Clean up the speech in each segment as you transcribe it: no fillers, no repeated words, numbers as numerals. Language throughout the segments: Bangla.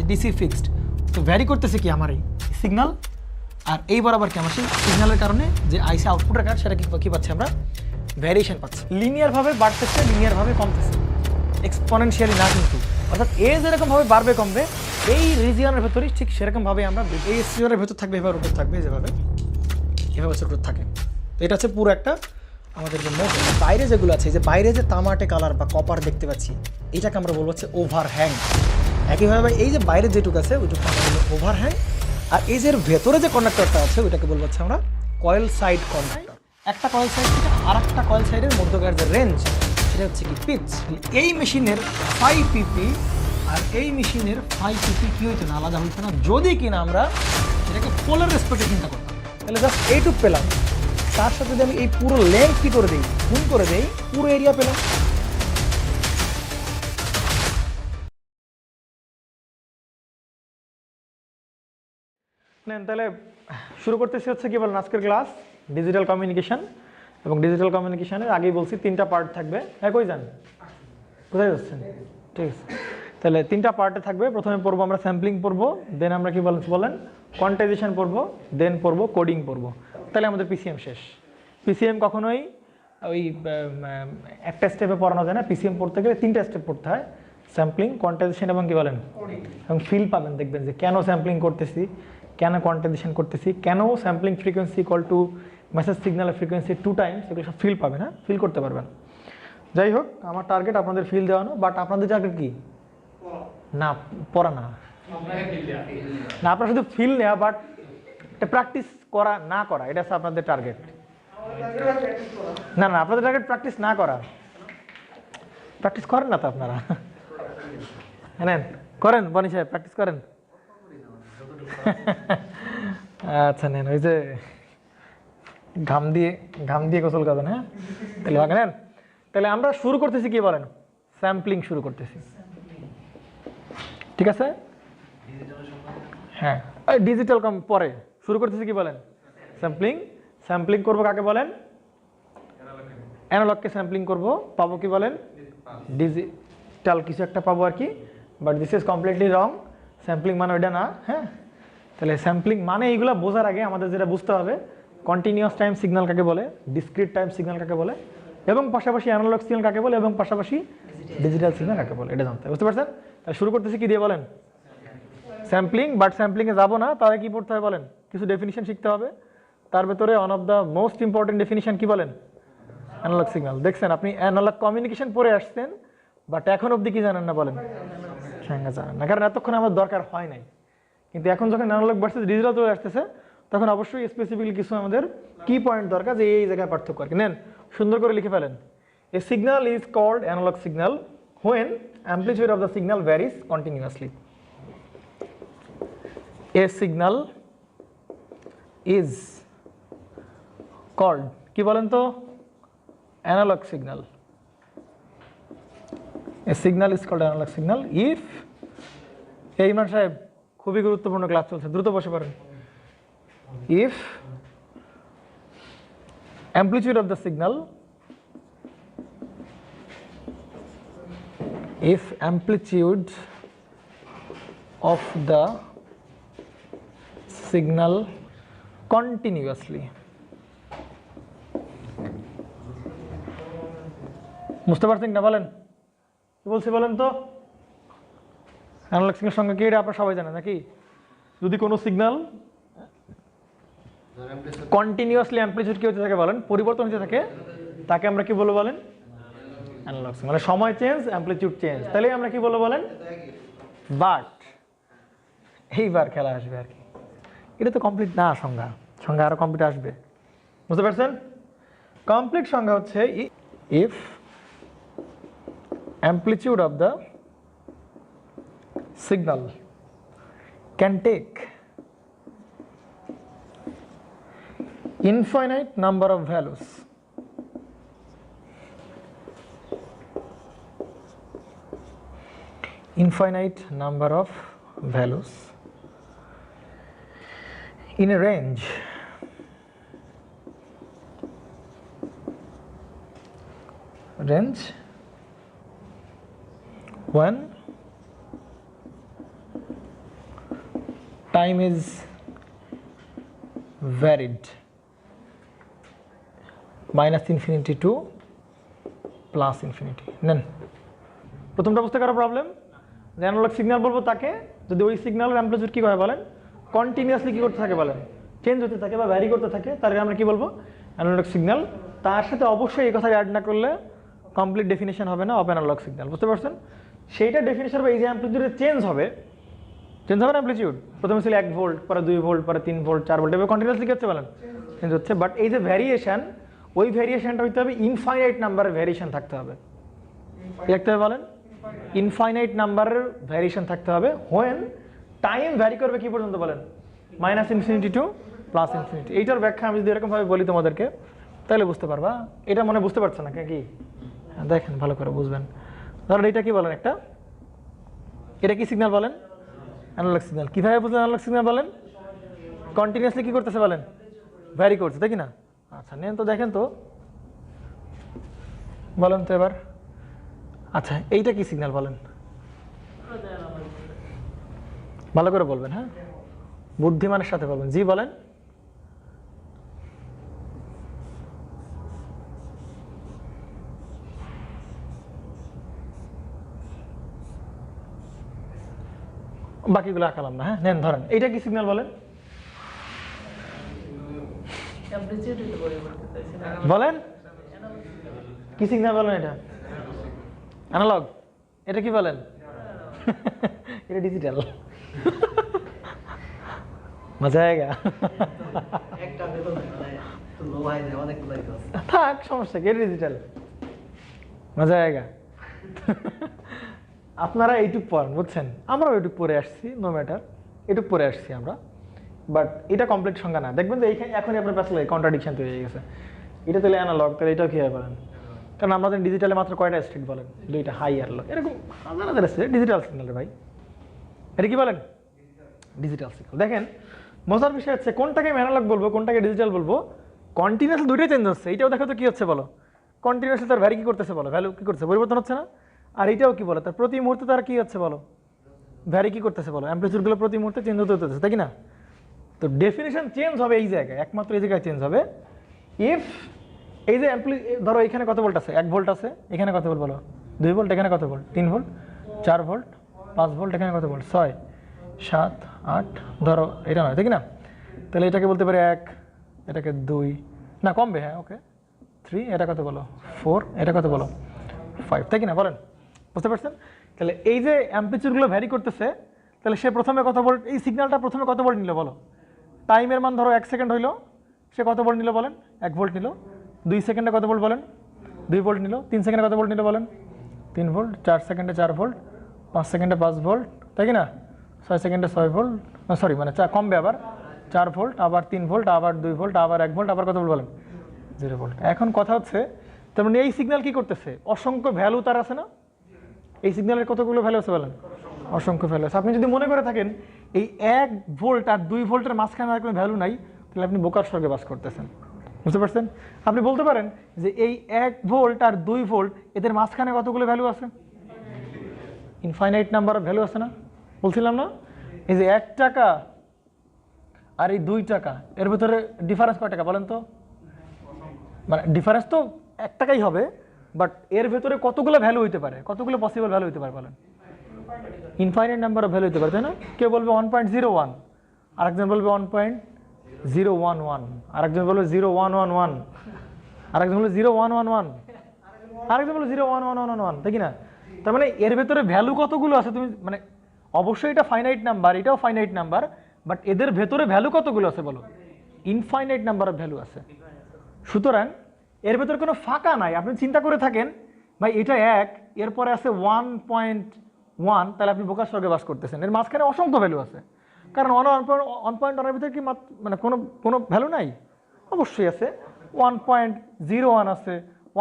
ডিসি ফিক্সড, তো ভ্যারি করতেছে কি আমার এই সিগন্যাল, আর এই বরাবর কি আমার সেই সিগন্যালের কারণে যে আইসি আউটপুটের কাজ সেটা কী পাচ্ছি আমরা, ভ্যারিয়েশন পাচ্ছি। লিনিয়ারভাবে বাড়তেছে, লিনিয়ারভাবে কমতেছে, এক্সপোনেনশিয়ালি না কিন্তু। অর্থাৎ এ যেরকমভাবে বাড়বে কমবে এই রিজিয়নের ভেতরেই ঠিক সেরকমভাবে আমরা এই রিজিয়নের ভেতর থাকবে, এভাবে রোটেট থাকবে, যেভাবে এভাবে রোটেট থাকে। তো এটা হচ্ছে পুরো একটা আমাদের যে মোট বাইরে যেগুলো আছে, যে বাইরে যে তামাটে কালার বা কপার দেখতে পাচ্ছি, এটাকে আমরা বলবো হচ্ছে ওভারহ্যাং। একইভাবে এই যে বাইরে যেটুকু আছে ওইটুকু আমরা বলবো ওভারহ্যাং, আর এই যে ভেতরে যে কন্ডাক্টরটা আছে ওইটাকে বলবো হচ্ছে আমরা কয়েল সাইড কন্ডাক্টর। একটা কয়েল সাইড থেকে আর একটা কয়েল সাইডের মধ্যকার যে রেঞ্জ সেটা হচ্ছে কি পিচ। এই মেশিনের 5 পিপি আর এই মেশিনের 5 পিপি কী হইতো না, আলাদা হইতো না, যদি কিনা আমরা এটাকে পোলার রেসপেক্টে চিন্তা করতাম। তাহলে জাস্ট এইটুক পেলাম, তার সাথে যদি আমি এই পুরো লেন্থ কী করে দিই, গুণ করে দেই, পুরো এরিয়া পেলাম। নেন তাহলে শুরু করতেছি হচ্ছে কি বলেন আজকের ক্লাস ডিজিটাল কমিউনিকেশন। এবং ডিজিটাল কমিউনিকেশনের আগেই বলছি 3টা পার্ট থাকবে। হ্যাঁ, কই যান, কোথায় যাচ্ছেন? ঠিক আছে, তাহলে 3টা পার্টে থাকবে। প্রথমে পড়বো আমরা স্যাম্পলিং পড়বো, দেন আমরা কি বলেন কোয়ান্টাইজেশন পড়বো, দেন পড়বো কোডিং পড়বো। তাহলে আমাদের পিসিএম শেষ। পিসিএম কখনোই ওই একটা স্টেপে পড়ানো যায় না। পিসিএম পড়তে গেলে 3টা স্টেপ পড়তে হয়, স্যাম্পলিং, কোয়ান্টাইজেশন এবং কি বলেন এবং ফিল পাবেন, দেখবেন যে কেন স্যাম্পলিং করতেছি, কেন কোয়ান্টাইজেশন করতেছি, কেন sampling frequency equal to message সিগন্যালের ফ্রিকোয়েন্সি 2 টাইমস, এগুলো সব ফিল পাবেন। হ্যাঁ, ফিল করতে পারবেন। যাই হোক, আমার টার্গেট আপনাদের ফিল দেওয়ানো, বাট আপনাদের টার্গেট কি না পড়া না, আপনারা শুধু ফিল নেওয়া, বাট প্র্যাকটিস করা না করা, এটা হচ্ছে আপনাদের টার্গেট। না, আপনাদের টার্গেট প্র্যাকটিস না করা। প্র্যাকটিস করেন না তো আপনারা? নেন করেন, বনি সাহেব প্র্যাকটিস করেন। আচ্ছা নেন, ওই যে ঘাম দিয়ে গোসল করবেন। হ্যাঁ, তাহলে ভাগে নেন। তাহলে আমরা শুরু করতেছি কি বলেন, স্যাম্পলিং শুরু করতেছি, ঠিক আছে? হ্যাঁ, ডিজিটাল কম পরে শুরু করতেছি কি বলেন, স্যাম্পলিং। স্যাম্পলিং করবো কাকে বলেন, অ্যানালগকে স্যাম্পলিং করবো, পাবো কি বলেন, ডিজিটাল কিছু একটা পাবো আর কি, but this is completely wrong. Sampling মানে ওইটা না। হ্যাঁ, তাহলে স্যাম্পলিং মানে এইগুলো বোঝার আগে আমাদের যেটা বুঝতে হবে, কন্টিনিউয়াস টাইম সিগন্যাল কাকে বলে, ডিসক্রিট টাইম সিগন্যাল কাকে বলে, এবং পাশাপাশি অ্যানালগ সিগন্যাল কাকে বলে, এবং পাশাপাশি ডিজিটাল সিগন্যাল কাকে বলে, এটা জানতে হবে। বুঝতে পারছেন? তাহলে শুরু করতেছি কি দিয়ে বলেন, স্যাম্পলিং। বাট স্যাম্পলিংয়ে যাবো না, তাহলে কি পড়তে হবে বলেন, কিছু ডেফিনিশন শিখতে হবে। তার ভেতরে one of the most important definition কি বলেন, অ্যানালগ সিগন্যাল। দেখছেন আপনি অ্যানালগ কমিউনিকেশন পড়ে আসছেন, বাট এখন অবধি কি জানেন না বলেন, সংজ্ঞা জানেন না, কারণ এতক্ষণ আমার দরকার হয় নাই। কিন্তু এখন যখন অ্যানালগ ভার্সেস ডিজিটাল চলে আসতেছে, তখন অবশ্যই স্পেসিফিক্যালি কিছু আমাদের কি পয়েন্ট দরকার, যে এই জায়গায় পার্থক্য আর কি। নেন সুন্দর করে লিখে ফেলেন, a signal is called analogue signal when amplitude of the signal varies continuously. A signal is called কি বলেন তো, analogue signal. A signal is called analogue signal if, এই ইমরান সাহেব খুবই গুরুত্বপূর্ণ ক্লাস চলছে, দ্রুত বসে পড়েন। If amplitude of the signal, if amplitude of the signal continuously, বুঝতে পারছেন না বলেন, কি বলছি বলেন তো? অ্যানালগ সিগন্যাল সঙ্গে কি এটা আপনারা সবাই জানেন নাকি? যদি কোনো সিগন্যাল কন্টিনিউয়াসলি অ্যাম্পলিটিউড কি হতে থাকে বলেন, পরিবর্তন হতে থাকে, তাকে আমরা কি বলবো বলেন, অ্যানালগ সিগন্যাল। মানে সময় চেঞ্জ, অ্যাম্পলিটিউড চেঞ্জ, তাহলে আমরা কি বলবো বলেন, বাট এইবার খেলা আসবে আর কি। এটা তো কমপ্লিট না সংজ্ঞা, সংজ্ঞা আরো কমপ্লিট আসবে। বুঝতে পারছেন? কমপ্লিট সংজ্ঞা হচ্ছে if amplitude of the signal can take infinite number of values, infinite number of values in a range when time is varied -infinity two +infinity. নেন প্রথমটা বুঝতে কারো প্রবলেম? যে অ্যানালগ সিগন্যাল বলবো তাকে যদি ওই সিগন্যালের অ্যাম্পলিটিউড কী হয় বলেন, কন্টিনিউয়াসলি কী করতে থাকে বলেন, চেঞ্জ হতে থাকে বা ভ্যারি করতে থাকে, তার আমরা কী বলবো? Analogue signal. তার সাথে অবশ্যই এই কথা অ্যাড না করলে কমপ্লিট ডেফিনেশন হবে না অফ অ্যানালগ সিগন্যাল। বুঝতে পারছেন? সেইটা ডেফিনেশন হবে এই যে অ্যাম্পলিটিউডে চেঞ্জ হবে না অ্যাম্পলিটিউড, প্রথমে ছিল 1 ভোল্ট, পরে 2 ভোল্ট, পরে 3 ভোল্ট, 4 ভোল্ট, এভাবে কন্টিনিউয়াসলি কী হচ্ছে বলেন, চেঞ্জ হচ্ছে। বাট এই যে ভ্যারিয়েশন, ওই ভ্যারিয়েশনটা হইতে হবে ইনফাইনাইট নাম্বারের ভ্যারিয়েশন থাকতে হবে। দেখতে হবে বলেন, ইনফাইনাইট নাম্বারের ভ্যারিয়েশন থাকতে হবে। হোয়েন টাইম ভ্যারি করবে কি পর্যন্ত বলেন, -ইনফিনিটি টু +ইনফিনিটি। এইটার ব্যাখ্যা আমি যদি এরকমভাবে বলি তোমাদেরকে তাহলে বুঝতে পারবা। এটা মনে বুঝতে পারছে না কি? দেখেন ভালো করে বুঝবেন। ধরেন এটা কি বলেন, এটা কি সিগন্যাল বলেন, অ্যানালগ সিগন্যাল। কীভাবে বুঝলেন অ্যানালগ সিগন্যাল বলেন? কন্টিনিউয়াসলি কি করতেছে বলেন, ভ্যারি করছে, তাই কি না? আচ্ছা নেন তো, দেখেন তো বলেন তো এবার। আচ্ছা এইটা কি সিগন্যাল বলেন, ভালো করে বলবেন, হ্যাঁ বুদ্ধিমানের সাথে বলবেন। জি বলেন। বাকিগুলো আঁকালাম না, হ্যাঁ নেন ধরেন এইটা কি সিগন্যাল বলেন, বলেন কি সিগন্যাল বলেন? এটা অ্যানালগ। এটা কি বলেন? এটা ডিজিটাল। মজা আয়েগা। থাক সমস্যা কি, এটা ডিজিটাল, মজা আয়েগা। আপনারা এইটুক পড়েন, বুঝছেন? আমরাও এইটুক পড়ে আসছি, নো ম্যাটার, এইটুক পড়ে আসছি আমরা। বাট এটা কমপ্লিট সংখ্যা না। দেখবেন যে এইখানে এখনই আপনার পাশে কন্ট্রাডিকশন তৈরি হয়ে গেছে। এটা তাহলে অ্যানালগ, তাহলে এটাও কী হয় বলেন? কারণ আমাদের ডিজিটালে মাত্র কয়টা স্টেট বলেন, 2টা, হাই আর লো, এরকম হাজার স্টেট। ডিজিটাল সিগন্যাল ভাই, এটা কি বলেন? Digital signal. দেখেন মজার বিষয় হচ্ছে কোনটাকে অ্যানালগ বলবো কোনটাকে ডিজিটাল বলবো, কন্টিনিউয়াসলি দুইটাই চেঞ্জ হচ্ছে। এইটাও দেখো তো কী হচ্ছে বলো, কন্টিনিউয়াসলি তার ভ্যারি কী করতেছে বলো, ভ্যালু কী করছে, পরিবর্তন হচ্ছে না? আর এইটাও কি বলো, তার প্রতি মুহূর্তে তার কী হচ্ছে বলো, ভ্যারি কী করতেছে বলো, অ্যাম্পলিটিউডগুলো প্রতি মুহূর্তে চেঞ্জ হতে হতেছে, তাই কি না? তো ডেফিনেশন চেঞ্জ হবে এই জায়গায়, একমাত্র এই জায়গায় চেঞ্জ হবে ইফ এই যে ধরো এখানে কত ভোল্ট আছে, 1 ভোল্ট আছে, এখানে কত ভোল্ট বলো, 2 ভোল্ট, এখানে কত ভোল্ট, 3 ভোল্ট, 4 ভোল্ট, 5 ভোল্ট, এখানে কত ভোল্ট, 6, 7, 8, ধরো এটা নয়, তাই কি না? তাহলে এটাকে বলতে পারি 1, এটাকে 2, না কমবে, হ্যাঁ ওকে 3, এটা কত বলো 4, এটা কত বলো 5, তাই কি না? বলেন বুঝতে পারছেন? তাহলে এই যে অ্যাম্পলিটিউডগুলো ভ্যারি করতেছে, তাহলে সে প্রথমে কত ভোল্ট, এই সিগন্যালটা প্রথমে কত ভোল্ট নিল বলো, টাইমের মান ধরো 1 সেকেন্ড হইলো, সে কত ভোল্ট নিল বলেন, 1 ভোল্ট নিল। 2 সেকেন্ডে কত ভোল্ট বলেন, 2 ভোল্ট নিল। 3 সেকেন্ডে কত ভোল্ট নিল বলেন, 3 ভোল্ট। 4 সেকেন্ডে 4 ভোল্ট, 5 সেকেন্ডে 5 ভোল্ট, তাই কি না? 6 সেকেন্ডে 6 ভোল্ট, সরি মানে কমবে আবার 4 ভোল্ট, আবার 3 ভোল্ট, আবার 2 ভোল্ট, আবার 1 ভোল্ট, আবার কত ভোল্ট বলেন, 0 ভোল্ট। এখন কথা হচ্ছে তার মানে এই সিগন্যাল কি করতেছে, অসংখ্য ভ্যালু তার আছে না? এই সিগন্যালের কতগুলো ভ্যালু আছে বলেন, অসংখ্য ভ্যালু আছে। আপনি যদি মনে করে থাকেন এই 1 ভোল্ট আর 2 ভোল্টের মাঝখানে আর কোনো ভ্যালু নাই, তাহলে আপনি বোকার স্বর্গে বাস করতেছেন। বুঝতে পারছেন? আপনি বলতে পারেন যে এই 1 ভোল্ট আর 2 ভোল্ট এদের মাঝখানে কতগুলো ভ্যালু আছে, ইনফাইনাইট নাম্বার অফ ভ্যালু আছে না? বলছিলাম না এই যে 1 টাকা আর এই 2 টাকা এর ভিতরে ডিফারেন্স কয় টাকা বলেন তো? মানে ডিফারেন্স তো 1 টাকাই হবে, বাট এর ভেতরে কতগুলো ভ্যালু হইতে পারে, কতগুলো পসিবল ভ্যালু হইতে পারে বলেন? ইনফাইনাইট নাম্বার অফ ভ্যালু হইতে পারে, তাই না? কেউ বলবে 1.01, আরেকজন বলবে 1.011, আরেকজন বলবে 0.111, আরেকজন বলবে 0.111, আরেকজন বলবে 0.11111, তাই কি না? তার মানে এর ভেতরে ভ্যালু কতগুলো আছে তুমি মানে অবশ্যই এটা ফাইনাইট নাম্বার, এটাও ফাইনাইট নাম্বার, বাট এদের ভেতরে ভ্যালু কতগুলো আছে বলো, ইনফাইনাইট নাম্বার অফ ভ্যালু আছে। সুতরাং এর ভেতরে কোনো ফাঁকা নাই। আপনি চিন্তা করে থাকেন ভাই এটা 1, এরপরে আছে 1.1, তাহলে আপনি বোকার স্বর্গে বাস করতেছেন। এর মাঝখানে অসংখ্য ভ্যালু আছে, কারণ 1.1 এর ভিতরে কি মানে কোনো ভ্যালু নাই? অবশ্যই আছে। 1.01 আছে,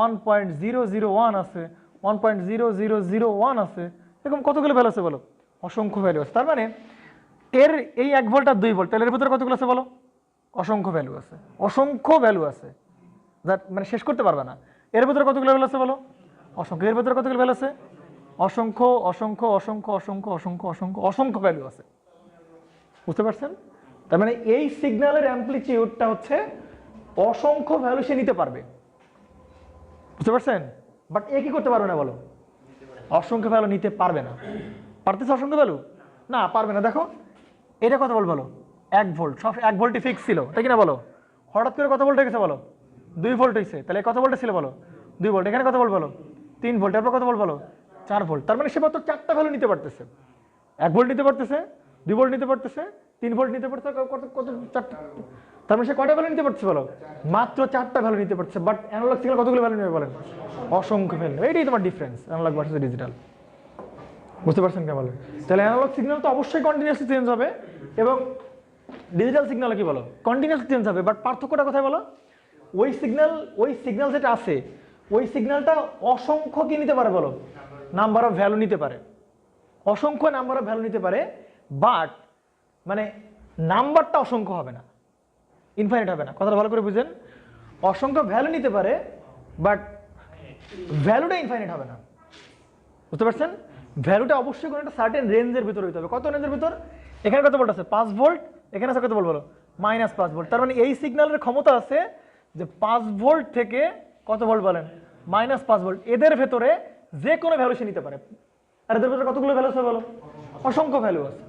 1.001 আছে, 1.0001 আছে, এরকম কতগুলো ভ্যালু আছে বলো, অসংখ্য ভ্যালু আছে। তার মানে এর এই 1 ভোল্ট আর 2 ভোল্ট, তাহলে এর ভিতরে কতগুলো আছে বলো, অসংখ্য ভ্যালু আছে, অসংখ্য ভ্যালু আছে, যা মানে শেষ করতে পারবে না। এর ভিতরে কতগুলো ভ্যালু আছে বলো, অসংখ্য। এর ভিতরে কতগুলো ভ্যালু আছে, অসংখ্য অসংখ্য অসংখ্য অসংখ্য অসংখ্য অসংখ্য অসংখ্য ভ্যালু আছে। বুঝতে পারছেন? তার মানে এই সিগন্যালের অ্যাম্প্লিটিউডটা হচ্ছে অসংখ্য ভ্যালু সে নিতে পারবে, বুঝতে পারছেন? বাট এ কি করতে পারবে না বলো? অসংখ্য ভ্যালু নিতে পারবে না। পারতেছে অসংখ্য ভ্যালু? না, পারবে না। দেখো এটা কত ভোল্ট বলো? 1 ভোল্ট, সব 1 ভোল্টই ফিক্স ছিল, তাই কিনা বলো? হঠাৎ করে কত ভোল্ট হয়ে গেছে বলো? 2 ভোল্ট হয়েছে। তাহলে কত ভোল্টে ছিল বলো? 2 ভোল্ট। এখানে কত ভোল্ট বলো? 3 ভোল্ট। এরপর কত ভোল্ট বলো? 4 ভোল্ট। তার মানে সে মাত্র 4টা ভ্যালু নিতে পারতেছে। 1 ভোল্ট নিতে পারতেছে, 2 ভোল্ট নিতে পারতেছে, 3 ভোল্ট নিতে পারতেছে, কত কত 4টা। তার মানে সে কয়টা ভ্যালু নিতে পারছে বলো? মাত্র 4টা ভ্যালু নিতে পারছে। বাট অ্যানালগ সিগন্যাল কতগুলো ভ্যালু নেবে বলেন? অসংখ্য ভ্যালু। এইটাই তোমার ডিফারেন্স অ্যানালগ ভার্সেস ডিজিটাল। বুঝতে পারছেন কে বলেন? তাহলে অ্যানালগ সিগন্যাল তো অবশ্যই কন্টিনিউয়াসলি চেঞ্জ হবে, এবং ডিজিটাল সিগন্যাল কি বলো? কন্টিনিউয়াসলি চেঞ্জ হবে। বাট পার্থক্যটা কোথায় বলো? ওই সিগন্যাল যেটা আছে, ওই সিগন্যালটা অসংখ্য কি নিতে পারে বলো? নাম্বার অফ ভ্যালু নিতে পারে, অসংখ্য নাম্বার অফ ভ্যালু নিতে পারে। বাট মানে নাম্বারটা অসংখ্য হবে না, ইনফাইনাইট হবে না। কথাটা ভালো করে বুঝেন। অসংখ্য ভ্যালু নিতে পারে, বাট ভ্যালুটা ইনফাইনাইট হবে না, বুঝতে পারছেন? ভ্যালুটা অবশ্যই কোনো একটা সার্টেন রেঞ্জের ভিতরে হতে হবে। কত রেঞ্জের ভিতর? এখানে কত ভোল্ট আছে? 5 ভোল্ট। এখানে আছে কত ভোল্ট বলো? -5 ভোল্ট। তার মানে এই সিগন্যালের ক্ষমতা আছে যে 5 ভোল্ট থেকে কত ভোল্ট বলেন? -5 ভোল্ট। এদের ভেতরে যে কোনো ভ্যালু সে নিতে পারে। আর এদের ভেতরে কতগুলো ভ্যালু আছে বলো? অসংখ্য ভ্যালু আছে,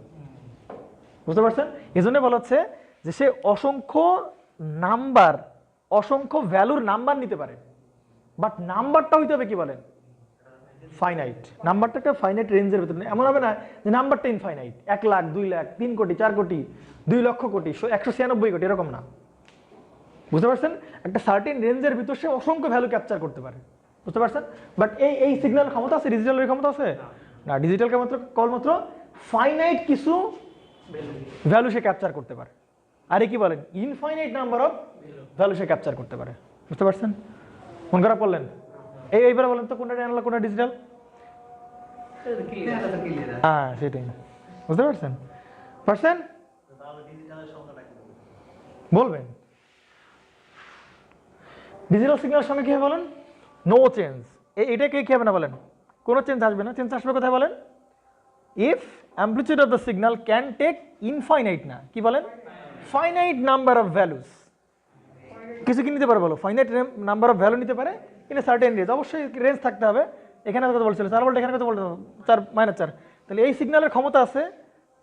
বুঝতে পারছেন? এই জন্য বলা হচ্ছে যে সে অসংখ্য নাম্বার, অসংখ্য ভ্যালুর নাম্বার নিতে পারে। বাট নাম্বারটা হইতে হবে কি বলেন? ফাইনাইট। নাম্বারটা একটা ফাইনাইট রেঞ্জের ভিতরে। এমন হবে না যে নাম্বারটা ইনফাইনাইট, 1 লাখ, 2 লাখ, 3 কোটি, 4 কোটি, 2 লক্ষ কোটি, 196 কোটি, এরকম না, বুঝতে পারছেন? একটা সার্টেন রেঞ্জের ভিতর সে অসংখ্য ভ্যালু ক্যাপচার করতে পারে, বুঝতে পারছেন? বাট এই সিগন্যাল ক্ষমতা আছে, ডিজিটালের ক্ষমতা আছে না। ডিজিটাল কেবলমাত্র ফাইনাইট কিছু ভ্যালু সে ক্যাপচার করতে পারে। আরে কি বলেন? Infinite number of value say capture করতে পারে, বুঝতে পারছেন? মন খারাপ করলেন? এইবারে বলেন তো কোনটা অ্যানালগ কোনটা ডিজিটাল? হ্যাঁ, সেটাই। বুঝতে পারছেন? বলবেন ডিজিটাল সিগন্যালের সঙ্গে কি হবে বলেন? No change. এটাকে কি হবে না বলেন? কোনো চেঞ্জ আসবে না। চেঞ্জ আসবে কোথায় বলেন? If amplitude of the signal can take infinite, না কি বলেন? Finite number of values. কিছু কি নিতে পারে বলো? ফাইনাইট নাম্বার অফ ভ্যালু নিতে পারে ইন এ সার্টেন রেঞ্জ। অবশ্যই রেঞ্জ থাকতে হবে। এখানে কত বলছিল? 4 ভোল্ট। এখানে কত ভোল্ট? 4 -4। তাহলে এই সিগন্যালের ক্ষমতা আছে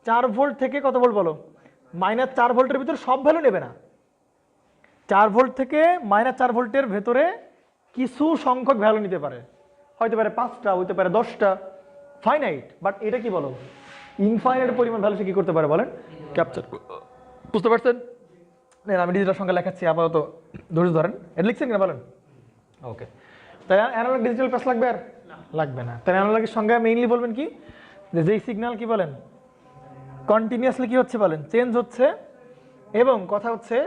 4 ভোল্ট থেকে কত ভোল্ট বলো? -4 ভোল্টের ভিতর সব ভ্যালু নেবে না। 4 ভোল্ট থেকে -4 ভোল্টের ভেতরে কিছু সংখ্যক ভ্যালু নিতে পারে, হইতে পারে 5টা, হইতে পারে 10টা, ফাইনাইট। বাট এটা কি বলো? ইনফাইনাইট পরিমাণ ভ্যালু সে কি করতে পারে বলেন? ক্যাপচার। বুঝতে পারছেন? আমি ডিজিটাল সংখ্যা লেখাচ্ছি, আপাতত ধৈর্য ধরেন। এটা লিখছেন কিনা বলেন? ওকে। তাই অ্যানালগ ডিজিটাল প্যাচ লাগবে? আর লাগবে না। তাই অ্যানালগের সংজ্ঞা মেইনলি বলবেন কি? যে যেই সিগন্যাল কি বলেন? কন্টিনিউয়াসলি কি হচ্ছে বলেন? চেঞ্জ হচ্ছে। এবং কথা হচ্ছে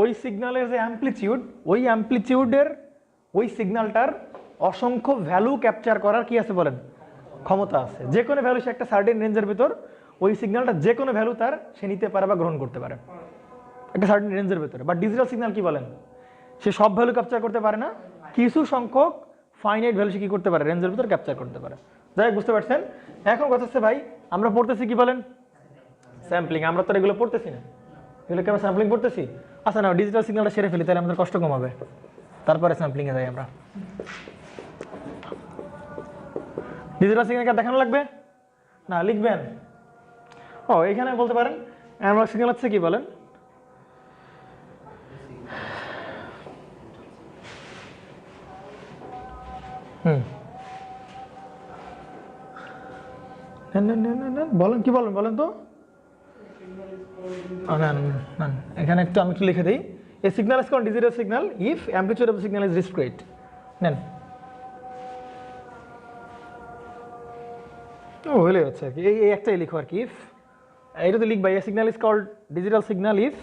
ওই সিগন্যালের যে অ্যাম্প্লিটিউড, ওই অ্যাম্প্লিটিউডের ওই সিগন্যালটার অসংখ্য ভ্যালু ক্যাপচার করার কি আছে বলেন? ক্ষমতা আছে। যে কোনো ভ্যালু সে একটা সার্টেন রেঞ্জের ভিতর ওই সিগন্যালটা যে কোনো ভ্যালু তার সে নিতে পারে বা গ্রহণ করতে পারে একটা সার্টেন রেঞ্জের ভিতরে। বাট ডিজিটাল সিগন্যাল কি বলেন? সে সব ভ্যালু ক্যাপচার করতে পারে না, কিছু সংখ্যক ফাইনাইট ভ্যালু সে কি করতে পারে? রেঞ্জের ভিতর ক্যাপচার করতে পারে। যাই হোক, বুঝতে পারছেন? এখন কথা হচ্ছে ভাই, আমরা পড়তেছি কি বলেন? স্যাম্পলিং। আমরা তো এগুলো পড়তেছি না, এগুলোকে আমরা স্যাম্পলিং পড়তেছি। আচ্ছা না, ডিজিটাল সিগন্যালটা সেরে ফেলি, তাহলে আমাদের কষ্ট কমাবে। তারপরে স্যাম্পলিংয়ে যাই আমরা। ডিজিটাল সিগন্যাল দেখানো লাগবে না? লিখবেন? ও, এখানে বলতে পারেন অ্যানালগ সিগন্যাল হচ্ছে কি বলেন? বলেন কি বলেন? বলেন তো। এখানে একটু আমি একটু লিখে দিই। A signal is called digital signal if amplitude of the signal is discrete. নেন। ও, হলে হচ্ছে আর কি, এই একটাই লিখো আর কি। ইফ, এটা তো লিখবা। A signal is called digital signal if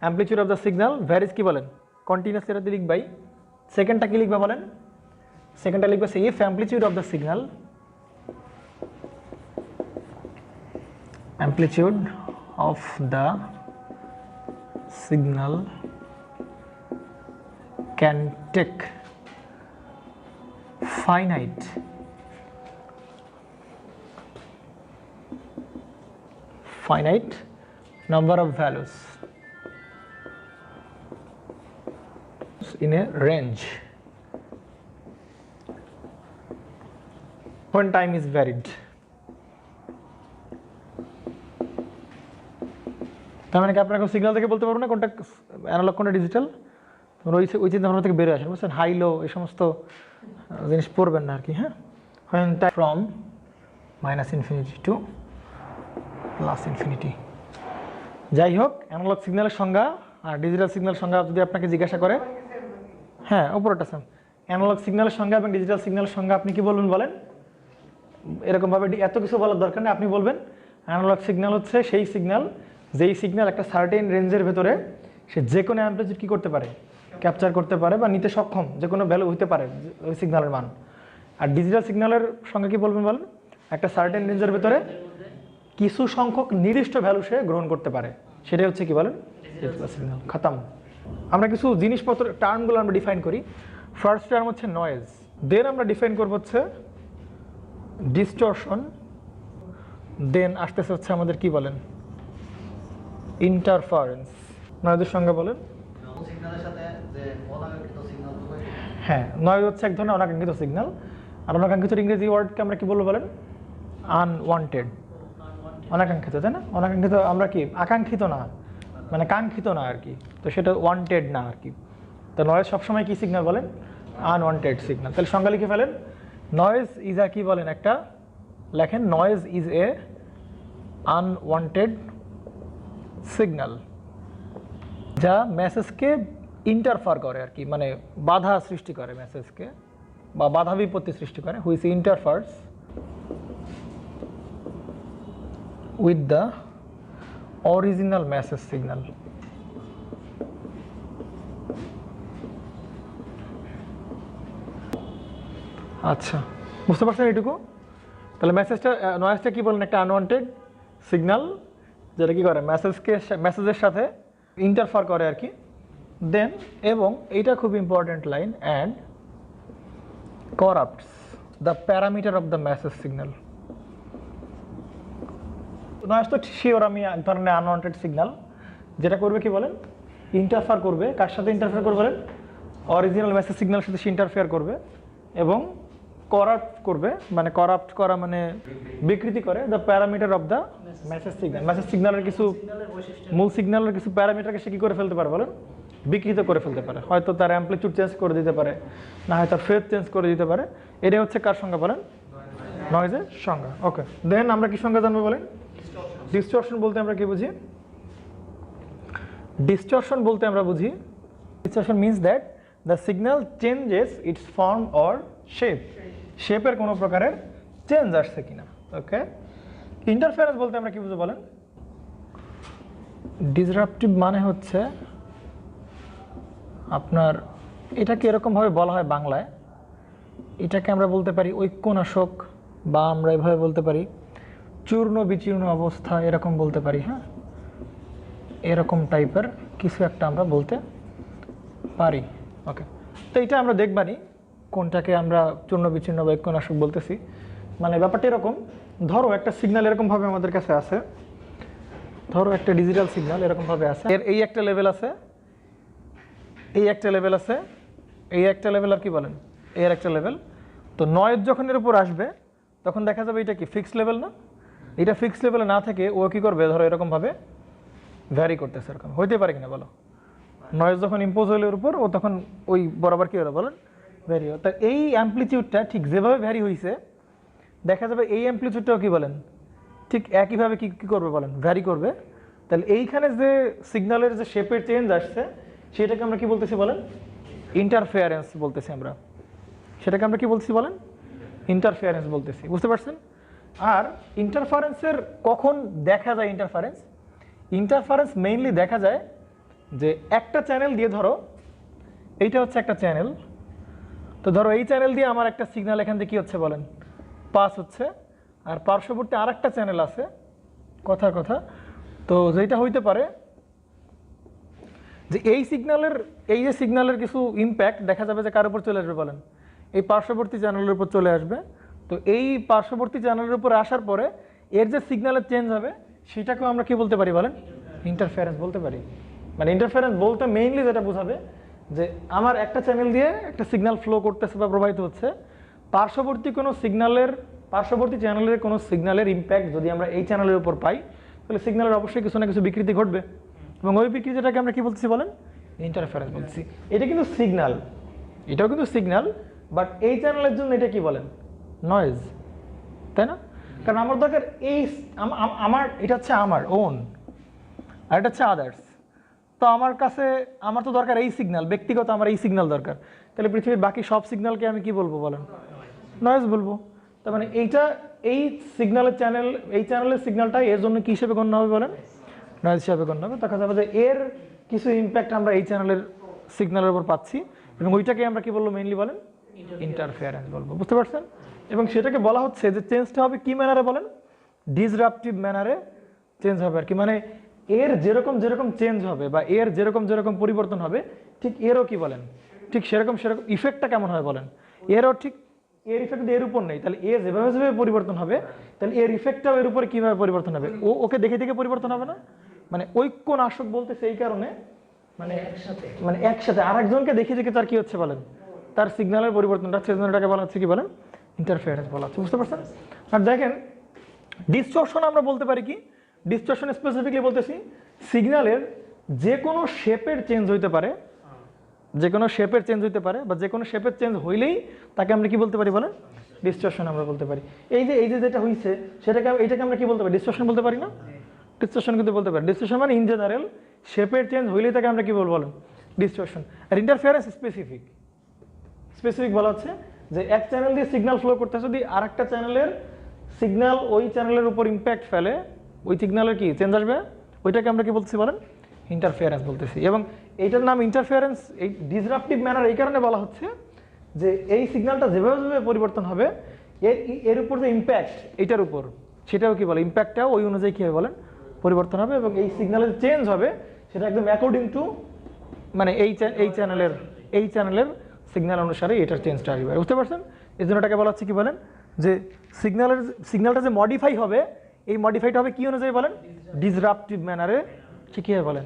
amplitude of the signal varies কি বলেন? কন্টিনিউয়াস। এটা দিয়ে লিখবাই। সেকেন্ডটা কি লিখবা বলেন? সেকেন্ডটা লিখবা সে if amplitude of the signal, amplitude of the signal can take finite number of values in a range when time is varied. তার মানে কি আপনাকে সিগন্যাল থেকে বলতে পারবো না কোনটা অ্যানালগ কোনটা ডিজিটাল, তোমরা ওই চিন্তা ভাবনা থেকে বেরিয়ে আসেন, বুঝছেন? হাই লো এই সমস্ত জিনিস পড়বেন না আর কি। হ্যাঁ, when time from -infinity to +infinity। যাই হোক, অ্যানালগ সিগন্যালের সংজ্ঞা আর ডিজিটাল সিগন্যাল সংজ্ঞা যদি আপনাকে জিজ্ঞাসা করে, হ্যাঁ উপরটা স্যার, অ্যানালগ সিগন্যালের সংজ্ঞা এবং ডিজিটাল সিগন্যালের সংজ্ঞা আপনি কি বলবেন বলেন? এরকমভাবে এত কিছু বলার দরকার নেই, আপনি বলবেন অ্যানালগ সিগন্যাল হচ্ছে সেই সিগন্যাল যেই সিগন্যাল একটা সার্টেন রেঞ্জের ভেতরে সে যে কোনো অ্যাম্পলিটিউড কী করতে পারে, ক্যাপচার করতে পারে বা নিতে সক্ষম, যে কোনো ভ্যালু হতে পারে ওই সিগন্যালের মান। আর ডিজিটাল সিগন্যালের সঙ্গে কি বলবেন বলেন? একটা সার্টেন রেঞ্জের ভেতরে কিছু সংখ্যক নির্দিষ্ট ভ্যালু সে গ্রহণ করতে পারে, সেটাই হচ্ছে কি বলেন? Digital signal. খতম। আমরা কিছু জিনিসপত্র টার্মগুলো আমরা ডিফাইন করি। ফার্স্ট টার্ম হচ্ছে নয়েজ, দেন আমরা ডিফাইন করবো হচ্ছে ডিস্টরশন, দেন আসতেছে হচ্ছে আমাদের কি বলেন? ইন্টারফারেন্স। নয়েজের সঙ্গে বলেন? হ্যাঁ, নয়েজ হচ্ছে এক ধরনের অনাকাঙ্ক্ষিত সিগন্যাল। আর অনাকাঙ্ক্ষিত ইংরেজি ওয়ার্ডকে আমরা কি বলবো বলেন? আনওয়ান্টেড। অনাকাঙ্ক্ষিত, তাই না? অনাকাঙ্ক্ষিত আমরা কি আকাঙ্ক্ষিত না, মানে কাঙ্ক্ষিত না আর কি, তো সেটা ওয়ান্টেড না আর কি। তো নয়েজ সবসময় কি সিগন্যাল বলেন? Unwanted signal. তাহলে সংজ্ঞা লিখে ফেলেন, নয়েজ ইজ কি বলেন? একটা লেখেন, noise is a unwanted signal যা মেসেজকে ইন্টারফার করে আর কি, মানে বাধা সৃষ্টি করে মেসেজকে, বা বাধা বিপত্তি সৃষ্টি করে, which interferes with the original message signal. আচ্ছা, বুঝতে পারছেন এটুকু? তাহলে নয়েজটা কি বলেন? একটা আনওয়ান্টেড সিগন্যাল যেটা কি করে মেসেজের সাথে ইন্টারফার করে আর কি। দেন এবং এইটা খুব important line, and করাপ্টস the parameter of the message signal. Noise তো শিওর আমি এক ধরনের আনওয়ান্টেড সিগন্যাল, যেটা করবে কি বলেন? ইন্টারফার করবে। কার সাথে ইন্টারফেয়ার করবে বলেন? অরিজিনাল মেসেজ সিগন্যালের সাথে সে ইন্টারফেয়ার করবে এবং করাপ্ট করবে, মানে করাপ্ট করা মানে বিকৃতি করে the parameter of the message signal. Message সিগন্যালের কিছু মূল সিগন্যালের কিছু প্যারামিটারকে সে কী করে ফেলতে পারে বলেন? বিকৃত করে ফেলতে পারে। হয়তো তার অ্যাম্পলিটিউড চেঞ্জ করে দিতে পারে, না হয় তার ফেজ চেঞ্জ করে দিতে পারে। এটাই হচ্ছে কার সংজ্ঞা বলেন? নয়েজের সংজ্ঞা। ওকে, দেন আমরা কি সংজ্ঞা জানবো বলেন? ডিস্টরশন বলতে আমরা কি বুঝি? ডিস্টরশন বলতে আমরা বুঝি, distortion means that the signal changes it's form or shape. শেপের কোনো প্রকারের চেঞ্জ আসছে কিনা। ওকে, ইন্টারফারেন্স বলতে আমরা কি বুঝবো বলেন? ডিসরাপটিভ মানে হচ্ছে আপনার, এটাকে এরকমভাবে বলা হয় বাংলায়, এটাকে আমরা বলতে পারি ঐক্যনাশক, বা আমরা এভাবে বলতে পারি চূর্ণ বিচূর্ণ অবস্থা, এরকম বলতে পারি। হ্যাঁ, এরকম টাইপের কিছু একটা আমরা বলতে পারি। ওকে, তো এটা আমরা দেখবানি কোনটাকে আমরা চূর্ণ বিচ্ছিন্ন বা ঐক্যনাশক বলতেছি। মানে ব্যাপারটা এরকম, ধরো একটা সিগন্যাল এরকমভাবে আমাদের কাছে আছে, ধরো একটা ডিজিটাল সিগন্যাল এরকমভাবে আছে, এর এই একটা লেভেল আছে, এই একটা লেভেল আছে, এই একটা লেভেল, আর কি বলেন? এর একটা লেভেল। তো নয়েজ যখন এর উপর আসবে তখন দেখা যাবে এটা কি ফিক্সড লেভেল না? এটা ফিক্সড লেভেলে না থেকে ও কী করবে? ধরো এরকমভাবে ভ্যারি করতেছে, এরকম হইতে পারে কিনা বলো? নয়েজ যখন ইম্পোজ হলো এর উপর, ও তখন ওই বরাবর কী হলো বলেন? ভ্যারি হয়। তা এই অ্যাম্পলিটিউডটা ঠিক যেভাবে ভ্যারি হয়েছে, দেখা যাবে এই অ্যাম্পলিটিউডটাও কি বলেন? ঠিক একইভাবে কি করবে বলেন? ভ্যারি করবে। তাহলে এইখানে যে সিগন্যালের যে শেপের চেঞ্জ আসছে, সেটাকে আমরা কি বলতেছি বলেন? ইন্টারফেয়ারেন্স বলতেছি আমরা। সেটাকে আমরা কি বলতেছি বলেন? ইন্টারফেয়ারেন্স বলতেছি। বুঝতে পারছেন? আর ইন্টারফারেন্সের কখন দেখা যায় ইন্টারফারেন্স? ইন্টারফারেন্স মেইনলি দেখা যায় যে একটা চ্যানেল দিয়ে, ধরো এইটা হচ্ছে একটা চ্যানেল, তো ধরো এই চ্যানেল দিয়ে আমার একটা সিগন্যাল এখান থেকে কী হচ্ছে বলেন? পাস হচ্ছে, আর পার্শ্ববর্তী আর একটা চ্যানেল আছে, কথার কথা, তো যেটা হইতে পারে যে এই যে সিগন্যালের কিছু ইম্প্যাক্ট দেখা যাবে যে কার উপর চলে আসবে বলেন? এই পার্শ্ববর্তী চ্যানেলের উপর চলে আসবে। তো এই পার্শ্ববর্তী চ্যানেলের উপর আসার পরে এর যে সিগন্যালের চেঞ্জ হবে, সেটাকেও আমরা কি বলতে পারি বলেন? ইন্টারফারেন্স বলতে পারি। মানে ইন্টারফারেন্স বলতে মেইনলি যেটা বোঝাবে যে আমার একটা চ্যানেল দিয়ে একটা সিগন্যাল ফ্লো করতেছে বা প্রবাহিত হচ্ছে, পার্শ্ববর্তী চ্যানেলের কোনো সিগন্যালের ইম্প্যাক্ট যদি আমরা এই চ্যানেলের উপর পাই, তাহলে সিগন্যালের অবশ্যই কিছু না কিছু বিকৃতি ঘটবে, এবং ওই বিকৃতিটাকে আমরা কি বলতেছি বলেন? ইন্টারফারেন্স বলছি। এটা কিন্তু সিগন্যাল, এটাও কিন্তু সিগন্যাল, বাট এই চ্যানেলের জন্য এটা কি বলেন? নয়েজ, তাই না? কারণ আমার দরকার এই আমার এটা হচ্ছে আমার ওন, আর এটা হচ্ছে আদার্স। তো আমার তো দরকার এই সিগন্যাল, ব্যক্তিগত আমার এই সিগন্যাল দরকার। তাহলে পৃথিবীর বাকি সব সিগন্যালকে আমি কি বলবো বলেন? নয়েজ বলবো। তার মানে এই চ্যানেলের সিগন্যালটা এর জন্য কি হিসেবে গণ্য হবে বলেন? নয়েজ হিসেবে গণ্য হবে। দেখা যাবে যে এর কিছু ইম্প্যাক্ট আমরা এই চ্যানেলের সিগন্যালের উপর পাচ্ছি, এবং ওইটাকে আমরা কি বলবো মেইনলি বলেন? ইন্টারফেয়ারেন্স বলবো। বুঝতে পারছেন? এবং সেটাকে বলা হচ্ছে যে চেঞ্জটা হবে কি ম্যানারে বলেন? ডিসরাপটিভ ম্যানারে চেঞ্জ হবে আর কি। মানে এর যেরকম চেঞ্জ হবে বা এর যেরকম পরিবর্তন হবে, ঠিক এরও কি বলেন? ঠিক সেরকম ইফেক্টটা কেমন হবে বলেন? এর ইফেক্ট এর উপর নেই, তাহলে এ যেভাবে পরিবর্তন হবে, তাহলে এর ইফেক্টটাও এর উপরে কিভাবে পরিবর্তন হবে? ওকে দেখে পরিবর্তন হবে না? মানে ঐক্য নাশক বলতেছে এই কারণে, মানে একসাথে আরেকজনকে দেখে তার কি হচ্ছে বলেন? তার সিগন্যালের পরিবর্তনটা, সেজন্যটাকে বলা হচ্ছে কি বলেন? ইন্টারফেয়ারেন্স বলা হচ্ছে। বুঝতে পারছেন? আর দেখেন, ডিসটরশন আমরা বলতে পারি কি? ডিসটরশন স্পেসিফিকলি বলতেছি সিগন্যালের যে কোনো শেপের চেঞ্জ হইতে পারে, বা যে কোনো শেপের চেঞ্জ হইলেই তাকে আমরা কি বলতে পারি বলেন? ডিসটরশন আমরা বলতে পারি। এই যে যেটা হইছে এইটাকে আমরা কি বলতে পারি? ডিসটরশন বলতে পারি না? ডিসটরশন কিন্তু বলতে পারি। ডিসটরশন মানে ইন জেনারেল শেপের চেঞ্জ হইলেই তাকে আমরা কি বলবো বলেন? ডিসটরশন। আর ইন্টারফেয়ারেন্স স্পেসিফিক বলা হচ্ছে যে এক চ্যানেল দিয়ে সিগন্যাল ফ্লো করতে যদি আরেকটা চ্যানেলের সিগন্যাল ওই চ্যানেলের উপর ইম্প্যাক্ট ফেলে, ওই সিগন্যালের কি চেঞ্জ আসবে, ওইটাকে আমরা কি বলতেছি বলেন? ইন্টারফেয়ারেন্স বলতেছি। এবং এইটার নাম ইন্টারফেয়ারেন্স, এই ডিসরাপটিভ ম্যানার এই কারণে বলা হচ্ছে যে এই সিগন্যালটা যেভাবে পরিবর্তন হবে, এর উপর যে ইম্প্যাক্ট এইটার উপর, সেটাও কি বলে? ইম্প্যাক্টটাও ওই অনুযায়ী কী হবে বলেন? পরিবর্তন হবে, এবং এই সিগন্যালের চেঞ্জ হবে সেটা একদম অ্যাকর্ডিং টু মানে এই চ্যানেলের সিগন্যাল অনুসারে এটার চেঞ্জটা আসবে। বুঝতে পারছেন? এই জন্য এটাকে বলা হচ্ছে কি বলেন? যে সিগন্যালটা যে মডিফাই হবে, এই মডিফাইটা হবে কি অনুযায়ী বলেন? ডিসরাপটিভ ম্যানারে কী হবে বলেন?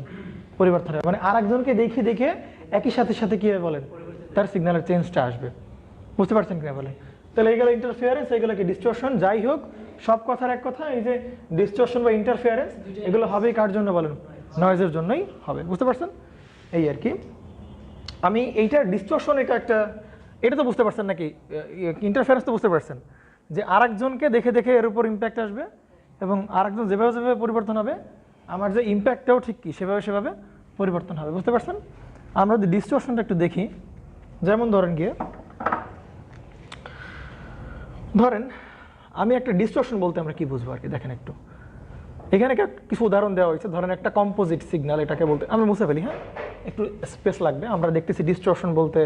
পরিবর্তন হবে। মানে আরেকজনকে দেখে একই সাথে কী হবে বলেন? তার সিগন্যালের চেঞ্জটা আসবে। বুঝতে পারছেন কিনা বলেন? তাহলে এইগুলো ইন্টারফেয়ারেন্স, এগুলো কি ডিসটরশন। যাই হোক, সব কথার এক কথা, এই যে ডিসটরশন বা ইন্টারফেয়ারেন্স এগুলো হবেই কার জন্য বলেন? নয়েজের জন্যই হবে। বুঝতে পারছেন? এই আর কি। আমি এইটা ডিসটরশন, এটা তো বুঝতে পারছেন নাকি? ইন্টারফেয়ারেন্স তো বুঝতে পারছেন যে আরেকজনকে দেখে এর উপর ইম্প্যাক্ট আসবে, এবং আরেকজন যেভাবে পরিবর্তন হবে, আমার যে ইম্প্যাক্টটাও ঠিক কি সেভাবে পরিবর্তন হবে। বুঝতে পারছেন? আমরা যদি ডিসটরশনটা একটু দেখি, যেমন ধরেন আমি একটা ডিসটরশন বলতে আমরা কি বুঝবো আর কি। দেখেন একটু এখানে কিছু উদাহরণ দেওয়া হয়েছে। ধরেন একটা কম্পোজিট সিগন্যাল, এটাকে বলতে আমরা মুছে ফেলি, হ্যাঁ, একটু স্পেস লাগবে। আমরা দেখতেছি ডিসটরশন বলতে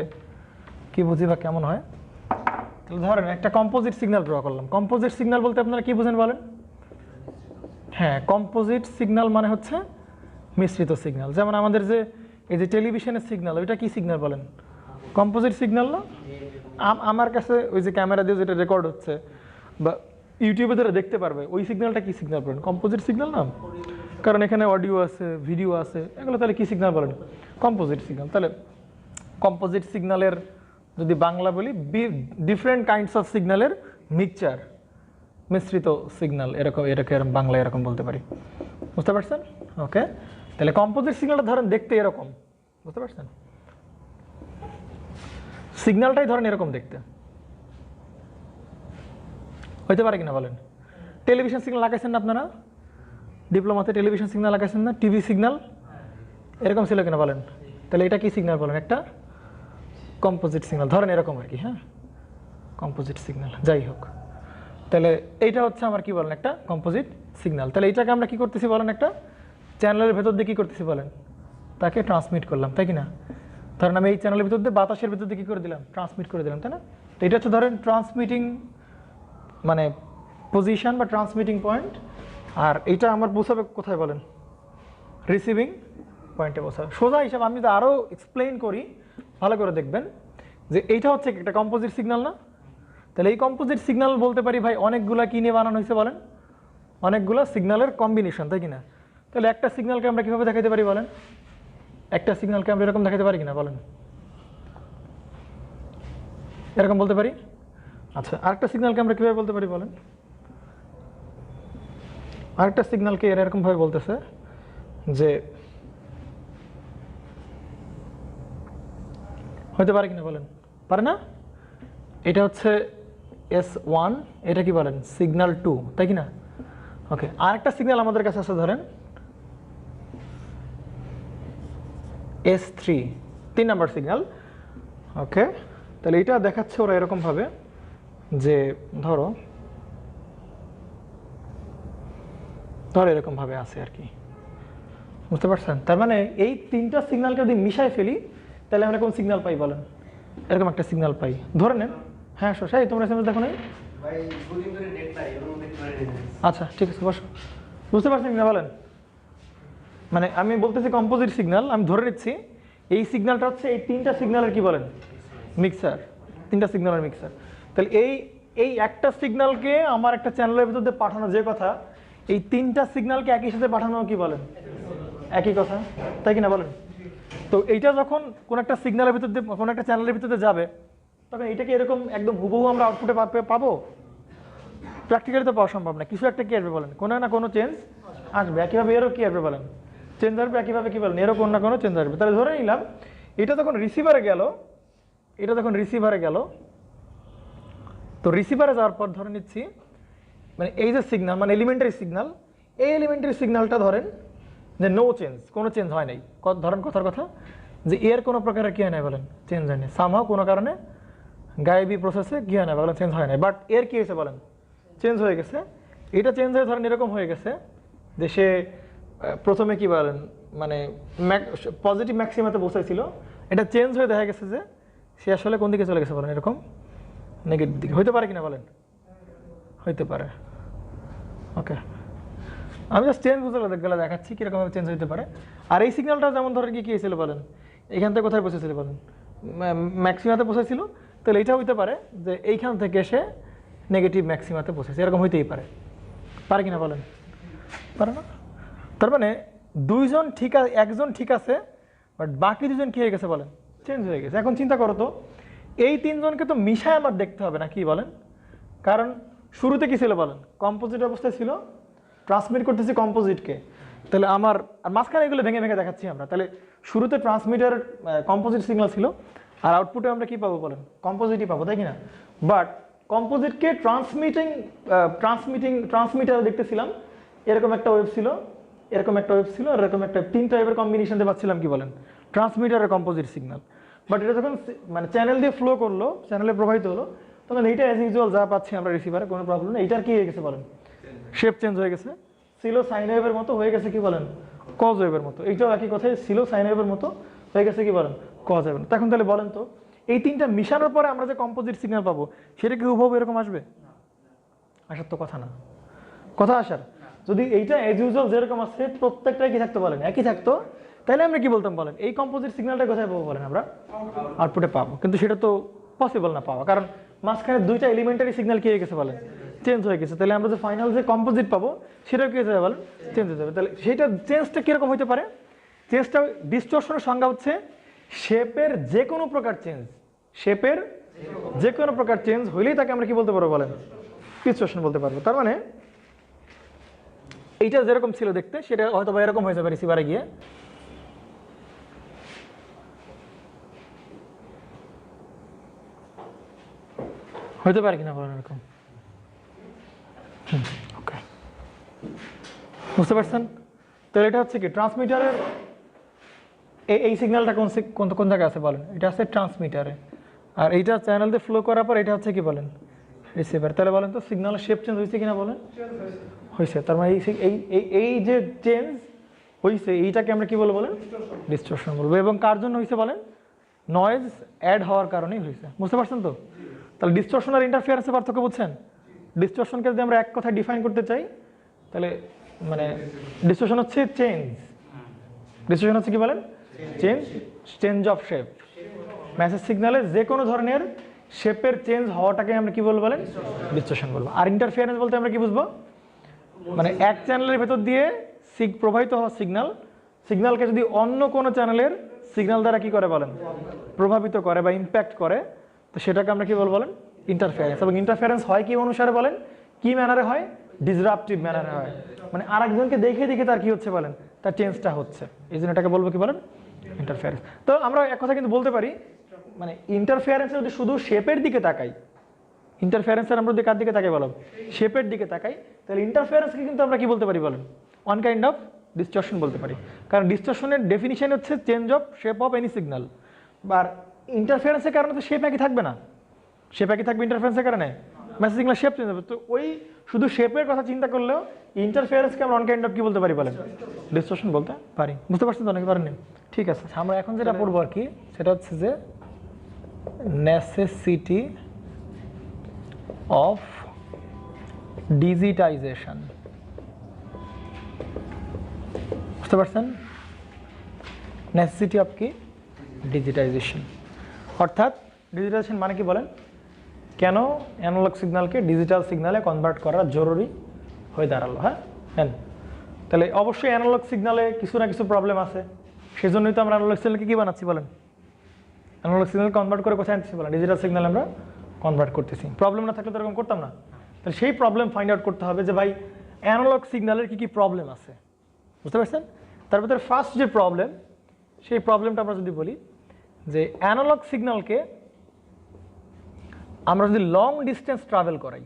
কি বুঝি বা কেমন হয়। তাহলে ধরেন একটা কম্পোজিট সিগন্যাল ড্র করলাম। কম্পোজিট সিগন্যাল বলতে আপনারা কি বুঝেন বলেন? হ্যাঁ, কম্পোজিট সিগন্যাল মানে হচ্ছে মিশ্রিত সিগন্যাল। যেমন আমাদের যে এই যে টেলিভিশনের সিগন্যাল, ওইটা কি সিগন্যাল বলেন? কম্পোজিট সিগন্যাল না? আমার কাছে ওই যে ক্যামেরা দিয়ে যেটা রেকর্ড হচ্ছে বা ইউটিউবে যারা দেখতে পারবে, ওই সিগন্যালটা কি সিগন্যাল বলেন? কম্পোজিট সিগন্যাল না? কারণ এখানে অডিও আছে, ভিডিও আছে, এগুলো তাহলে কি সিগন্যাল বলেন? Composite signal. তাহলে কম্পোজিট সিগন্যালের যদি বাংলা বলি, ডিফারেন্ট কাইন্ডস অফ সিগন্যালের মিক্সচার, মিশ্রিত সিগন্যাল, এরকম বাংলা এরকম বলতে পারি। বুঝতে পারছেন? ওকে, তাহলে কম্পোজিট সিগন্যালটা ধরেন দেখতে এরকম। বুঝতে পারছেন? সিগন্যালটাই ধরেন এরকম দেখতে হইতে পারে কিনা বলেন? টেলিভিশন সিগন্যাল লাগাইছেন না আপনারা? ডিপ্লোমাতে টেলিভিশন সিগন্যাল লাগাইছেন না? টিভি সিগন্যাল এরকম ছিল কিনা বলেন? তাহলে এটা কি সিগন্যাল বলেন? একটা কম্পোজিট সিগন্যাল ধরেন এরকম আর কি। হ্যাঁ, কম্পোজিট সিগন্যাল। যাই হোক, তাহলে এইটা হচ্ছে আমার কি বলেন? একটা কম্পোজিট সিগন্যাল। তাহলে এইটাকে আমরা কি করতেছি বলেন? একটা চ্যানেলের ভেতর দিয়ে কী করতেছি বলেন? তাকে ট্রান্সমিট করলাম, তাই কি না? ধরেন আমি এই চ্যানেলের ভিতর দিয়ে বাতাসের ভিতর দিয়ে কী করে দিলাম? ট্রান্সমিট করে দিলাম, তাই না? তো এটা হচ্ছে ধরেন ট্রান্সমিটিং মানে পজিশন বা ট্রান্সমিটিং পয়েন্ট। আর এইটা আমার বোঝাবে কোথায় বলেন? রিসিভিং পয়েন্টে বোঝাবে। সোজা হিসাব আমি যদি আরও এক্সপ্লেইন করি, ভালো করে দেখবেন যে এইটা হচ্ছে একটা কম্পোজিট সিগন্যাল না? তাহলে এই কম্পোজিট সিগন্যাল বলতে পারি ভাই অনেকগুলা কী নিয়ে বানানো হয়েছে বলেন? অনেকগুলো সিগন্যালের কম্বিনেশন, তাই কি না? তাহলে একটা সিগন্যালকে আমরা কীভাবে দেখাতে পারি বলেন? একটা সিগন্যালকে আমরা এরকম দেখাতে পারি কিনা বলেন? এরকম বলতে পারি। আচ্ছা, আরেকটা সিগন্যালকে আমরা কীভাবে বলতে পারি বলেন? আরেকটা সিগন্যালকে এরা এরকমভাবে বলতেছে যে হতে পারে কিনা বলেন? পারে না? এটা হচ্ছে S1, এটা কি বলেন? সিগন্যাল 2, তাই কি না? ওকে, আরেকটা সিগন্যাল আমাদের কাছে আছে ধরেন S3, 3 নাম্বার সিগন্যাল। ওকে, তাহলে এটা দেখাচ্ছে ওরা এরকমভাবে যে ধরো এরকমভাবে আছে আর কি, বুঝতে পারছেন? তার মানে এই তিনটা সিগন্যালকে যদি মিশাই ফেলি তাহলে আমরা কোন সিগন্যাল পাই বলেন? এরকম একটা সিগন্যাল পাই। ধরে নেন, হ্যাঁ শোষাই, তোমরা এসএমএস দেখো নাই? আচ্ছা ঠিক আছে, বসো। বুঝতে পারছেন কিনা বলেন? মানে আমি বলতেছি কম্পোজিট সিগন্যাল, আমি ধরে নিচ্ছি এই সিগন্যালটা হচ্ছে এই তিনটা সিগন্যালের কি বলেন? মিক্সার, তিনটা সিগন্যালের মিক্সার। তাহলে এই একটা সিগন্যালকে আমার একটা চ্যানেলের ভিতর দিয়ে পাঠানো যে কথা, এই তিনটা সিগন্যালকে একই সাথে পাঠানো কি বলেন? একই কথা, তাই কিনা বলেন? তো এইটা যখন কোন একটা সিগন্যালের ভিতর দিয়ে কোনো একটা চ্যানেলের ভিতরে যাবে, তখন এটাকে এরকম একদম হুবহু আমরা আউটপুটে পাবো? প্র্যাকটিক্যালি তো পাওয়া সম্ভব না। কিছু একটা কি আসবে বলেন? কোনো না কোনো চেঞ্জ আসবে। একইভাবে এরও কি আসবে বলেন? চেঞ্জ আসবে। একইভাবে কি বলেন? এরও কোনো না কোনো চেঞ্জ আসবে। তাহলে ধরে নিলাম এটা যখন রিসিভারে গেল, তো রিসিভারে যাওয়ার পর ধরে নিচ্ছি মানে এই যে সিগন্যাল, মানে এলিমেন্টারি সিগন্যাল, এই এলিমেন্টারি সিগন্যালটা ধরেন যে নো চেঞ্জ, কোনো চেঞ্জ হয় নাই। ধরেন কথার কথা যে এর কোনো প্রকারের কী হয় নাই বলেন? চেঞ্জ হয় নাই। সামহাও কোনো কারণে গায়েবী প্রসেসে কী হয় না বলেন? চেঞ্জ হয় নাই। বাট এর কী হয়েছে বলেন? চেঞ্জ হয়ে গেছে। এটা চেঞ্জ হয়ে ধরেন এরকম হয়ে গেছে যে সে প্রথমে কি বলেন মানে পজিটিভ ম্যাক্সিমাতে বসাইছিল, এটা চেঞ্জ হয়ে দেখা গেছে যে সে আসলে কোন দিকে চলে গেছে বলেন? এরকম নেগেটিভ দিকে। হইতে পারে কিনা বলেন? হইতে পারে। ওকে, আমি জাস্ট চেঞ্জ বুঝতে গেলে দেখাচ্ছি কীরকমভাবে চেঞ্জ হতে পারে। আর এই সিগন্যালটা যেমন ধরেন কী হয়েছিল বলেন? এখান থেকে কোথায় বসেছিল বলেন? ম্যাক্সিমাতে বসেছিল। তাহলে এইটা হইতে পারে যে এইখান থেকে সে নেগেটিভ ম্যাক্সিমাতে বসেছে, এরকম হইতেই পারে। পারে কিনা বলেন? পারে না? তার মানে দুইজন ঠিক আছে, একজন ঠিক আছে, বাট বাকি দুজন কী হয়ে গেছে বলেন? চেঞ্জ হয়ে গেছে। এখন চিন্তা করো তো, এই তিনজনকে তো মিশায় আমার দেখতে হবে না কি বলেন? কারণ শুরুতে কী ছিল বলেন? কম্পোজিট অবস্থায় ছিল, ট্রান্সমিট করতেছি কম্পোজিটকে। তাহলে আমার আর মাঝখানে এগুলো ভেঙে ভেঙে দেখাচ্ছি আমরা। তাহলে শুরুতে ট্রান্সমিটার কম্পোজিট সিগন্যাল ছিল, আর আউটপুটে আমরা কি পাবো বলেন? কম্পোজিটই পাবো, তাই কি না? বাট কম্পোজিটকে ট্রান্সমিটার দেখতেছিলাম, এরকম একটা ওয়েভ ছিল, এরকম একটা ওয়েভ ছিল, এরকম একটা তিনটা ওয়েভের কম্বিনেশন দিয়ে পাচ্ছিলাম কি বলেন? ট্রান্সমিটারের কম্পোজিট সিগন্যাল। বাট এটা যখন মানে চ্যানেল দিয়ে ফ্লো করলো, চ্যানেলে প্রবাহিত হলো, তখন এইটা অ্যাজ ইউজুয়াল যা পাচ্ছি আমরা রিসিভারে, কোনো প্রবলেম নেই। এইটার কি হয়ে গেছে বলেন? শেপ চেঞ্জ হয়ে গেছে। ছিল সাইন ওয়েভের মতো, হয়ে গেছে কি বলেন? কজ ওয়েভের মতো। এইটাও একই কথাই, ছিল সাইন ওয়েভের মতো, হয়ে গেছে কি বলেন? কজ ওয়েভের। তখন তাহলে বলেন তো এই তিনটা মিশানোর পরে আমরা যে কম্পোজিট সিগন্যাল পাবো সেটা কি হুবহু এরকম আসবে? আসার তো কথা না। কথা আসার যদি এইটা অ্যাজ ইউজুয়াল যেরকম আছে প্রত্যেকটাই কি থাকতো বলেন? একই থাকতো, তাহলে আমরা কি বলতাম বলেন? এই কম্পোজিট সিগন্যালটা কোথায় পাবো বলেন? আমরা আউটপুটে পাবো। কিন্তু সেটা তো পসিবল না পাওয়া, কারণ মাঝখানে দুইটা এলিমেন্টারি সিগন্যাল কি হয়ে গেছে বলেন? চেঞ্জ হয়ে গেছে। তাহলে আমরা যে ফাইনাল যে কম্পোজিট পাবো সেটাও কি হয়ে যাবে বলেন? চেঞ্জ হয়ে যাবে। তাহলে সেইটা চেঞ্জটা কীরকম হতে পারে? চেঞ্জটা ডিস্টরশনের সংজ্ঞা হচ্ছে শেপের যে কোনো প্রকার চেঞ্জ। শেপের যে কোনো প্রকার চেঞ্জ হইলেই তাকে আমরা কি বলতে পারবো বলেন? ডিস্টরশন বলতে পারবো। তার মানে এইটা যেরকম ছিল দেখতে সেটা হয়তো বা এরকম হয়ে যাবে রিসিভারে গিয়ে। হইতে পারে কিনা বলেন এরকম? ওকে, বুঝতে পারছেন? তাহলে এটা হচ্ছে কি ট্রান্সমিটারের এই সিগন্যালটা কোন জায়গায় আছে বলেন? এটা আছে ট্রান্সমিটারে, আর এইটা চ্যানেল দিয়ে ফ্লো করার পর এটা হচ্ছে কি বলেন? রিসিভার। তাহলে বলেন তো সিগন্যালের শেপ চেঞ্জ হয়েছে কিনা বলেন? হয়েছে। তার মানে এই যে চেঞ্জ হয়েছে এইটাকে আমরা কি বলবো বলেন? ডিস্টরশন বলবো। এবং কার জন্য হয়েছে বলেন? নয়েজ অ্যাড হওয়ার কারণেই হয়েছে। বুঝতে পারছেন তো? তাহলে ডিস্টরশন আর ইন্টারফিয়ারেন্সের পার্থক্য বুঝছেন? ডিস্টরশনকে যদি আমরা এক কথায় ডিফাইন করতে চাই তাহলে মানে ডিস্টরশন হচ্ছে চেঞ্জ। ডিস্টরশন হচ্ছে কি বলেন? Change of shape. মেসেজ সিগন্যালে যে কোনো ধরনের শেপের চেঞ্জ হওয়াটাকে আমরা কি বলবো বলেন? ডিস্টরশন বলবো। আর ইন্টারফিয়ারেন্স বলতে আমরা কি বুঝবো? মানে এক চ্যানেলের ভেতর দিয়ে প্রবাহিত হওয়া সিগন্যালকে যদি অন্য কোনো চ্যানেলের সিগন্যাল দ্বারা কি করে বলেন, প্রভাবিত করে বা ইম্প্যাক্ট করে, তো সেটাকে আমরা কি বলবো বলেন, ইন্টারফেয়ারেন্স। এবং ইন্টারফেয়ারেন্স হয় কি অনুসারে বলেন, কি ম্যানারে হয়, ডিসরাপটিভ ম্যানারে হয়, মানে আরেকজনকে দেখে দেখে তার কি হচ্ছে বলেন, তার চেঞ্জটা হচ্ছে, এই জন্য এটাকে বলবো কি বলেন, ইন্টারফেয়ারেন্স। তো আমরা এক কথা কিন্তু বলতে পারি, মানে ইন্টারফেয়ারেন্সের যদি শুধু শেপের দিকে তাকাই, ইন্টারফেয়ারেন্সের আমরা যদি কার দিকে তাকাই বলো, শেপের দিকে তাকাই, তাহলে ইন্টারফেয়ারেন্সকে কিন্তু আমরা কি বলতে পারি বলেন, ওয়ান কাইন্ড অফ ডিস্টরশন বলতে পারি। কারণ ডিস্টরশনের ডেফিনিশন হচ্ছে change of shape of any signal. আর ইন্টারফেয়ারেন্সের কারণে তো শেপ একই থাকবে না, শেপ একই থাকবে ইন্টারফেরেন্সের কারণে, মেসেজ সিগন্যাল শেপ চেঞ্জ হবে। তো ওই শুধু শেপের কথা চিন্তা করলেও ইন্টারফেয়ারেন্সকে আমরা অন কাইন্ড অফ কি বলতে পারি বলেন, ডিস্টরশন বলতে পারি। বুঝতে পারছেন তো, অনেকে পারেননি? ঠিক আছে, আমরা এখন যেটা পড়বো আর কি, সেটা হচ্ছে যে নেসেসিটি অফ ডিজিটাইজেশন। বুঝতে পারছেন, নেসেসিটি অফ কি, ডিজিটাইজেশন। অর্থাৎ ডিজিটাইজেশন মানে কি বলেন, কেন অ্যানালগ সিগন্যালকে ডিজিটাল সিগন্যালে কনভার্ট করা জরুরি হয়ে দাঁড়ালো। হ্যাঁ, তাহলে অবশ্যই অ্যানালগ সিগন্যালে কিছু না কিছু প্রবলেম আছে, সেজন্যই তো আমরা অ্যানালগ সিগন্যালকে কী বানাচ্ছি বলেন, অ্যানালগ সিগন্যাল কনভার্ট করে কোথায় আনতেছি বলেন, ডিজিটাল সিগন্যাল আমরা কনভার্ট করতেছি। প্রবলেম না থাকলে তো এরকম করতাম না। তাহলে সেই প্রবলেম ফাইন্ড আউট করতে হবে যে ভাই অ্যানালগ সিগন্যালের কী কী প্রবলেম আছে। বুঝতে পারছেন? তার ভিতরে ফার্স্ট যে প্রবলেম, সেই প্রবলেমটা আমরা যদি বলি যে অ্যানালগ সিগন্যালকে আমরা যদি লং ডিস্টেন্স ট্রাভেল করাই,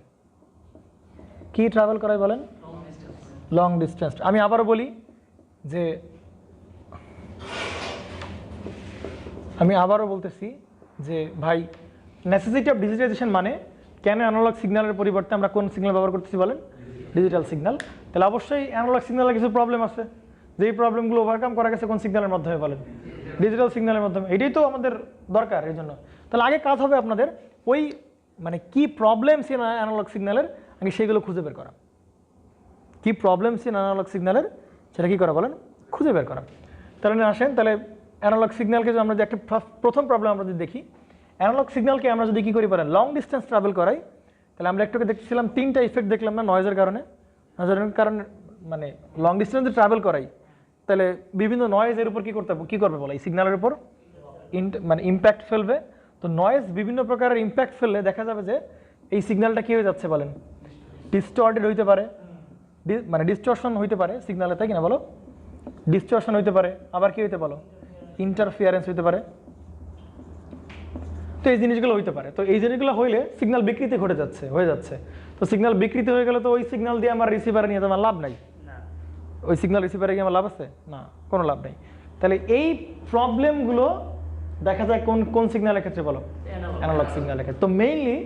কি ট্রাভেল করাই বলেন, লং ডিস্টেন্স। আমি আবারও বলি যে, আমি আবারও বলতেছি যে ভাই নেসেসিটি অফ ডিজিটাইজেশন মানে কেন অ্যানালগ সিগন্যালের পরিবর্তে আমরা কোন সিগন্যাল ব্যবহার করতেছি বলেন, ডিজিটাল সিগন্যাল। তাহলে অবশ্যই অ্যানালগ সিগন্যালের কিছু প্রবলেম আছে, যেই প্রবলেমগুলো ওভারকাম করা গেছে কোন সিগন্যালের মাধ্যমে বলেন, ডিজিটাল সিগন্যালের মাধ্যমে। এটাই তো আমাদের দরকার। এই জন্য তাহলে আগে কাজ হবে আপনাদের ওই মানে কি প্রবলেম ছিল অ্যানালগ সিগন্যালের, আগে সেগুলো খুঁজে বের করা। কি প্রবলেম ছিল অ্যানালগ সিগন্যালের সেটা কী করা বলেন, খুঁজে বের করা। তাহলে আসেন, তাহলে অ্যানালগ সিগন্যালকে যদি আমরা যে একটা প্রথম প্রবলেম আমরা যদি দেখি, অ্যানালগ সিগন্যালকে আমরা যদি কী করি বলেন, লং ডিস্টেন্স ট্রাভেল করাই, তাহলে আমরা একটুকে দেখছিলাম তিনটা ইফেক্ট দেখলাম না, নয়েজের কারণে। নয়েজের কারণে মানে লং ডিস্টেন্সে ট্রাভেল করাই, তাহলে বিভিন্ন নয়েজ এর উপর কী করবে বলে, এই সিগন্যালের উপর মানে ইম্প্যাক্ট ফেলবে। তো নয়েজ বিভিন্ন প্রকারের ইম্প্যাক্ট ফেললে দেখা যাবে যে এই সিগন্যালটা কী হয়ে যাচ্ছে বলেন, ডিস্টর্টেড হইতে পারে, মানে ডিস্টরশন হইতে পারে সিগন্যালে, তাই কিনা বলো, ডিস্টরশন হইতে পারে, আবার কি হইতে বলো, ইন্টারফিয়ারেন্স হইতে পারে। তো এই জিনিসগুলো হইতে পারে। তো এই জিনিসগুলো হইলে সিগন্যাল বিকৃতি হয়ে যাচ্ছে। তো সিগন্যাল বিকৃতি হয়ে গেলে তো ওই সিগন্যাল দিয়ে আমার রিসিভারে নিয়ে তোমার লাভ নাই, ওই সিগন্যাল রিসিভারে গিয়ে আমার লাভ আছে না, কোনো লাভ নেই। তাহলে এই প্রবলেমগুলো দেখা যায় কোন কোন সিগন্যালের ক্ষেত্রে বলো, অ্যানালগ সিগন্যালের ক্ষেত্রে। তো মেইনলি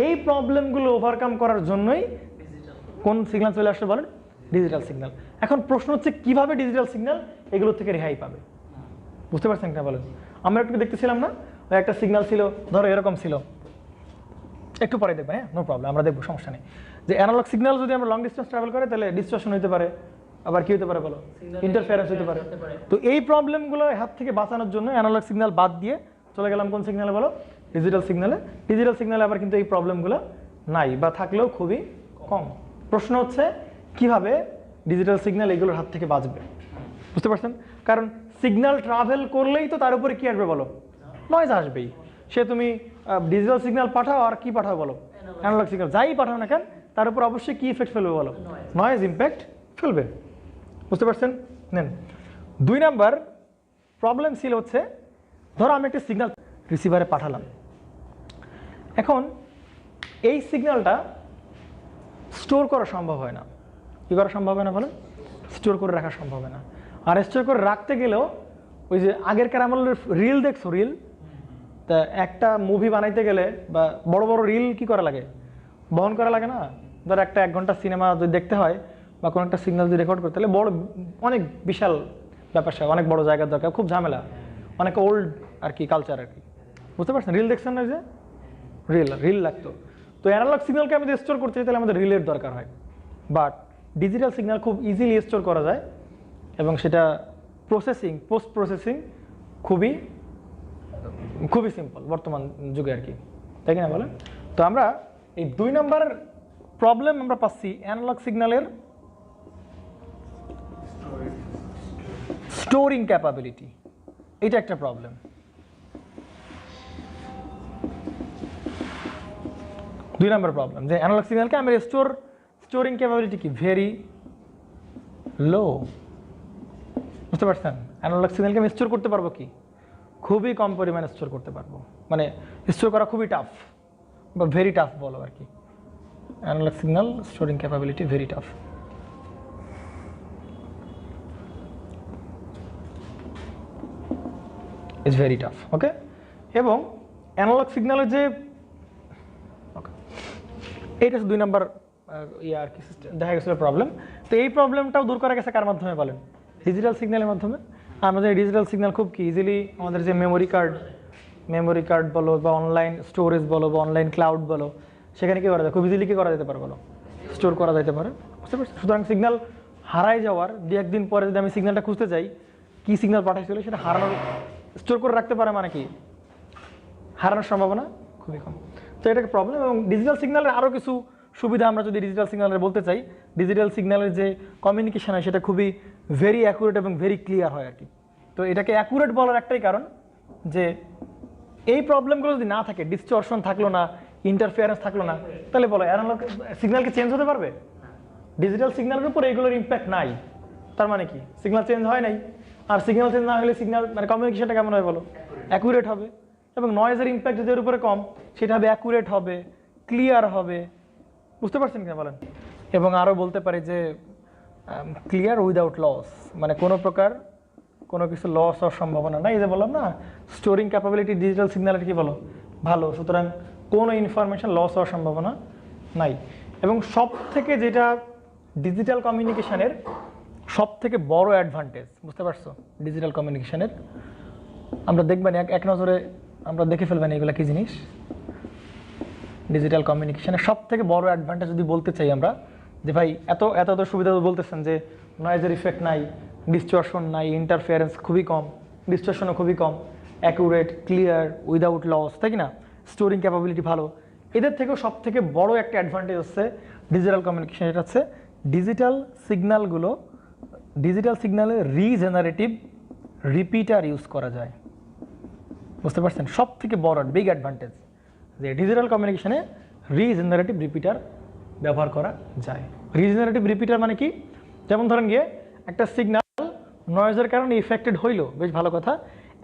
এই প্রবলেমগুলো ওভারকাম করার জন্যই কোন সিগন্যাল চলে আসলে বলেন, ডিজিটাল সিগন্যাল। এখন প্রশ্ন হচ্ছে কিভাবে ডিজিটাল সিগন্যাল এগুলো থেকে রেহাই পাবে। বুঝতে পারছেন কিনা বলেন? আমরা একটু দেখতেছিলাম না, ওই একটা সিগন্যাল ছিল, ধরো এরকম ছিল, একটু পরে দেখবেন, হ্যাঁ, নো প্রবলেম, আমরা দেখবো, সমস্যা নেই। যে অ্যানালগ সিগন্যাল যদি আমরা লং ডিস্টেন্স ট্রাভেল করে তাহলে ডিস্টরশন হতে পারে, আবার কি হতে পারে বলো, ইন্টারফেয়ারেন্স হতে পারে। তো এই প্রবলেমগুলো হাত থেকে বাঁচানোর জন্য অ্যানালগ সিগন্যাল বাদ দিয়ে চলে গেলাম কোন সিগন্যালে বলো, ডিজিটাল সিগন্যালে। ডিজিটাল সিগন্যালে আবার কিন্তু এই প্রবলেমগুলো নাই বা থাকলেও খুবই কম। প্রশ্ন হচ্ছে কিভাবে ডিজিটাল সিগন্যাল এগুলোর হাত থেকে বাঁচবে। বুঝতে পারছেন? কারণ সিগন্যাল ট্রাভেল করলেই তো তার উপরে কি আসবে বলো, নয়েজ আসবেই। সে তুমি ডিজিটাল সিগন্যাল পাঠাও আর কি পাঠাও বলো, অ্যানালগ সিগন্যাল যাই পাঠাও না কেন, তার উপর অবশ্যই কি ইফেক্ট ফেলবে বলো, নয়েজ ইম্প্যাক্ট ফেলবে। বুঝতে পারছেন? নেন 2 নাম্বার প্রবলেম ছিল হচ্ছে, ধরো আমি একটা সিগন্যাল রিসিভারে পাঠালাম, এখন এই সিগন্যালটা স্টোর করা সম্ভব হয় না। কী করা সম্ভব হয় না বলেন, স্টোর করে রাখা সম্ভব হয় না। আর স্টোর করে রাখতে গেলেও ওই যে আগেরকার আমলের রিল দেখছো, রিল, তা একটা মুভি বানাইতে গেলে বা বড় বড় রিল কি করা লাগে, বহন করা লাগে না। ধর একটা 1 ঘন্টা সিনেমা যদি দেখতে হয় বা কোনো একটা সিগন্যাল যদি রেকর্ড করতে হলে বড় অনেক বিশাল ব্যাপার, অনেক বড় জায়গার দরকার, খুব ঝামেলা, অনেক ওল্ড আর কি কালচার আর কি। বুঝতে পারছেন? রিল দেখছেন না, যে রিল লাগতো। তো অ্যানালগ সিগন্যালকে আমি স্টোর করতে চাই তাহলে আমাদের রিলের দরকার হয়। বাট ডিজিটাল সিগন্যাল খুব ইজিলি স্টোর করা যায় এবং সেটা প্রসেসিং, পোস্ট প্রসেসিং খুবই সিম্পল বর্তমান যুগে আর কি, তাই কিনা বলেন? তো আমরা এই 2 নাম্বার প্রবলেম আমরা পাচ্ছি অ্যানালগ সিগন্যালের স্টোরিং ক্যাপাবিলিটি, এটা একটা প্রবলেম। দুই নম্বর প্রবলেম যে অ্যানালগ সিগন্যালকে আমি স্টোরিং ক্যাপাবিলিটি কি ভেরি লো। বুঝতে পারছেন? অ্যানালগ সিগন্যালকে আমি স্টোর করতে পারবো কি খুবই কম পরিমাণে স্টোর করতে পারবো, মানে স্টোর করা খুবই টাফ বা ভেরি টাফ বলো আর কি। Analogue signal storing capability very tough. It's very tough, okay. এবং অ্যানালগ সিগন্যালের যে এইটা দুই নম্বর আর কি দেখা গেছিল প্রবলেম। তো এই প্রবলেমটাও দূর করা গেছে কার মাধ্যমে বলেন? ডিজিটাল সিগন্যালের মাধ্যমে। আমরা জানি ডিজিটাল সিগন্যাল খুব কি ইজিলি আমাদের যে মেমোরি কার্ড বলো বা অনলাইন স্টোরেজ বলো বা অনলাইন ক্লাউড বলো, সেখানে কি করা যায়? খুব ইজিলি কি করা যেতে পারে বলো? স্টোর করা যেতে পারে। বুঝতে পারছি? সুতরাং সিগন্যাল হারাই যাওয়ার দু একদিন পরে যদি আমি সিগন্যালটা খুঁজতে চাই, কী সিগন্যাল পাঠাইছিল সেটা হারানোর স্টোর করে রাখতে পারে, মানে কি হারানোর সম্ভাবনা খুবই কম। তো এটা একটা প্রবলেম। এবং ডিজিটাল সিগন্যালের আরও কিছু সুবিধা আমরা যদি ডিজিটাল সিগন্যালের বলতে চাই, ডিজিটাল সিগন্যালের যে কমিউনিকেশন হয় সেটা খুবই ভেরি অ্যাকুরেট এবং ভেরি ক্লিয়ার হয় আর কি। তো এটাকে অ্যাকুরেট বলার একটাই কারণ যে এই প্রবলেমগুলো যদি না থাকে, ডিসটরশন থাকলো না, ইন্টারফিয়ারেন্স থাকলো না, তাহলে বলো অ্যানালগ সিগন্যালকে চেঞ্জ হতে পারবে? ডিজিটাল সিগন্যালের উপর এগুলোর ইম্প্যাক্ট নাই, তার মানে কি সিগন্যাল চেঞ্জ হয় নাই। আর সিগন্যাল চেঞ্জ না হলে সিগন্যাল মানে কমিউনিকেশনটা কেমন হয় বলো? অ্যাকুরেট হবে। এবং নয়েজের ইম্প্যাক্ট যদি এর উপরে কম, সেটা হবে অ্যাকুরেট হবে, ক্লিয়ার হবে। বুঝতে পারছেন কিনা বলেন? এবং আরও বলতে পারি যে ক্লিয়ার উইদাউট লস, মানে কোনো প্রকার কোনো কিছু লস হওয়ার সম্ভাবনা নাই। এই যে বললাম না, স্টোরিং ক্যাপাবিলিটি ডিজিটাল সিগন্যালের কি বলো ভালো, সুতরাং কোনো ইনফরমেশন লস হওয়ার সম্ভাবনা নাই। এবং সব থেকে যেটা ডিজিটাল কমিউনিকেশনের সব থেকে বড় অ্যাডভান্টেজ, বুঝতে পারছো? ডিজিটাল কমিউনিকেশনের আমরা দেখবেন এক নজরে আমরা দেখে ফেলবেন এগুলো কী জিনিস। ডিজিটাল কমিউনিকেশনের সব থেকে বড় অ্যাডভান্টেজ যদি বলতে চাই আমরা, যে ভাই এত এত এত সুবিধা বলতেছেন যে নয়েজের ইফেক্ট নাই, ডিস্টরশন নাই, ইন্টারফিয়ারেন্স খুবই কম, ডিস্টরশনও খুবই কম, অ্যাকুরেট, ক্লিয়ার, উইদাউট লস, তাই কি না? স্টোরিং ক্যাপাবিলিটি ভালো। এদের থেকেও সব থেকে বড় একটা অ্যাডভান্টেজ হচ্ছে ডিজিটাল কমিউনিকেশন। এটা হচ্ছে ডিজিটাল সিগন্যালে রিজেনারেটিভ রিপিটার ইউজ করা যায়। বুঝতে পারছেন? সব থেকে বড় বিগ অ্যাডভান্টেজ যে ডিজিটাল কমিউনিকেশনে রিজেনারেটিভ রিপিটার ব্যবহার করা যায়। রিজেনারেটিভ রিপিটার মানে কি? যেমন ধরেন গিয়ে একটা সিগন্যাল নয়েজের কারণে ইফেক্টেড হইলো, বেশ ভালো কথা।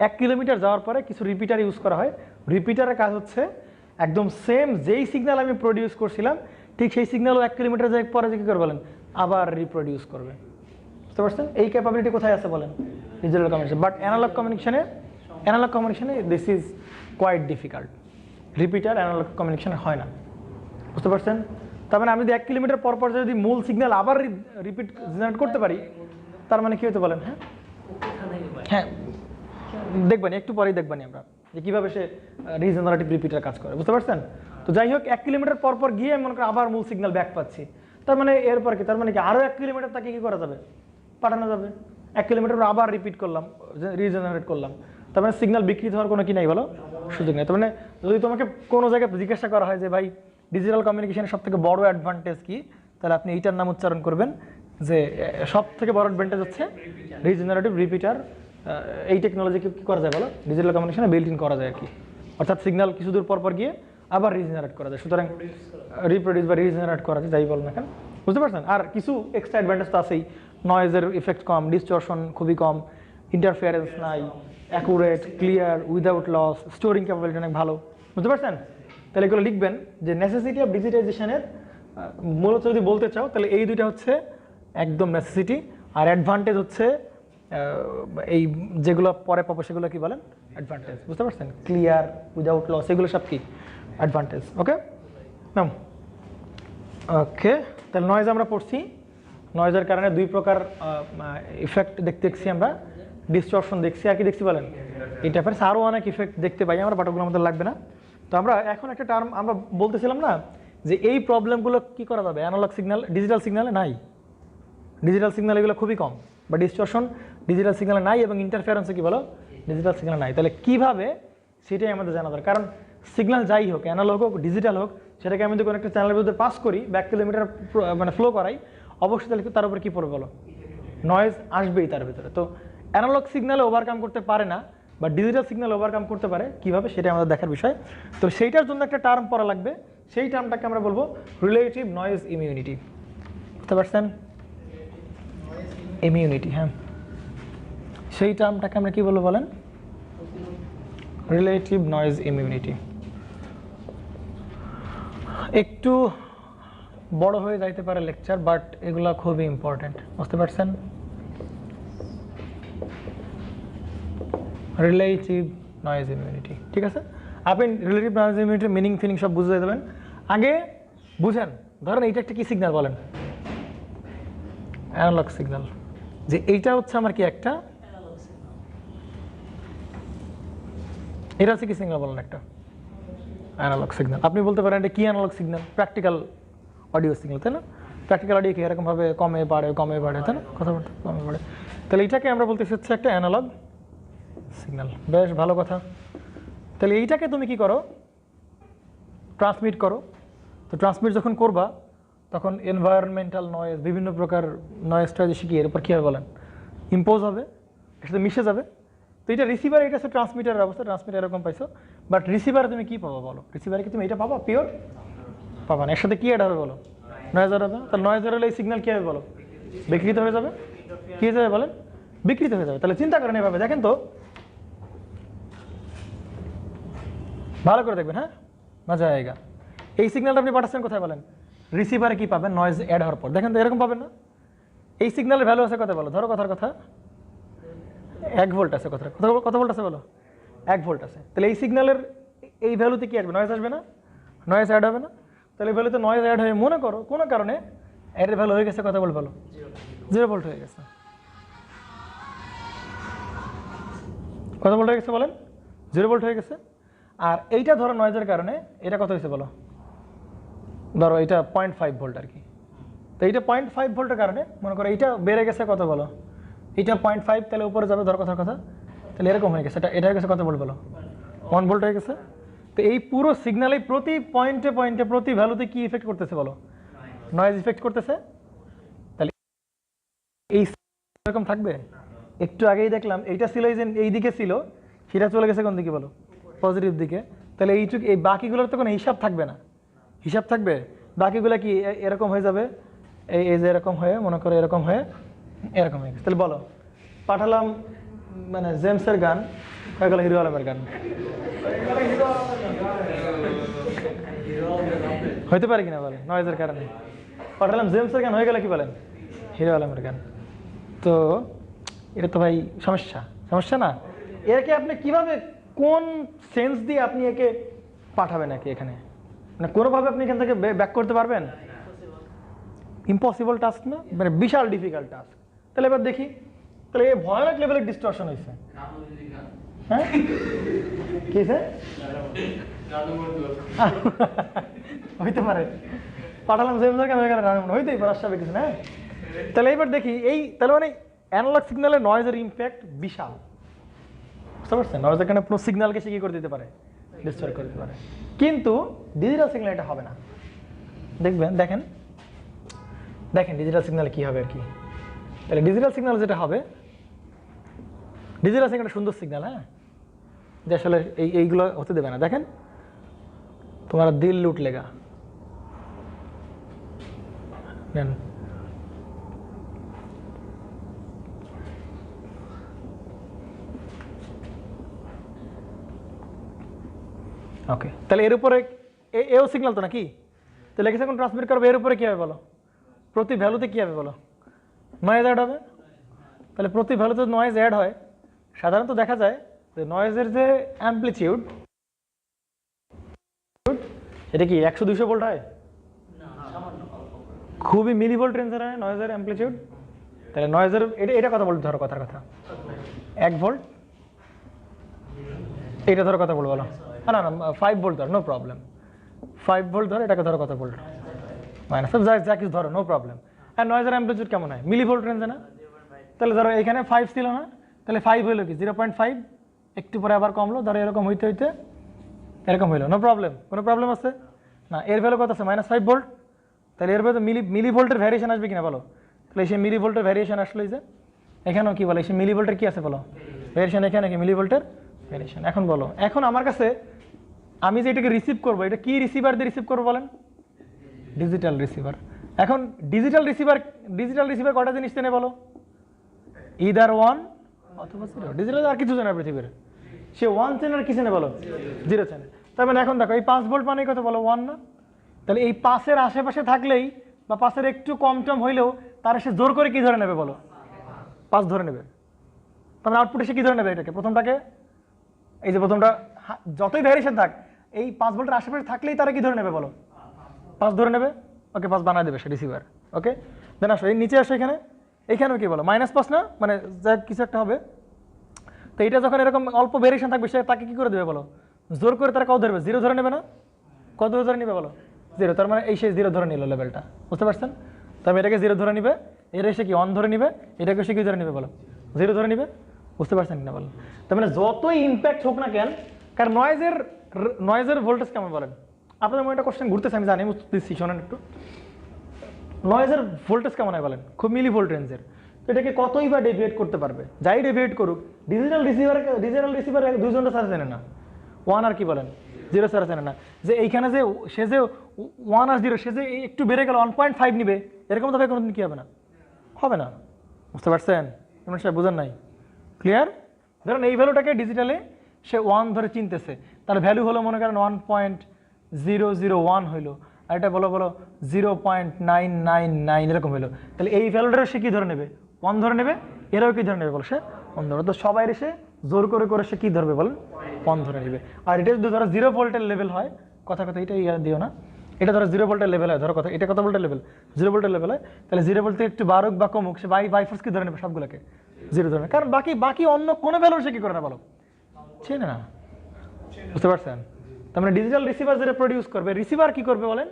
1 কিলোমিটার যাওয়ার পরে কিছু রিপিটার ইউজ করা হয়। রিপিটারের কাজ হচ্ছে একদম সেম যেই সিগন্যাল আমি প্রডিউস করছিলাম ঠিক সেই সিগন্যালও 1 কিলোমিটার যাওয়ার পরে যে কী করে বলেন আবার রিপ্রডিউস করবে। বুঝতে পারছেন? এই ক্যাপাবিলিটি কোথায় আছে বলেন? Digital communication. বাট অ্যানালগ কমিউনিকেশনে this is quite difficult. Repeater analogue কমিউনিকেশনে হয় না। বুঝতে পারছেন? তার মানে আমি যদি 1 কিলোমিটার পর পর যদি মূল সিগন্যাল আবার রিপিট জেনারেট করতে পারি, তার মানে কী হতে বলেন? হ্যাঁ দেখবেন, একটু পরেই দেখবেন আমরা যে কীভাবে সে রিজেনারেটিভ রিপিটার কাজ করে। বুঝতে পারছেন? তো যাই হোক, 1 কিলোমিটার পর পর গিয়ে মনে করি আবার মূল সিগন্যাল ব্যাক পাচ্ছি, তার মানে এরপর কি? তার মানে কি আরও 1 কিলোমিটার তাকে কী করা যাবে? পাঠানো যাবে। 1 কিলোমিটার আবার রিপিট করলাম, রিজেনারেট করলাম, তার মানে সিগন্যাল বিকৃত হওয়ার কোনো কি নাই বলো? সুযোগ নেই। তার মানে যদি তোমাকে কোনো জায়গায় জিজ্ঞাসা করা হয় যে ভাই ডিজিটাল কমিউনিকেশনের সব থেকে বড় অ্যাডভান্টেজ কি, তাহলে আপনি এইটার নাম উচ্চারণ করবেন যে সব থেকে বড় অ্যাডভান্টেজ হচ্ছে রিজেনারেটিভ রিপিটার। এই টেকনোলজি কী করা যায় বলো? ডিজিটাল কমিউনিকেশনে বিল্ট ইন করা যায় আর কি। অর্থাৎ সিগন্যাল কিছু দূর পর পর গিয়ে আবার রিজেনারেট করা যায়। সুতরাং রিপ্রডিউস বা রিজেনারেট করা যায়, যাই বল না কেন। বুঝতে পারছেন? আর কিছু এক্সট্রা অ্যাডভান্টেজ তো আছেই। নয়েজের ইফেক্ট কম, ডিস্টরশন খুবই কম, ইন্টারফিয়ারেন্স নাই, accurate, clear, without loss, storing capability অনেক ভালো। বুঝতে পারছেন? তাহলে এগুলো লিখবেন যে নেসেসিটি অফ ডিজিটাইজেশনের মূলত যদি বলতে চাও তাহলে এই দুইটা হচ্ছে একদম নেসেসিটি। আর অ্যাডভান্টেজ হচ্ছে এই যেগুলো পরে পাবো সেগুলো কি বলেন? অ্যাডভান্টেজ। বুঝতে পারছেন? ক্লিয়ার, উইদাউট লস, এগুলো সব কি অ্যাডভান্টেজ। ওকে নাম ওকে। তাহলে নয়েজ আমরা পড়ছি। নয়েজের কারণে দুই প্রকার ইফেক্ট দেখছি আমরা, ডিস্টরশন দেখছি, আর কি দেখছি বলেন? এই টাইপের আরও অনেক ইফেক্ট দেখতে পাই আমরা, বাটগুলো আমাদের লাগবে না। তো আমরা এখন একটা টার্ম আমরা বলতেছিলাম না যে এই প্রবলেমগুলো কি করা যাবে অ্যানালগ সিগন্যাল, ডিজিটাল সিগন্যালে নাই। ডিজিটাল সিগন্যাল এগুলো খুবই কম, বা ডিস্টরশন ডিজিটাল সিগন্যালে নাই, এবং ইন্টারফিয়ারেন্সে কি বলো? ডিজিটাল সিগন্যাল নাই। তাহলে কীভাবে সেটাই আমাদের জানা দরকার। কারণ সিগন্যাল যাই হোক, অ্যানালগ হোক ডিজিটাল হোক, সেটাকে আমি যদি কোনো একটা চ্যানেলের ভিতরে পাস করি, 1 কিলোমিটার মানে ফ্লো করাই, অবশ্যই তাহলে তার উপর কী পড়বে বলো? নয়েজ আসবেই তার ভিতরে। তো অ্যানালগ সিগন্যালে ওভারকাম করতে পারে না, বা ডিজিটাল সিগন্যাল ওভারকাম করতে পারে কীভাবে, সেটা আমাদের দেখার বিষয়। তো সেইটার জন্য একটা টার্ম পড়া লাগবে, সেই টার্মটাকে আমরা বলবো রিলেটিভ নয়েজ ইমিউনিটি। বুঝতে পারছেন? ইমিউনিটি, হ্যাঁ, সেই টার্মটাকে আমরা কী বলবো বলেন? Relative noise immunity. একটু বড় হয়ে যাইতে পারে লেকচার, বাট এগুলো খুবই ইম্পর্টেন্ট। বুঝতে পারছেন? রিলেটিভ নয়েজ ইমিউনিটি, ঠিক আছে? আপনি রিলেটিভ নয়েজ ইমিউনিটির মিনিং ফিনিং সব বুঝে দেবেন। আগে বুঝেন, ধরেন এইটা একটা কি সিগন্যাল বলেন? Analogue signal. যে এইটা হচ্ছে আমার কি একটা, এটা হচ্ছে কি সিগন্যাল বলেন? একটা অ্যানালগ সিগন্যাল। আপনি বলতে পারেন এটা কি analogue signal? Practical audio signal, তাই না? প্র্যাকটিক্যাল অডিও কি এরকমভাবে কমে বাড়ে, তাই না? কথা বলতে কমে বাড়ে। তাহলে এইটাকে আমরা বলতেছি হচ্ছে একটা অ্যানালগ সিগন্যাল। বেশ ভালো কথা। তাহলে এইটাকে তুমি কি করো? ট্রান্সমিট করো। তো ট্রান্সমিট যখন করবা তখন এনভায়রনমেন্টাল নয়েজ, বিভিন্ন প্রকার নয়েজটা যে শিখি, এর উপর কী হবে বলেন? ইম্পোজ হবে, এর সাথে মিশে যাবে। তো এটা রিসিভার, এটা হচ্ছে ট্রান্সমিটারের অবস্থা, ট্রান্সমিটার এরকম পাইছো। বাট রিসিভারে তুমি কী পাবা বলো? রিসিভারে কি তুমি এটা পাবা? পিওর পাবা না। এর সাথে কী অ্যাড হবে বলো? নয়েজ অ্যাড হবে। তাহলে নয়েজ অ্যাড হলে এই সিগন্যাল কী হবে বলো? বিকৃত হয়ে যাবে। কী হয়ে যাবে বলেন? বিকৃত হয়ে যাবে। তাহলে চিন্তা করেন এভাবে, দেখেন তো, ভালো করে দেখবেন, হ্যাঁ, মজা আয়েগা। এই সিগন্যালটা আপনি পাঠাচ্ছেন কোথায় বলেন? রিসিভারে কি পাবেন? নয়েজ অ্যাড হওয়ার পর দেখেন তো এরকম পাবেন না? এই সিগন্যালের ভ্যালু আছে কত বলো? ধরো কথার কথা 1 ভোল্ট আছে। কত ভোল্ট আছে বলো? 1 ভোল্ট আছে। তাহলে এই সিগন্যালের এই ভ্যালুতে কি আসবে? নয়েজ আসবে না? নয়েজ অ্যাড হবে না? তাহলে এই ভ্যালুতে নয়েজ অ্যাড হয়ে মনে করো কোনো কারণে এর ভ্যালু হয়ে গেছে কত ভোল্ট বলো? 0 ভোল্ট হয়ে গেছে। কত ভোল্ট হয়ে গেছে বলেন? 0 ভোল্ট হয়ে গেছে। আর এইটা ধরো নয়েজের কারণে এটা কত হয়েছে বলো? ধরো এটা 0.5 ভোল্ট আর কি। তো এইটা 0.5 ভোল্টের কারণে মনে করো এইটা বেড়ে গেছে কত বলো? এটা 0.5, তাহলে উপরে যাবে ধরো কথার কথা, তাহলে এরকম হয়ে গেছে। এটা হয়ে গেছে কত ভোল্ট বলো? 1 ভোল্ট হয়ে গেছে। তো এই পুরো সিগন্যালে প্রতি পয়েন্টে পয়েন্টে প্রতি ভ্যালুতে কি ইফেক্ট করতেছে বলো? নয়েজ ইফেক্ট করতেছে। তাহলে এই এরকম থাকবে? একটু আগেই দেখলাম এইটা ছিল এই দিকে ছিল, সেটা চলে গেছে কোন দিকে বলো? পজিটিভ দিকে। তাহলে এইটুকু এই বাকিগুলোর তো কোনো হিসাব থাকবে না। হিসাব থাকবে? বাকিগুলো কি এরকম হয়ে যাবে, এই যে এরকম হয়ে মনে করো এরকম হয়ে এরকম হয়ে গেছে। তাহলে বলো, পাঠালাম মানে জেমসের গান হয়ে গেল হিরো আলমের গান, হইতে পারে কিনা বলেন? নয়েজের কারণে পাঠালাম জেমসের গান, হয়ে গেল কি বলেন? হিরো আলমের গান। তো এটা তো ভাই সমস্যা না? একে আপনি কিভাবে, কোন সেন্স দিয়ে আপনি একে পাঠাবেন নাকি এখানে? মানে কোনোভাবে আপনি এখান থেকে ব্যাক করতে পারবেন? ইম্পসিবল টাস্ক না, মানে বিশাল ডিফিকাল্ট টাস্ক। তাহলে এবার দেখি, তাহলে এই ভয়ানক লেভেলের ডিস্টরশন হয়েছে। হ্যাঁ, কি স্যার? হইতে পারে, পাঠালাম জেমসের কেন হয়ে গেল, হইতেই পারে, স্বাভাবিক কিছু না। তাহলে এবার দেখি এই, তাহলে মানে অ্যানালগ সিগন্যালের নয়েজের ইম্প্যাক্ট বিশাল। বুঝতে পারছেন? নয়েজের কারণে পুরো সিগন্যালকে সে কি করে দিতে পারে? ডিস্ট্রয় করে দিতে পারে। কিন্তু ডিজিটাল সিগন্যাল এটা হবে না। দেখেন ডিজিটাল সিগন্যাল কি হবে আর কি। তাহলে ডিজিটাল সিগন্যাল যেটা হবে, ডিজিটাল সিগন্যাল সুন্দর সিগন্যাল, হ্যাঁ, যে আসলে এইগুলো হতে দেবে না। দেখেন, তোমার দিল লুট লেগা, নেন, ওকে। তাহলে এর উপরে এও সিগন্যাল তো নাকি? তাহলে একে যখন ট্রান্সমিট করবে এর উপরে কী হবে বলো? প্রতি ভ্যালুতে কী হবে বলো? নয়েজ অ্যাড হবে। তাহলে প্রতি ভ্যালুতে নয়েজ অ্যাড হয়। সাধারণত দেখা যায় যে নয়েজের যে অ্যাম্পলিটিউড, এটা কি 100-200 ভোল্ট হয়? খুবই মিলিভোল্ট রেঞ্জের হয় নয়েজের অ্যাম্পলিটিউড। তাহলে নয়েজের এটা কত ভোল্ট ধরো কথার কথা? 1 ভোল্ট। এটা ধরো কত ভোল্ট বলো? না 5 ভোল্ট ধরো, নো প্রবলেম। 5 ভোল্ট ধরো, এটাকে ধরো কত ভোল্ট? মাইনাস, যা কিছু ধরো, নো প্রবলেম। আর নয়েজের অ্যাম্পলিটিউড কেমন হয়? মিলিভোল্ট রেঞ্জে না? তাহলে ধরো এখানে 5 ছিল না, তাহলে 5 হইলো কি 0.5, একটু পরে আবার কমলো, ধরো এরকম হইতে হইতে এরকম হইলো, নো প্রবলেম। কোনো প্রবলেম আছে না? এর ভ্যালু কত আছে? -5 ভোল্ট। তাহলে এর ভ্যালু মিলিভোল্টের ভ্যারিয়েশন আসবে কিনা বলো? তাহলে সে মিলিভোল্টের ভ্যারিয়েশন আসলো এই যে এখানেও কি বলে সে মিলিভোল্টের কি আছে বলো ভ্যারিয়েশন এখানে কি মিলিভোল্টের ভ্যারিয়েশন। এখন বলো এখন আমার কাছে আমি যে এটাকে রিসিভ করবো এটা কি রিসিভার দিয়ে রিসিভ করবো বলেন ডিজিটাল রিসিভার। এখন ডিজিটাল রিসিভার কয়টা জিনিস চেনে বলো ইদার ওয়ান অথবা জিরো। ডিজিটাল আর কিছু চেনে পৃথিবীর সে ওয়ান চেনে আর কি চেনে বলো জিরো চেনে। তার মানে এখন দেখো এই 5 ভোল্ট মানে কত বলো 1 না, তাহলে এই 5-এর আশেপাশে থাকলেই বা 5-এর একটু কম টম হইলেও তারা সে জোর করে কি ধরে নেবে বলো 5 ধরে নেবে। তার মানে আউটপুটে সে কি ধরে নেবে এটাকে প্রথমটাকে এই যে প্রথমটা যতই ভ্যারিয়েশন থাক এই 5 ভোল্টের আশেপাশে থাকলেই তারা কি ধরে নেবে বলো 5 ধরে নেবে। ওকে 5 বানায় দেবে সে রিসিভার। ওকে দেন আসো এই নিচে আসো এইখানেও কি বলো -5 না মানে যা কিছু একটা হবে। তো এটা যখন এরকম অল্প ভ্যারিয়েশন থাকবে সে তাকে কি করে দেবে বলো জোর করে তারা কত ধরবে 0 ধরে নেবে না, কত ধরে নেবে বলো 0। তার মানে এই সে 0 ধরে নিল লেভেলটা বুঝতে পারছেন। তবে এটাকে 0 ধরে নিবে, এটা এসে কি 1 ধরে নিবে, এটাকে সে কি ধরে নিবে বলো 0 ধরে নিবে বুঝতে পারছেন কিনা বলেন। তার মানে যতই ইম্প্যাক্ট হোক না কেন কারণ নয়েজের ভোল্টেজ কেমন বলেন আপনাদের মনে একটা কোশ্চেন ঘুরতেছে আমি জানি দিচ্ছি শোনেন একটু। নয়েজের ভোল্টেজ কেমন হয় বলেন খুব মিলি ভোল্ট রেঞ্জের। তো এটাকে কতই বা ডেভিয়েট করতে পারবে যাই ডেভিয়েট করুক ডিজিটাল রিসিভার দুইজনটা সারা জানে না 1 আর কি বলেন 0 সারা জানে না যে এইখানে যে সে যে 1 আর 0 সে যে একটু বেড়ে গেল 1.5 নিবে এরকম তো ভাই কোনোদিন কি হবে না বুঝতে পারছেন এমন সে বুঝেন নাই ক্লিয়ার। ধরেন এই ভ্যালুটাকে ডিজিটালে সে 1 ধরে চিনতেছে তাহলে ভ্যালু হলো মনে করেন 1.001 হইলো আর এটা বলো 0.999 এরকম হইলো। তাহলে এই ভ্যালুটা সে কি ধরে নেবে 1 ধরে নেবে, এরাও কি ধরে নেবে বলো সে 1 ধরে। তো সবাই এসে জোর করে সে কি ধরবে বলেন 1 ধরে নেবে। আর এটা যদি ধরো 0 ভোল্টের লেভেল হয় কথা এটা দিও না, এটা ধরো 0 ভোল্টের লেভেল হয় ধরো কথা এটা কত ভোল্টের লেভেল 0 ভোল্টের লেভেল হয় তাহলে 0 ভোল্ট থেকে একটু বাড়ুক বা কমুক সে বাই ফোর্স কি ধরে নেবে সবগুলোকে 0 ধরে নেবে। কারণ বাকি অন্য কোনো ভ্যালু সে কি করে না বলো চেনে না বুঝতে পারছেন। তার মানে ডিজিটাল রিসিভার যেটা প্রডিউস করবে রিসিভার কি করবে বলেন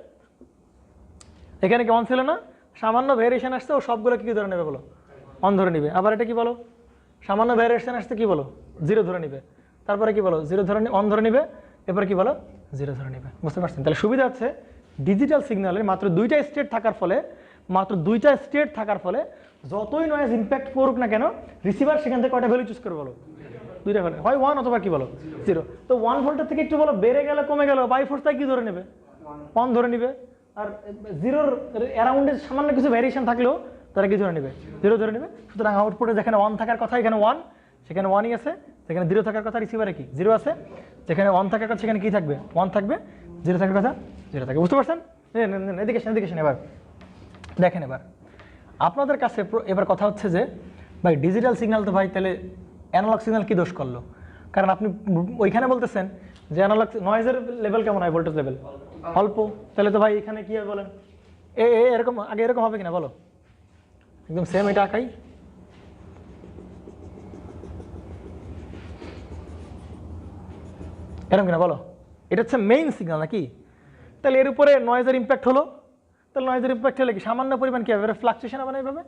এখানে কি 1 ছিল না সামান্য ভ্যারিয়েশন আসছে ও সবগুলো কি ধরে নেবে বলো 1 ধরে নিবে। আবার এটা কি বলো সামান্য ভ্যারিয়েশন আসছে কি বলো 0 ধরে নিবে, তারপরে কি বলো 0 ধরে 1 ধরে নিবে, এরপরে কি বলো 0 ধরে নিবে বুঝতে পারছেন। তাহলে সুবিধা হচ্ছে ডিজিটাল সিগন্যালের মাত্র 2টা স্টেট থাকার ফলে যতই নয়েজ ইম্প্যাক্ট করুক না কেন রিসিভার সেখান থেকে কয়টা ভ্যালু চুজ করে বলো 2টা ভ্যালু হয় 1 অথবা কি বলো 0। তো 1 ভোল্টের থেকে একটু বলো বেড়ে গেলে কমে গেল বাই ফোর্সটা কি ধরে নেবে 1 ধরে নিবে। আর 0-র অ্যারাউন্ডে সামান্য কিছু ভ্যারিয়েশন থাকলেও তারা কি ধরে নেবে 0 ধরে নেবে। সুতরাং আউটপুটে যেখানে 1 থাকার কথা এখানে 1 সেখানে 1ই আছে, যেখানে 0 থাকার কথা রিসিভারে কি 0 আছে, যেখানে 1 থাকার কথা সেখানে কি থাকবে 1 থাকবে, 0 থাকার কথা 0 থাকবে বুঝতে পারছেন। এদিকে এবার দেখেন এবার আপনাদের কাছে এবার কথা হচ্ছে যে ভাই ডিজিটাল সিগন্যাল তো ভাই তাহলে অ্যানালগ সিগন্যাল কি দোষ করলো। কারণ আপনি ওইখানে বলতেছেন যে অ্যানালগ নয়েজের লেভেল কেমন হয় ভোল্টেজ লেভেল অল্প, তাহলে তো ভাই এখানে কি হয় বলেন এরকম আগে এরকম হবে কিনা বলো একদম সেম এটা আঁকাই এরকম কিনা বলো এটা হচ্ছে মেইন সিগন্যাল নাকি। তাহলে এর উপরে নয়েজের ইম্প্যাক্ট হলো, তাহলে নয়েজের ইম্প্যাক্ট হলে কি সামান্য পরিমাণ কি হবে ফ্লাকচুয়েশন হবে না এইভাবে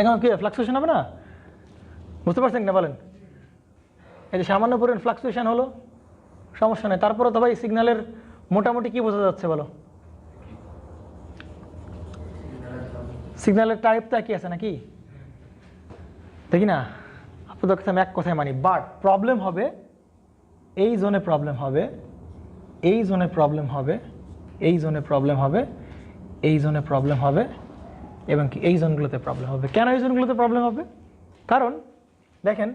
এখন কি ফ্লাকচুয়েশন হবে না বুঝতে পারছেন না বলেন। এই যে সামান্য পরিমাণ ফ্লাকচুয়েশন হলো সমস্যা নেই, তারপরে তো ভাই সিগন্যালের মোটামুটি কি বোঝা যাচ্ছে বলো সিগন্যালের টাইপটা কি আছে নাকি দেখি না আপনাদের কাছে আমি এক কথায় মানি। বাট প্রবলেম হবে এই জোনে প্রবলেম হবে, এই জোনে প্রবলেম হবে, এই জোনে প্রবলেম হবে, এই জোনে প্রবলেম হবে এবং কি এই জোনগুলোতে প্রবলেম হবে। কেন এই জোনগুলোতে প্রবলেম হবে কারণ দেখেন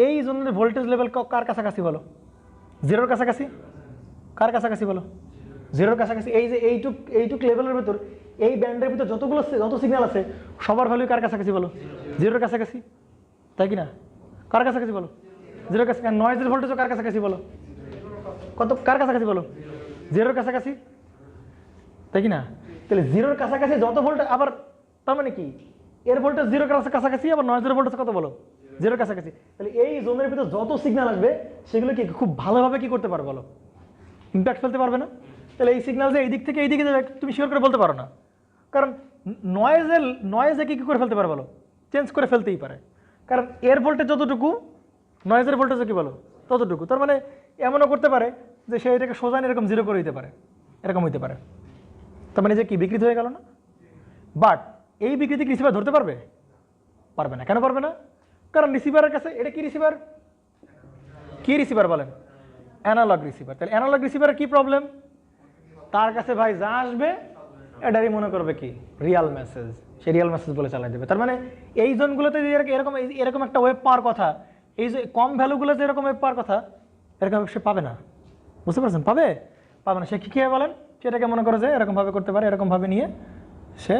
এই জোনের ভোল্টেজ লেভেল কার কাছাকাছি বলো 0-র কাছাকাছি, কার কাছাকাছি বলো 0-র কাছাকাছি। এই যে এইটুক লেভেলের ভেতর এই ব্যান্ডের ভিতর যত সিগন্যাল আছে সবার ভ্যালু কার কাছাকাছি বলো 0-র কাছাকাছি তাই কি না, কার কাছাকাছি বলো 0-র কাছাকাছি। নয়েজের ভোল্টেজও কার কাছাকাছি বলো কত কার কাছাকাছি বলো 0-র কাছাকাছি তাই কি না। তাহলে 0-র কাছাকাছি যত ভোল্টেজ আবার তার মানে কি এর ভোল্টেজ 0-র কাছাকাছি আবার নয়েজের ভোল্টেজ কত বলো 0-র কাছাকাছি। তাহলে এই জোনের ভিতর যত সিগন্যাল আসবে সেগুলো কি খুব ভালোভাবে কি করতে পারবে বলো ইম্প্যাক্ট ফেলতে পারবে না। তাহলে এই সিগন্যাল যে এই দিক থেকে এই দিকে তুমি শিওর করে বলতে পারো না, কারণ নয়েজে কি করে ফেলতে পারে বলো চেঞ্জ করে ফেলতেই পারে, কারণ এর ভোল্টেজ যতটুকু নয়েজের ভোল্টেজও কি বলো ততটুকু। তার মানে এমনও করতে পারে যে সে এটাকে সোজা এরকম 0 করে দিতে পারে, এরকম হইতে পারে। তার মানে যে কি বিকৃত হয়ে গেল না বাট এই বিকৃতি রিসিভার ধরতে পারবে? পারবে না। কেন পারবে না? কারণ রিসিভারের কাছে এটা কি রিসিভার? কি রিসিভার বলেন? Analogue receiver. তাহলে অ্যানালগ রিসিভারের কি প্রবলেম? তার কাছে ভাই যা আসবে এটারই মনে করবে কি রিয়াল মেসেজ, সে রিয়াল মেসেজ বলে চালাই দেবে। তার মানে এই জোনগুলোতে এরকম একটা ওয়েব পাওয়ার কথা, এই যে কম ভ্যালুগুলোতে এরকম ওয়েব পাওয়ার কথা, এরকম সে পাবে না। বুঝতে পারছেন? পাবে না। সে কী খেয়ে বলেন, সেটাকে মনে করে যে এরকমভাবে করতে পারে, এরকমভাবে নিয়ে সে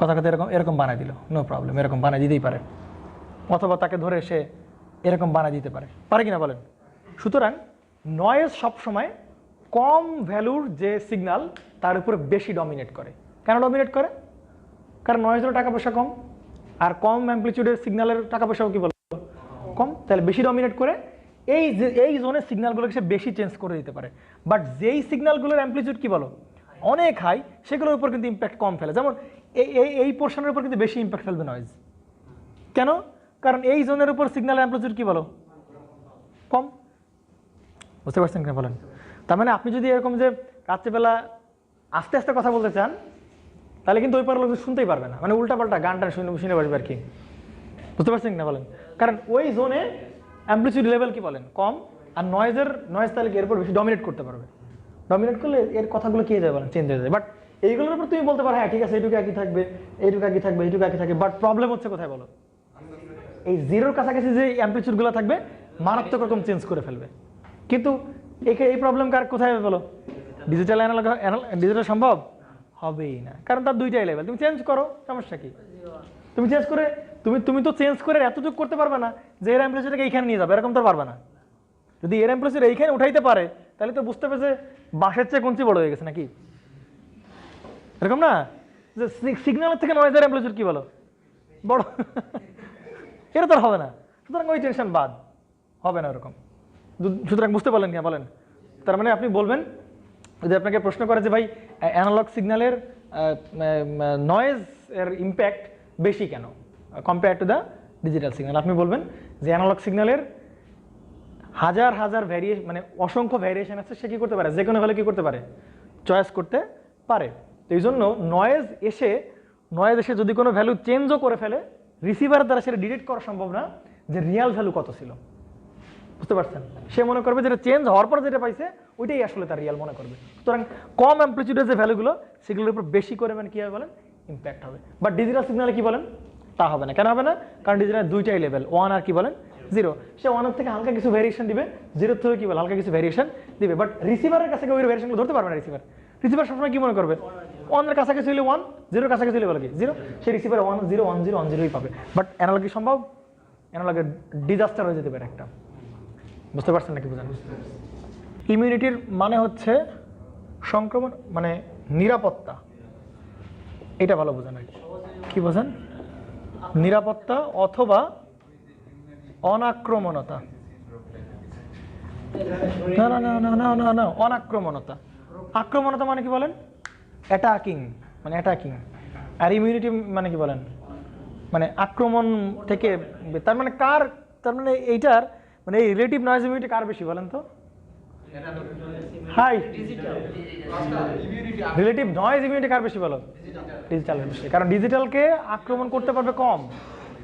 কথা এরকম বানায় দিল, নো প্রবলেম, এরকম বানায় দিতেই পারে। অথবা তাকে ধরে সে এরকম বানায় দিতে পারে কিনা বলেন? সুতরাং নয়েজ সবসময় কম ভ্যালুর যে সিগন্যাল তার উপরে বেশি ডমিনেট করে। কেন ডমিনেট করে? কারণ নয়েজের টাকা পয়সা কম, আর কম অ্যাম্প্লিটিউডের সিগন্যালের টাকা পয়সাও কি বলবো কম, তাহলে বেশি ডমিনেট করে এই জোনের সিগন্যালগুলোকে সে বেশি চেঞ্জ করে দিতে পারে। বাট যেই সিগন্যালগুলোর অ্যাম্প্লিটিউড কি বলো অনেক হাই, সেগুলোর উপর কিন্তু ইম্প্যাক্ট কম ফেলে। যেমন এই পোর্শনের উপর কিন্তু বেশি ইম্প্যাক্ট ফেলবে নয়েজ। কেন? কারণ এই জোনের উপর সিগন্যাল অ্যাম্প্লিটিউড কি বলো কম। বুঝতে পারছেন কিনা বলেন? তার মানে আপনি যদি এরকম যে রাত্রেবেলা আস্তে আস্তে কথা বলতে চান, তাহলে কিন্তু ওই পার লোক শুনতেই পারবে না, মানে উল্টাপাল্টা গানটা শুনে বসবে আর কি। বুঝতে পারছেন কিনা বলেন? কারণ ওই জোনে অ্যাম্প্লিটিউড লেভেল কি বলেন কম, আর নয়েজ তাহলে কি এরপর বেশি ডমিনেট করতে পারবে। ডমিনেট করলে এর কথাগুলো কি হয়ে যাবে বলেন, চেঞ্জ হয়ে যায়। বাট এইগুলোর উপর তুমি বলতে পারো হ্যাঁ ঠিক আছে এইটুকু একই থাকবে, এইটুকু একই থাকবে, এইটুকু একই থাকবে। বাট প্রবলেম হচ্ছে কোথায় বলো, এই জিরোর কাছাকাছি যে অ্যাম্প্লিটিউডগুলো থাকবে মারাত্মক রকম চেঞ্জ করে ফেলবে। কিন্তু এই প্রবলেম কার কোথায় হবে বলো? ডিজিটাল সম্ভব হবেই না, কারণ তার দুইটাই লেভেল। তুমি চেঞ্জ করো, সমস্যা কি? তুমি চেঞ্জ করে তুমি তো চেঞ্জ করে এতটুকু করতে পারবে না যে এর অ্যাম্প্লিটিউডকে এইখানে নিয়ে যাবে, এরকম তো পারবে না। যদি এর অ্যাম্প্লিটিউড এইখানে উঠাইতে পারে তাহলে তো বুঝতে হবে যে বাঁশের চেয়ে কঞ্চি বড় হয়ে গেছে নাকি, এরকম না? যে সিগন্যালের থেকে নয়েজের অ্যাম্প্লিটিউড কি বলো বড়, এটা তো হবে না। সুতরাং ওই টেনশন বাদ, হবে না ওরকম। সুতরাং বুঝতে পারলেন কিনা বলেন? তার মানে আপনি বলবেন যদি আপনাকে প্রশ্ন করে যে ভাই অ্যানালগ সিগন্যালের নয়েজ এর ইম্প্যাক্ট বেশি কেন compare to the digital signal, আপনি বলবেন যে অ্যানালগ সিগন্যালের হাজার মানে অসংখ্য ভ্যারিয়েশন আছে, সে কী করতে পারে, যে কোনো ভ্যালু কী করতে পারে, চয়েস করতে পারে। তো এই জন্য নয়েজ এসে যদি কোনো ভ্যালু চেঞ্জও করে ফেলে, রিসিভারের দ্বারা সেটা ডিটেক্ট করা সম্ভব না যে রিয়াল ভ্যালু কত ছিল। বুঝতে পারছেন? সে মনে করবে যেটা চেঞ্জ হওয়ার পর যেটা পাইছে ওইটাই আসলে তার রিয়াল মনে করবে। সুতরাং কম অ্যাম্প্লিটিউডের যে ভ্যালুগুলো সেগুলোর উপর বেশি করে মানে কী হবে বলেন, ইম্প্যাক্ট হবে। বাট ডিজিটাল সিগন্যালে কি বলেন, তা হবে না। কেন হবে না? কারণ ডিজিটাল দুইটাই লেভেল, 1 আর কি বলেন 0। সে 1 থেকে হালকা কিছু ভ্যারিয়েশন দিবে, 0 থেকে কি বলে হালকা কিছু ভ্যারিয়েশন দিবে। বাট রিসিভারের কাছে ওই ভ্যারিয়েশনগুলো ধরতে পারবে না। রিসিভার সবসময় কি মনে করবে, 1 এর কাছাকাছি হলে 1, 0 এর কাছাকাছি হলে বলে কি 0, সে রিসিভার 1 0 1 0 1 0ই পাবে। বাট অ্যানালগ সম্ভব, অ্যানালগের ডিজাস্টার হয়ে যেতে পারে একটা। বুঝতে পারছেন নাকি? বুঝেন? ইমিউনিটির মানে হচ্ছে সংক্রমণ, মানে নিরাপত্তা। এটা ভালো বোঝেন আর কি বোঝেন? নিরাপত্তা অথবা অনাক্রমণতা। না না না না না না না অনাক্রমণতা। আক্রমণতা মানে কি বলেন, অ্যাটাকিং, মানে অ্যাটাকিং। আর ইমিউনিটি মানে কি বলেন, মানে আক্রমণ থেকে। তার মানে কার, তার মানে এইটার মানে এই রিলেটিভ নয়েজ ইমিউনিটি কার বেশি বলেন তো? হাই রিলেটিভ নয়েজ ইমিউনিটি কার বেশি বলো? ডিজিটালের বেশি। কারণ ডিজিটালকে আক্রমণ করতে পারবে কম,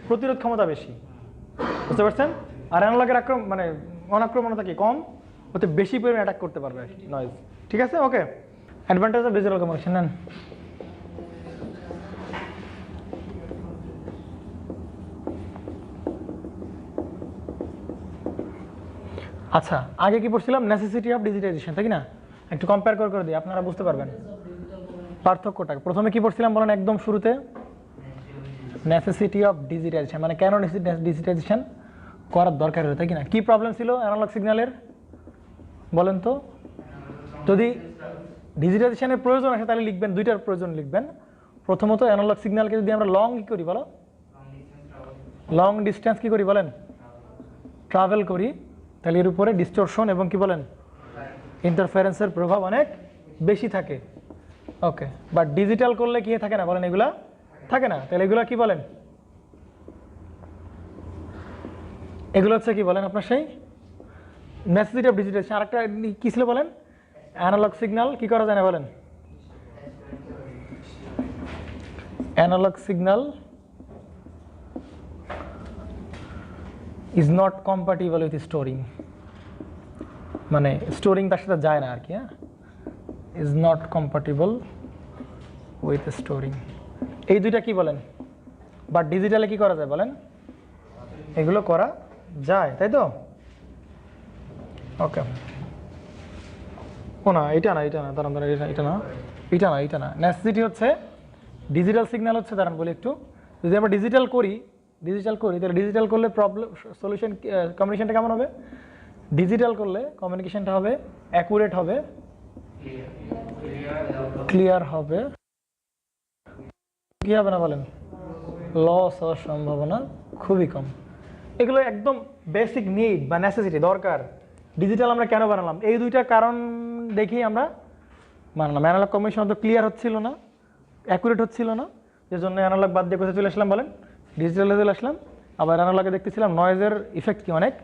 প্রতিরোধ ক্ষমতা বেশি। বুঝতে পারছেন? আর অ্যানালগের মানে অনাক্রমণতা কি কম, ওতে বেশি পরিমাণে অ্যাটাক করতে পারবে নয়েজ। ঠিক আছে? ওকে, অ্যাডভান্টেজ অফ ডিজিটাল কমিউনিকেশন নেন। আচ্ছা, আগে কি পড়ছিলাম, নেসেসিটি অফ ডিজিটাইজেশন, তাই না? একটু কম্পেয়ার করে দিই, আপনারা বুঝতে পারবেন পার্থক্যটা। প্রথমে কি পড়ছিলাম বলেন একদম শুরুতে? নেসেসিটি অফ ডিজিটাইজেশন, মানে কেন ডিজিটাইজেশন করার দরকার হলো, তাই কিনা? কি প্রবলেম ছিল অ্যানালগ সিগন্যালের বলেন তো? যদি ডিজিটাইজেশনের প্রয়োজন আসে তাহলে লিখবেন, দুইটার প্রয়োজন লিখবেন। প্রথমত অ্যানালগ সিগন্যালকে যদি আমরা লং কি করি বলো, লং ডিস্টেন্স কি করি বলেন, ট্রাভেল করি, তাহলে এর উপরে ডিস্টরশন এবং কি বলেন ইন্টারফারেন্সের প্রভাব অনেক বেশি থাকে। ওকে, বাট ডিজিটাল করলে কি থাকে না বলেন, এগুলা থাকে না। তাহলে এগুলা কি বলেন, এগুলো হচ্ছে কি বলেন আপনার সেই নেসেসিটি অফ ডিজিটাইজেশন। আরেকটা কি ছিল বলেন, অ্যানালগ সিগন্যাল কি করা যায় না বলেন, analogue signal is not compatible with storing, মানে স্টোরিং তার সাথে যায় না আর কি। হ্যাঁ, is not compatible with storing, এই দুইটা কি বলেন? বাট ডিজিটালে কি করা যায় বলেন? এগুলো করা যায়, তাই তো? ওকে, ও না, এটা না, দাঁড়ান, এটা না। নেসেসিটি হচ্ছে ডিজিটাল সিগন্যাল হচ্ছে, দাঁড়ান বলি একটু, যদি আমরা ডিজিটাল করি তাহলে ডিজিটাল করলে প্রবলেম সলিউশন কমিউনিকেশনটা কেমন হবে? ডিজিটাল করলে কমিউনিকেশনটা হবে অ্যাকুরেট হবে, ক্লিয়ার হবে, কি হবে না বলেন? লস হওয়ার সম্ভাবনা খুবই কম। এগুলো একদম বেসিক নিড বা নেসেসিটি, দরকার। ডিজিটাল আমরা কেন বানালাম? এই দুইটা কারণ দেখেই আমরা বানালাম। অ্যানালগ কমিউনিকেশন তো ক্লিয়ার হচ্ছিল না, অ্যাকুরেট হচ্ছিল না, যে জন্য অ্যানালগ বাদ দিয়ে কোথায় চলে আসলাম বলেন? ডিজিটালে চলে আসলাম। আবার অ্যানালগে দেখতেছিলাম নয়েজের ইফেক্ট কি অনেক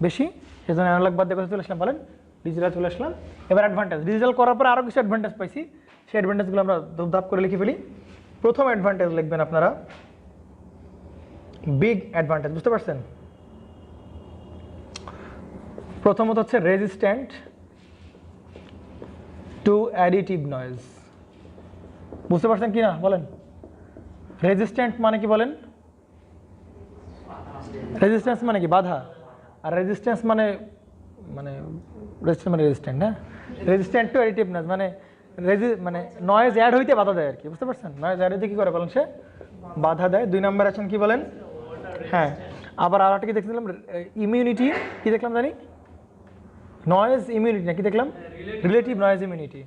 বেশি, সেজন্য অ্যানালগ বাদ দিয়ে কোথায় চলে আসলাম বলেন? ডিজিটাল চলে আসলাম। এবার অ্যাডভান্টেজ, ডিজিটাল করার পরে আরও কিছু অ্যাডভান্টেজ পাইছি, সেই অ্যাডভান্টেজগুলো আমরা ধাপ করে লিখে ফেলি। প্রথম অ্যাডভান্টেজ লিখবেন আপনারা, বিগ অ্যাডভান্টেজ, বুঝতে পারছেন? প্রথমত হচ্ছে রেজিস্ট্যান্ট টু অ্যাডিটিভ নয়েজ। বুঝতে পারছেন কি না বলেন? রেজিস্ট্যান্ট মানে কি বলেন? রেজিস্ট্যান্স মানে কি? বাধা। আর রেজিস্ট্যান্স মানে রেজিস্ট্যান্ট, হ্যাঁ, রেজিস্ট্যান্ট টু অ্যাডিটিভ নয়েজ মানে নয়েজ অ্যাড হইতে বাধা দেয় আর কি, বুঝতে পারছেন? নয়েজ অ্যাড হইতে কি করে বলেন? সে বাধা দেয়। 2 নম্বর আছেন কি বলেন? হ্যাঁ, আবার আর একটা কি দেখছিলাম? ইমিউনিটি, কি দেখলাম জানি? নয়েজ ইমিউনিটি না কি দেখলাম? Relative noise immunity.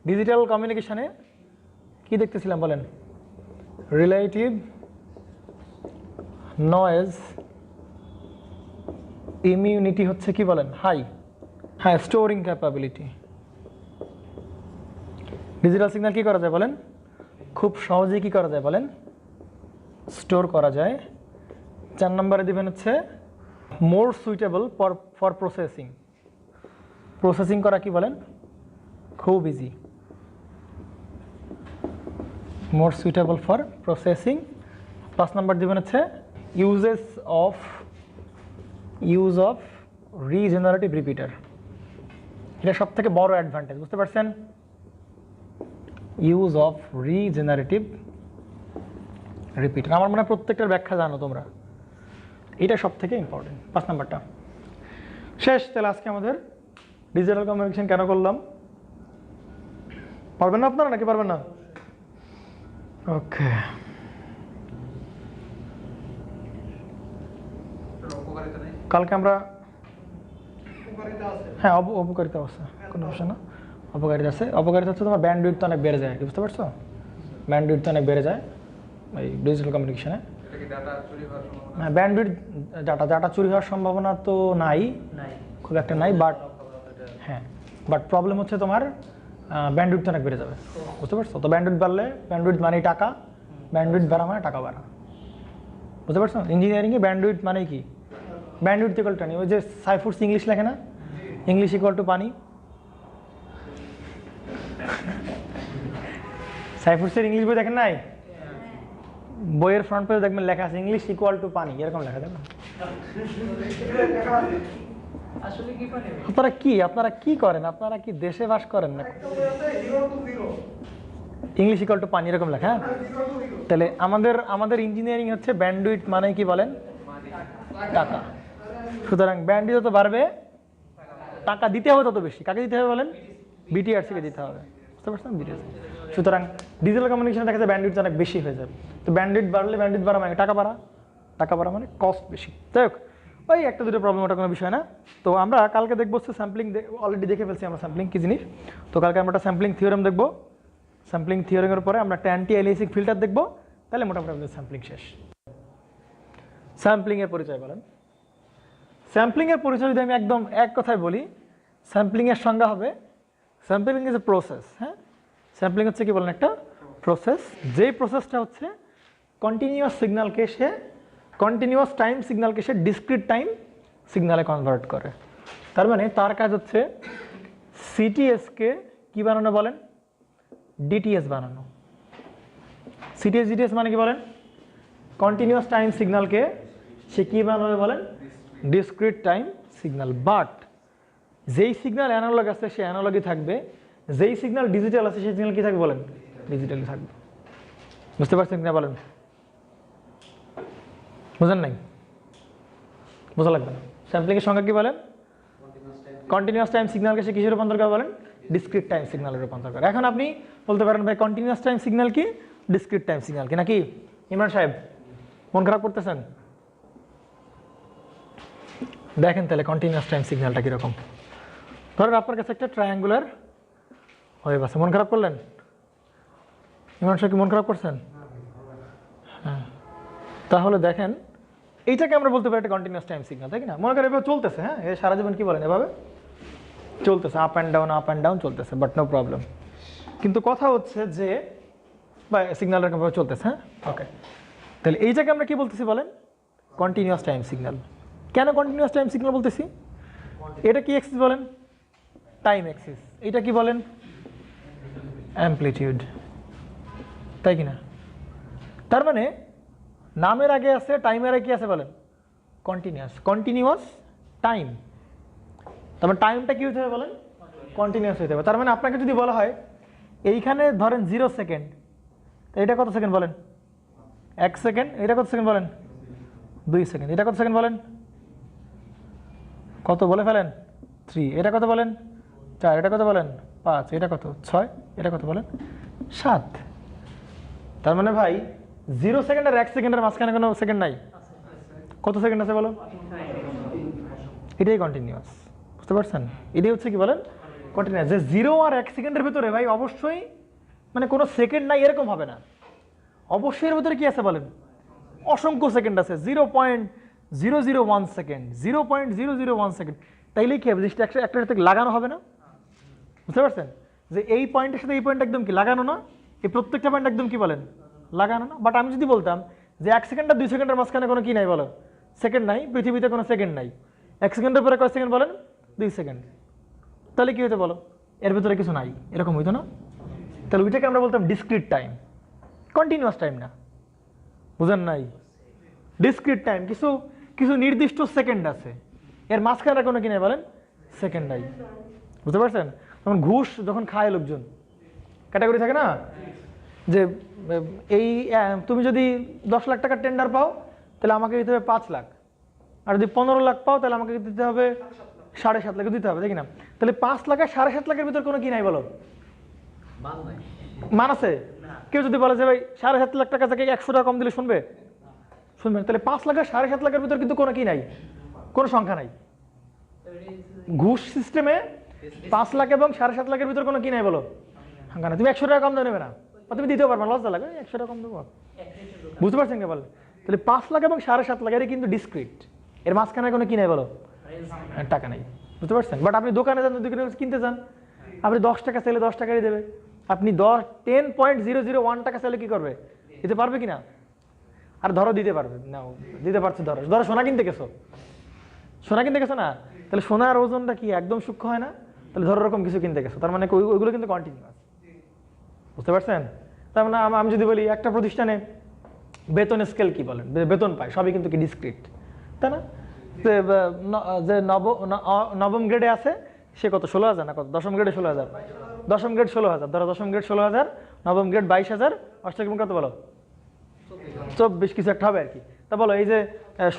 ডিজিটাল কমিউনিকেশনে কি দেখতেছিলাম বলেন? রিলেটিভ নয়েজ ইমিউনিটি হচ্ছে কি বলেন? হাই। হ্যাঁ, স্টোরিং ক্যাপাবিলিটি। ডিজিটাল সিগন্যাল কি করা যায় বলেন? খুব সহজেই কি করা যায় বলেন? স্টোর করা যায়। 4 নম্বরে দিবেন হচ্ছে more suitable for processing. Processing করা কি বলেন? খুব easy. More suitable for processing. 5 নম্বর দিবেন হচ্ছে ইউজ অফ রিজেনারেটিভ রিপিটার। এটা সব থেকে বড় অ্যাডভান্টেজ, বুঝতে পারছেন? Use of regenerative repeater. আমার মনে হয় প্রত্যেকটার ব্যাখ্যা জানো তোমরা, এটা সব থেকে ইম্পর্টেন্ট। 5 নম্বরটা শেষ। তাহলে আজকে আমাদের ডিজিটাল কমিউনিকেশন কেন করলাম? পারবেন না আপনারা নাকি পারবেন না? ওকে, কালকে আমরা, হ্যাঁ অপকারিতা আছে, কোনো বিষয় না, অপকারিতা আছে। অপকারিতা হচ্ছে তোমার ব্যান্ডউইডথ তো অনেক বেড়ে যায়, বুঝতে পারছো? ব্যান্ডউইডথ তো অনেক বেড়ে যায় এই ডিজিটাল কমিউনিকেশনে। হ্যাঁ, ব্যান্ডউইডথ ডাটা চুরি হওয়ার সম্ভাবনা তো নাই, খুব একটা নাই, বাট প্রবলেম হচ্ছে তোমার ব্যান্ডউইডথ অনেক বেড়ে যাবে, বুঝতে পারছো? তো ব্যান্ডউইডথ বাড়লে, ব্যান্ডউইডথ মানেই টাকা, ব্যান্ডউইডথ বাড়া মানে টাকা বাড়া, বুঝতে পারছো? ইঞ্জিনিয়ারিংয়ে ব্যান্ডউইডথ মানে কি? ব্যান্ডউইডথ ইকুয়াল টু, ওই যে সাইফুডস ইংলিশ লেখে না, ইংলিশ ইকুয়াল টু পানি। সাইফুডসের ইংলিশ বই দেখেন নাই? বইয়ের ফ্রন্ট পেজে দেখবেন লেখা আছে ইংলিশ ইকুয়াল টু পানি, এরকম লেখা দেখবেন। আপনারা কি করেন? আপনারা কি দেশে বাস করেন না? ইংলিশ ইকুয়াল টু পানি এরকম লেখা। তাহলে আমাদের ইঞ্জিনিয়ারিং হচ্ছে ব্যান্ডউইডথ মানে কি বলেন? টাকা। সুতরাং ব্যান্ডউইডথ যত বাড়বে, টাকা দিতে হবে তত বেশি। কাকে দিতে হবে বলেন? বিটিআরসিকে দিতে হবে, বুঝতে পারছেন? বিটিআরসি। সুতরাং ডিজিটাল কমিউনিকেশন দেখা যায় ব্যান্ডউইডথ অনেক বেশি হয়ে যাবে। তো ব্যান্ডউইডথ বাড়লে, ব্যান্ডউইডথ বাড়া মানে টাকা বাড়া মানে কস্ট বেশি। যাই হোক, ওই একটা দুটো প্রবলেম, ওটা কোনো বিষয় না। তো আমরা কালকে দেখবো স্যাম্পলিং, অলরেডি দেখে ফেলছি আমরা স্যাম্পলিং কি জিনিস। তো কালকে আমরা একটা স্যাম্পলিং থিওরেম দেখবো। স্যাম্পলিং থিওরেমের পরে আমরা একটা অ্যান্টি এলিয়াসিং ফিল্টার দেখবো। তাহলে মোটামুটি আমাদের স্যাম্পলিং শেষ। স্যাম্পলিংয়ের পরিচয় বলেন? স্যাম্পলিংয়ের পরিচয় যদি আমি একদম এক কথায় বলি, স্যাম্পলিংয়ের সংজ্ঞা হবে, স্যাম্পলিং ইজ এ প্রসেস। হ্যাঁ, স্যাম্পলিং হচ্ছে কি বলেন? একটা প্রসেস, যেই প্রসেসটা হচ্ছে কন্টিনিউয়াস সিগন্যালকে সে, কন্টিনিউয়াস টাইম সিগন্যালকে সে ডিসক্রিট টাইম সিগন্যালে কনভার্ট করে। তার মানে তার কাজ হচ্ছে সিটিএসকে কি বানানো বলেন? ডিটিএস বানানো। সিটিএস জিটিএস মানে কি বলেন? কন্টিনিউয়াস টাইম সিগন্যালকে সে কী বানাবে বলেন? Discrete time signal. বাট যেই সিগন্যাল অ্যানালগ আছে সে অ্যানালগই থাকবে, যেই সিগন্যাল ডিজিটাল আছে সেই সিগন্যাল কী থাকবে বলেন? ডিজিটালি থাকবে। বুঝতে পারছেন কিনা বলেন? বুঝেন নাই? বোঝা লাগবে না। স্যাম্পলিংয়ের সংখ্যা কী বলেন? কন্টিনিউয়াস টাইম সিগন্যালকে সে কিসের রূপান্তর করে বলেন? ডিসক্রিট টাইম সিগন্যালের রূপান্তর করে। এখন আপনি বলতে পারেন ভাই কন্টিনিউয়াস টাইম সিগন্যাল কি, ডিসক্রিট টাইম সিগন্যাল কি, নাকি? ইমরান সাহেব মন খারাপ করতেছেন? দেখেন তাহলে কন্টিনিউয়াস টাইম সিগন্যালটা কীরকম। ধরেন আপনার কাছে একটা ট্রায়াঙ্গুলার ওয়েভ আছে, মন খারাপ করলেন? ইমরান সাহেব কি মন খারাপ করছেন? হ্যাঁ, তাহলে দেখেন এইটাকে আমরা বলতে পারি একটা কন্টিনিউয়াস টাইম সিগন্যাল, তাই না? মনে করেন এভাবে চলতেছে, হ্যাঁ, এ সারা জীবন কি বলেন এভাবে চলতেছে, আপ অ্যান্ড ডাউন চলতেছে, বাট নো প্রবলেম। কিন্তু কথা হচ্ছে যে বা সিগন্যাল এরকমভাবে চলতেছে, হ্যাঁ, ওকে। তাহলে এইটাকে আমরা কি বলতেছি বলেন? Continuous time signal. কেন কন্টিনিউয়াস টাইম সিগন্যাল বলতেছি? এটা কি এক্সিস বলেন? Time axis. এটা কি বলেন? অ্যামপ্লিটিউড, তাই কি না? তার মানে নামের আগে আছে, টাইমের আগে কি আছে বলেন? Continuous time. তার মানে টাইমটা কি হতে হবে বলেন? কন্টিনিউয়াস হতে হবে। তার মানে আপনাকে যদি বলা হয় এইখানে ধরেন 0 সেকেন্ড, এটা কত সেকেন্ড বলেন? 1 সেকেন্ড। এটা কত সেকেন্ড বলেন? 2 সেকেন্ড। এটা কত সেকেন্ড বলেন? কত বলে ফেলেন? 3। এটা কত বলেন? 4। এটা কত বলেন? 5। এটা কত? 6। এটা কত বলেন? 7। তার মানে ভাই 0 সেকেন্ড আর 1 সেকেন্ডের মাঝখানে কোনো সেকেন্ড নাই। কত সেকেন্ড আছে বলো? এটাই কন্টিনিউয়াস। বুঝতে পারছেন? এটাই হচ্ছে কি বলেন? কন্টিনিউয়াস। যে 0 আর 1 সেকেন্ডের ভিতরে ভাই অবশ্যই মানে কোনো সেকেন্ড নাই এরকম হবে না। অবশ্যই এর ভিতরে কি আছে বলেন? অসংখ্য সেকেন্ড আছে। 0.001 সেকেন্ড, 0.001 সেকেন্ড। তাইলেই কি হবে? জিনিসটা একটা থেকে লাগানো হবে না? বুঝতে পারছেন? যে এই পয়েন্টের সাথে এই পয়েন্ট একদম কি লাগানো না? এই প্রত্যেকটা পয়েন্ট একদম কি বলেন? লাগানো না। বাট আমি যদি বলতাম যে 1 সেকেন্ড আর 2 সেকেন্ডের মাঝখানে কোনো কি নাই বলো? সেকেন্ড নাই, পৃথিবীতে কোনো সেকেন্ড নাই। 1 সেকেন্ডের পরে কয় সেকেন্ড বলেন? 2 সেকেন্ড। তাহলে কি হতো বলো? এর ভিতরে কিছু নাই, এরকম হইতো না? তাহলে ওইটাকে আমরা বলতাম ডিসক্রিট টাইম, কন্টিনিউয়াস টাইম না। বুঝেন নাই? ডিসক্রিট টাইম, কিছু কিছু নির্দিষ্ট সেকেন্ড আছে, এর মাঝখানে কোনো কি নাই বলেন? সেকেন্ড নাই। বুঝতে পারছেন? তখন ঘুষ যখন খায় লোকজন, ক্যাটাগরি থাকে না যে এই তুমি যদি 10 লাখ টাকার টেন্ডার পাও তাহলে আমাকে দিতে হবে 5 লাখ, আর যদি 15 লাখ পাও তাহলে আমাকে দিতে হবে 7.5 লাখ দিতে হবে, দেখি না? তাহলে 5 লাখ আর 7.5 লাখের ভিতর কোনো কি নাই বলো? মান আছে? কেউ যদি বলে যে ভাই 7.5 লাখ টাকা থেকে 100 টাকা কম দিলে শুনবে? শুনবেন? তাহলে 5 লাখ আর 7.5 লাখের ভিতর কিন্তু কোনো কি নাই, কোনো সংখ্যা নাই। ঘুষ সিস্টেমে 5 লাখ এবং 7.5 লাখের ভিতর কোনো কি নাই বলো? সংখ্যা নাই। তুমি 100 টাকা কম দেবে না, তুমি দিতেও পারবে না, লজ্জা লাগবে, 100 টাকা কম দেবো। বুঝতে পারছেন কে বলে? তাহলে 5 লাখ এবং 7.5 লাখ এর কিন্তু ডিসক্রিট, এর মাঝখানে কোনো কি নাই বলো? টাকা নাই। বুঝতে পারছেন? বাট আপনি দোকানে যান, দোকানে কিনতে যান, আপনি 10 টাকা চাইলে 10 টাকারই দেবে। আপনি 10.001 টাকা চাইলে কি করবে? দিতে পারবে কিনা? আর ধরো দিতে পারবে না, দিতে পারছে। ধরো সোনা কিনতে গেছো, না? তাহলে সোনার ওজনটা কি একদম সূক্ষ্ম হয় না? তাহলে ধরো ওরকম কিছু কিনতে গেছো, তার মানে ওইগুলো কিন্তু কন্টিনিউয়াস। বুঝতে পারছেন? তার মানে আমি যদি বলি একটা প্রতিষ্ঠানে বেতনের স্কেল কি বলেন? বেতন পায়, সবই কিন্তু কি ডিসক্রিট, তাই না? যে নবম গ্রেডে আছে সে কত? 16,000 না কত? দশম গ্রেডে 16,000, দশম গ্রেড 16,000, ধরো দশম গ্রেড 16,000, নবম গ্রেড 22,000, অষ্টম কত বলো? 24 কিছু একটা হবে আর কি। তা বলো এই যে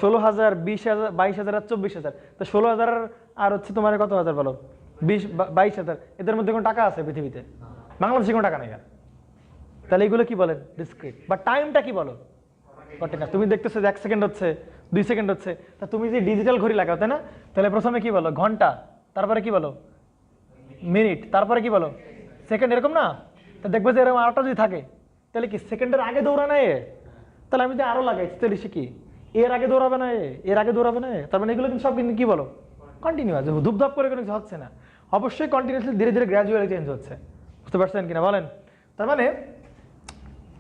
16,000, 20,000, 22,000 আর 24,000, তো 16,000 আর হচ্ছে তোমার কত হাজার বলো? 22,000। এদের মধ্যে কোনো টাকা আছে পৃথিবীতে? বাংলাদেশে কোনো টাকা নেই। তাহলে এইগুলো কি বলেন? ডিসক্রিট। বা টাইমটা কি বলো? কন্টিনিউয়াস। তুমি দেখতেছো যে 1 সেকেন্ড হচ্ছে, 2 সেকেন্ড হচ্ছে, তা তুমি যে ডিজিটাল ঘড়ি লাগাও, তাই না? তাহলে প্রথমে কি বলো? ঘন্টা, তারপরে কি বলো? মিনিট, তারপরে কি বলো? সেকেন্ড, এরকম না? তা দেখবো যে এরকম আরোটা যদি থাকে তাহলে কি সেকেন্ডের আগে দৌড়ানো এ? তাহলে আমি যদি আরো লাগাই তাহলে সে কি এর আগে দৌড়াবে না, এর আগে দৌড়াবে না? তার মানে এগুলো কিন্তু সব কিন্তু কি বলো? কন্টিনিউয়াস। ধূপধাপ করে কোনো কিছু হচ্ছে না, অবশ্যই কন্টিনিউয়াসলি ধীরে ধীরে গ্র্যাজুয়ালি চেঞ্জ হচ্ছে। বুঝতে পারছেন কিনা বলেন? তার মানে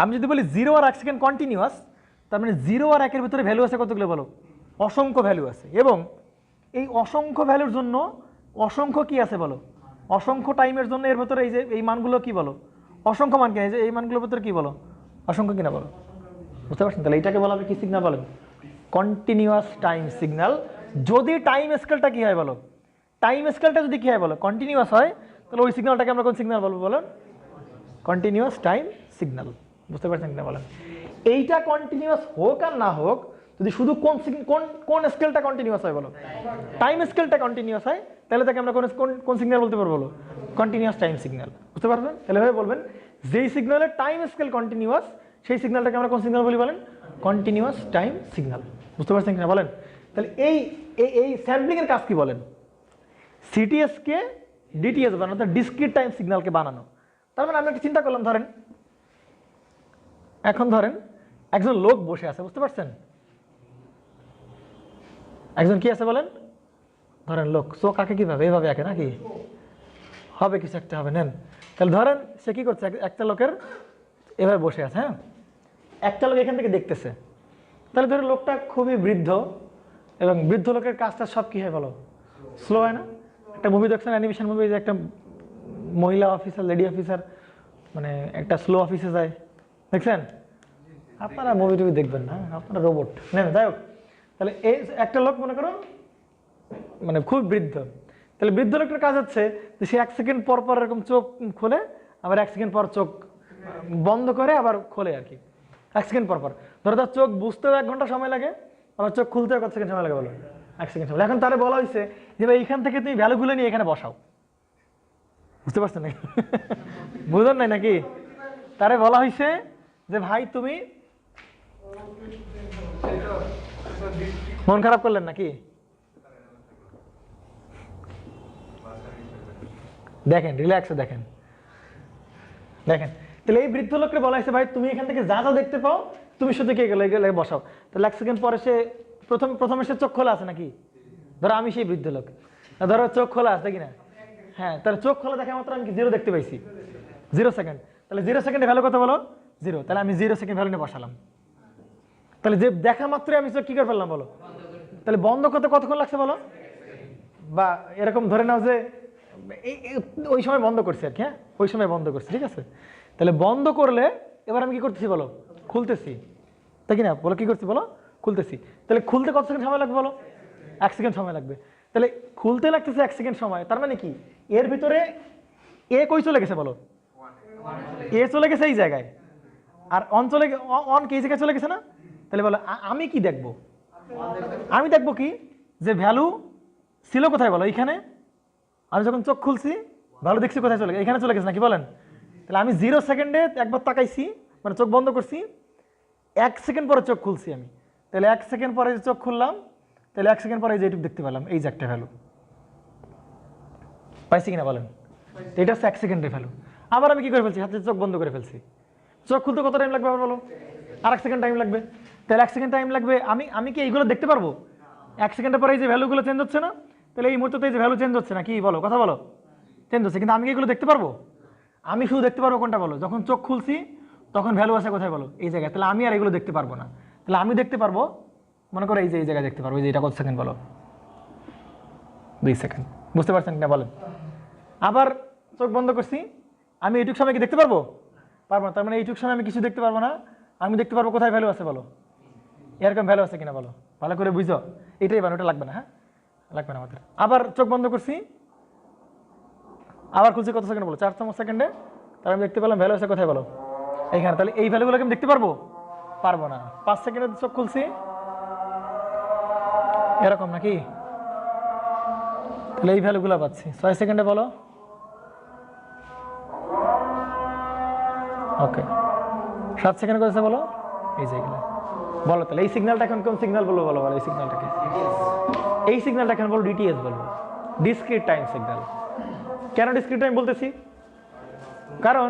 আমি যদি বলি 0 আর 1 সেকেন্ড কন্টিনিউয়াস, তার মানে 0 আর 1 এর ভিতরে ভ্যালু আছে কতগুলো বলো? অসংখ্য ভ্যালু আছে। এবং এই অসংখ্য ভ্যালুর জন্য অসংখ্য কি আছে বলো? অসংখ্য টাইমের জন্য এর ভিতরে এই যে এই মানগুলো কি বলো? অসংখ্য মান, কি এই যে এই মানগুলোর ভিতরে কি বলো? অসংখ্য কিনা বলো, বুঝতে পারছেন? তাহলে এইটাকে বলা হবে কি সিগন্যাল বলেন? Continuous time signal. যদি টাইম স্কেলটা কি হয় বলো, টাইম স্কেলটা যদি কি হয় বলো কন্টিনিউয়াস হয়, তাহলে ওই সিগন্যালটাকে আমরা কোন সিগন্যাল বলবো বলেন? Continuous time signal. বুঝতে পারছেন কিনা বলেন? এইটা কন্টিনিউয়াস হোক আর না হোক, যদি শুধু কোন কোন স্কেলটা কন্টিনিউয়াস হয় বলো, টাইম স্কেলটা কন্টিনিউয়াস হয়, তাহলে তাকে আমরা কোন সিগন্যাল বলতে পারবো বলো? Continuous time signal. বুঝতে পারবেন? তাহলে ভাবে বলবেন যেই সিগন্যালের টাইম স্কেল কন্টিনিউয়াস, সেই সিগন্যালটাকে আমরা কোন সিগন্যাল বলি বলেন? Continuous time signal. বুঝতে পারছেন কিনা বলেন? তাহলে এই এই স্যাম্পলিং এর কাজ কি বলেন? সিটিএস কে ডিটিএস বানানো, অর্থাৎ ডিসক্রিট টাইম সিগন্যালকে বানানো। তার মানে আমরা একটা চিন্তা করলাম, ধরেন এখন ধরেন একজন লোক বসে আছে, বুঝতে পারছেন? একজন কি আছে বলেন? ধরেন লোক, চোখ আঁকে কিভাবে? এইভাবে আঁকে নাকি? হবে কিছু একটা হবে, নেন। তাহলে ধরেন সে কি করছে, একটা লোকের এভাবে বসে আছে, হ্যাঁ, একটা লোক এখান থেকে দেখতেছে। তাহলে ধরো লোকটা খুবই বৃদ্ধ, এবং বৃদ্ধ লোকের কাজটা সব কি হয় বলো? স্লো হয় না? একটা মুভি দেখছেন, অ্যানিমেশন মুভি, যে একটা মহিলা অফিসার, লেডি অফিসার, মানে একটা স্লো অফিসে যায়, দেখছেন? আপনারা মুভি টুভি দেখবেন না, আপনারা রোবট নেন। যাই হোক, তাহলে এই একটা লোক মনে করো মানে খুব বৃদ্ধ, তাহলে বৃদ্ধ লোকটার কাজ হচ্ছে যে সে 1 সেকেন্ড পর পর এরকম চোখ খোলে, আবার 1 সেকেন্ড পর চোখ বন্ধ করে, আবার খোলে আর কি 1 সেকেন্ড পর পর। ধরো তার চোখ বুঝতেও 1 ঘন্টা সময় লাগে, আবার চোখ খুলতেও কত সেকেন্ড সময় লাগে বলো? 1 সেকেন্ড সময়। এখন তারে বলা হয়েছে যে ভাই এইখান থেকে তুমি ভ্যালুগুলো নিয়ে এখানে বসাও। বুঝতে পারছেন নাকি? বুঝলেন নাই নাকি? তারে বলা হয়েছে যে ভাই তুমি মন খারাপ করলেন নাকি? দেখেন রিল্যাক্সে দেখেন, দেখেন। তাহলে এই বৃদ্ধ লোককে বলা হয়েছে ভাই তুমি এখান থেকে যা যা দেখতে পাও তুমি শুধু কে গেলে বসাও। তাহলে 1 সেকেন্ড পরে সে প্রথমে সে চোখ খোলা আছে নাকি? ধরো আমি সেই বৃদ্ধ লোক, ধরো চোখ খোলা আছে কিনা? হ্যাঁ, তাহলে চোখ খোলা দেখা মাত্র আমি কি 0 দেখতে পাইছি? 0 সেকেন্ড। তাহলে 0 সেকেন্ডে ভ্যালু কত বলো? 0। তাহলে আমি 0 সেকেন্ড ভ্যালু নিয়ে বসালাম। তাহলে যে দেখা মাত্রই আমি চোখ কি করে ফেললাম বলো? তাহলে বন্ধ করতে কতক্ষণ লাগছে বলো? বা এরকম ধরে নাও যে ওই সময় বন্ধ করছি আর কি, হ্যাঁ ওই সময় বন্ধ করছি, ঠিক আছে? তাহলে বন্ধ করলে এবার আমি কি করতেছি বলো? খুলতেছি, তাই কি না বলো? কি করছি বলো? খুলতেছি। তাহলে খুলতে কত সেকেন্ড সময় লাগবে বলো? 1 সেকেন্ড সময় লাগবে। তাহলে খুলতে লাগতেছে 1 সেকেন্ড সময়, তার মানে কি এর ভিতরে এ কই চলে গেছে বলো? এ চলে গেছে এই জায়গায়, আর অন কি এই জায়গায় চলে গেছে না? তাহলে বলো আমি কি দেখবো? আমি দেখবো কি যে ভ্যালু ছিল কোথায় বলো? এইখানে। আমি যখন চোখ খুলছি ভ্যালু দেখছি কোথায় চলে গেছে? এখানে চলে গেছে নাকি বলেন? তাহলে আমি 0 সেকেন্ডে একবার তাকাইছি, মানে চোখ বন্ধ করছি, 1 সেকেন্ড পরে চোখ খুলছি আমি। তাহলে 1 সেকেন্ড পরে চোখ খুললাম, তাহলে 1 সেকেন্ড পরে যেটুকু দেখতে পেলাম এই যে একটা ভ্যালু পাইছি কিনা বলেন? এটা হচ্ছে 1 সেকেন্ডের ভ্যালু। আবার আমি কি করে ফেলছি? হাতে চোখ বন্ধ করে ফেলছি। চোখ খুলতে কত টাইম লাগবে আবার বলো? আর 1 সেকেন্ড টাইম লাগবে। তাহলে 1 সেকেন্ড টাইম লাগবে। আমি কি এইগুলো দেখতে পারবো? 1 সেকেন্ডের পরে এই যে ভ্যালুগুলো চেঞ্জ হচ্ছে না? তাহলে এই মুহূর্তে এই যে ভ্যালু চেঞ্জ হচ্ছে না, কি বলো? কথা বলো, চেঞ্জ হচ্ছে। কিন্তু আমি কি এগুলো দেখতে পারবো? আমি শুধু দেখতে পারবো কোনটা বলো? যখন চোখ খুলছি তখন ভ্যালু আছে কোথায় বলো? এই জায়গায়। তাহলে আমি আর এগুলো দেখতে পারবো না। তাহলে আমি দেখতে পারবো মনে করো এই যে এই জায়গায় দেখতে পারবো, এই যে এটা কত সেকেন্ড বলো? 2 সেকেন্ড। বুঝতে পারছেন কিনা বলেন? আবার চোখ বন্ধ করছি, আমি এইটুক সময় কি দেখতে পারবো? পারবো না। তার মানে এইটুক সময় আমি কিছু দেখতে পারবো না। আমি দেখতে পারবো কোথায় ভ্যালু আছে বলো? এরকম ভ্যালু আছে কিনা বলো? ভালো করে বুঝো। এটাই বানো, ওটা লাগবে না, হ্যাঁ লাগবে না আমাদের। আবার চোখ বন্ধ করছি, আবার খুলছি কত সেকেন্ড বলো? 4 সেকেন্ডে। তাহলে আমি দেখতে পেলাম ভ্যালু আছে কোথায় বলো? এইখানে। তাহলে এই ভ্যালুগুলোকে আমি দেখতে পারবো? পারবো না। 5 সেকেন্ডে চোখ খুলছি, এরকম নাকি? তাহলে এই ভ্যালুগুলো পাচ্ছি। 6 সেকেন্ডে বলো? ওকে। 7 সেকেন্ড করেছে বলো? এই যে এগুলো বলো। তাহলে এই সিগন্যালটা এখন কোন সিগন্যাল বলবো বলো? এই সিগন্যালটাকে, এই সিগন্যালটা এখন বলো ডিটিএস বলবো, ডিসক্রিট টাইম সিগন্যাল। কেন ডিসক্রিট টাইম বলতেছি? কারণ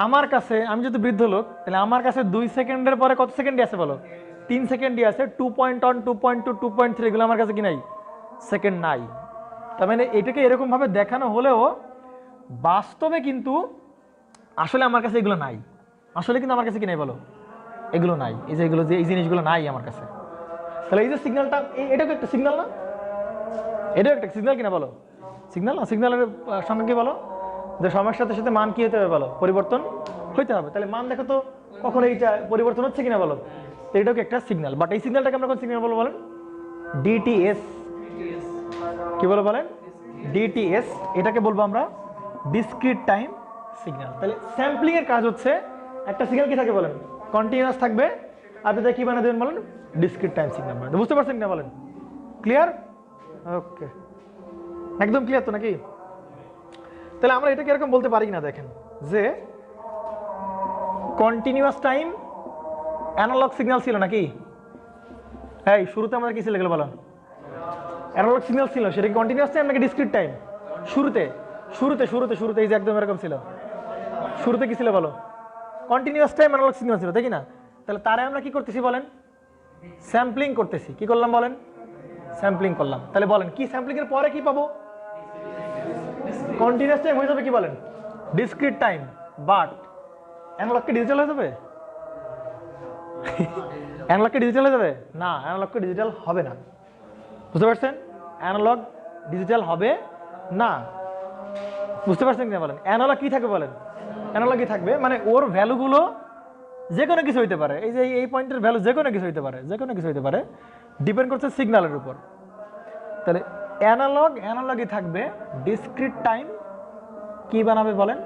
আমার কাছে, আমি যদি বৃদ্ধ লোক, তাহলে আমার কাছে 2 সেকেন্ডের পরে কত সেকেন্ডই আছে বলো? 3 সেকেন্ডই আছে। 2.1, 2.2, 2.3 এগুলো আমার কাছে কি নাই? সেকেন্ড নাই। তার মানে এটাকে এরকম ভাবে দেখানো হলেও বাস্তবে কিন্তু আসলে আমার কাছে এগুলো নাই। আসলে কিন্তু আমার কাছে কি নাই বলো? এগুলো নাই। এই যে এগুলো, যে এই জিনিসগুলো নাই আমার কাছে। তাহলে এই যে সিগন্যালটা, এটাও একটা সিগন্যাল না? এটাও একটা সিগন্যাল কিনা বলো? সিগন্যাল না? সিগন্যালের সংখ্যা কি বলো? যে সময়ের সাথে সাথে মান কি হতে হবে বলো? পরিবর্তন হইতে হবে। তাহলে মান দেখো তো কখন এইটা পরিবর্তন হচ্ছে কিনা বলো, তো এটাও কি একটা সিগন্যাল, বাট এই সিগন্যালটাকে আমরা কোন সিগন্যাল বলবো বলেন, ডিটিএস। কি বলবো বলেন, ডিটিএস। এটাকে বলবো আমরা ডিসক্রিট টাইম সিগন্যাল। তাহলে স্যাম্পলিং এর কাজ হচ্ছে একটা সিগন্যাল কি থাকে বলেন, কন্টিনিউয়াস থাকবে, আপনি তাকে কি বানিয়ে দেবেন বলেন, ডিসক্রিট টাইম সিগন্যাল বানাবেন। বুঝতে পারছেন কিনা বলেন, ক্লিয়ার? ওকে, একদম ক্লিয়ার তো নাকি? তাহলে আমরা এটাকে এরকম বলতে পারি কিনা দেখেন, যে কন্টিনিউয়াস টাইম অ্যানালগ সিগন্যাল ছিল নাকি? এই শুরুতে আমাদের কি ছিল গেল বলেন, অ্যানালগ সিগন্যাল ছিল, সেটা কি কন্টিনিউয়াস টাইম নাকি ডিসক্রিট টাইম? শুরুতে শুরুতে শুরুতে শুরুতে এই যে একদম এরকম ছিল, শুরুতে কি ছিল বলো, কন্টিনিউয়াস টাইম অ্যানালগ সিগন্যাল ছিল, দেখি না? তাহলে তারে আমরা কি করতেছি বলেন, স্যাম্পলিং করতেছি। কি করলাম বলেন, স্যাম্পলিং করলাম। তাহলে বলেন কি স্যাম্পলিং এর পরে কি পাবো, কন্টিনিউয়াস টাইম হয়ে যাবে কি বলেন, ডিসক্রিট টাইম, বাট অ্যানালগ কি ডিজিটাল হয়ে যাবে? অ্যানালগ কি ডিজিটাল হয়ে যাবে না, অ্যানালগ কি ডিজিটাল হবে না। বুঝতে পারছেন, অ্যানালগ ডিজিটাল হবে না। বুঝতে পারছেন কিনা বলেন, অ্যানালগ কি থাকবে বলেন, অ্যানালগ কি থাকবে, মানে ওর ভ্যালুগুলো যে কোনো কিছু হইতে পারে, এই যে এই পয়েন্টের ভ্যালু যে কোনো কিছু হইতে পারে, যে কোনো কিছু হইতে পারে, ডিপেন্ড করছে সিগন্যালের উপর। তাহলে অ্যানালগই থাকবে, ডিসক্রিট টাইম কি বানাবে বলেন,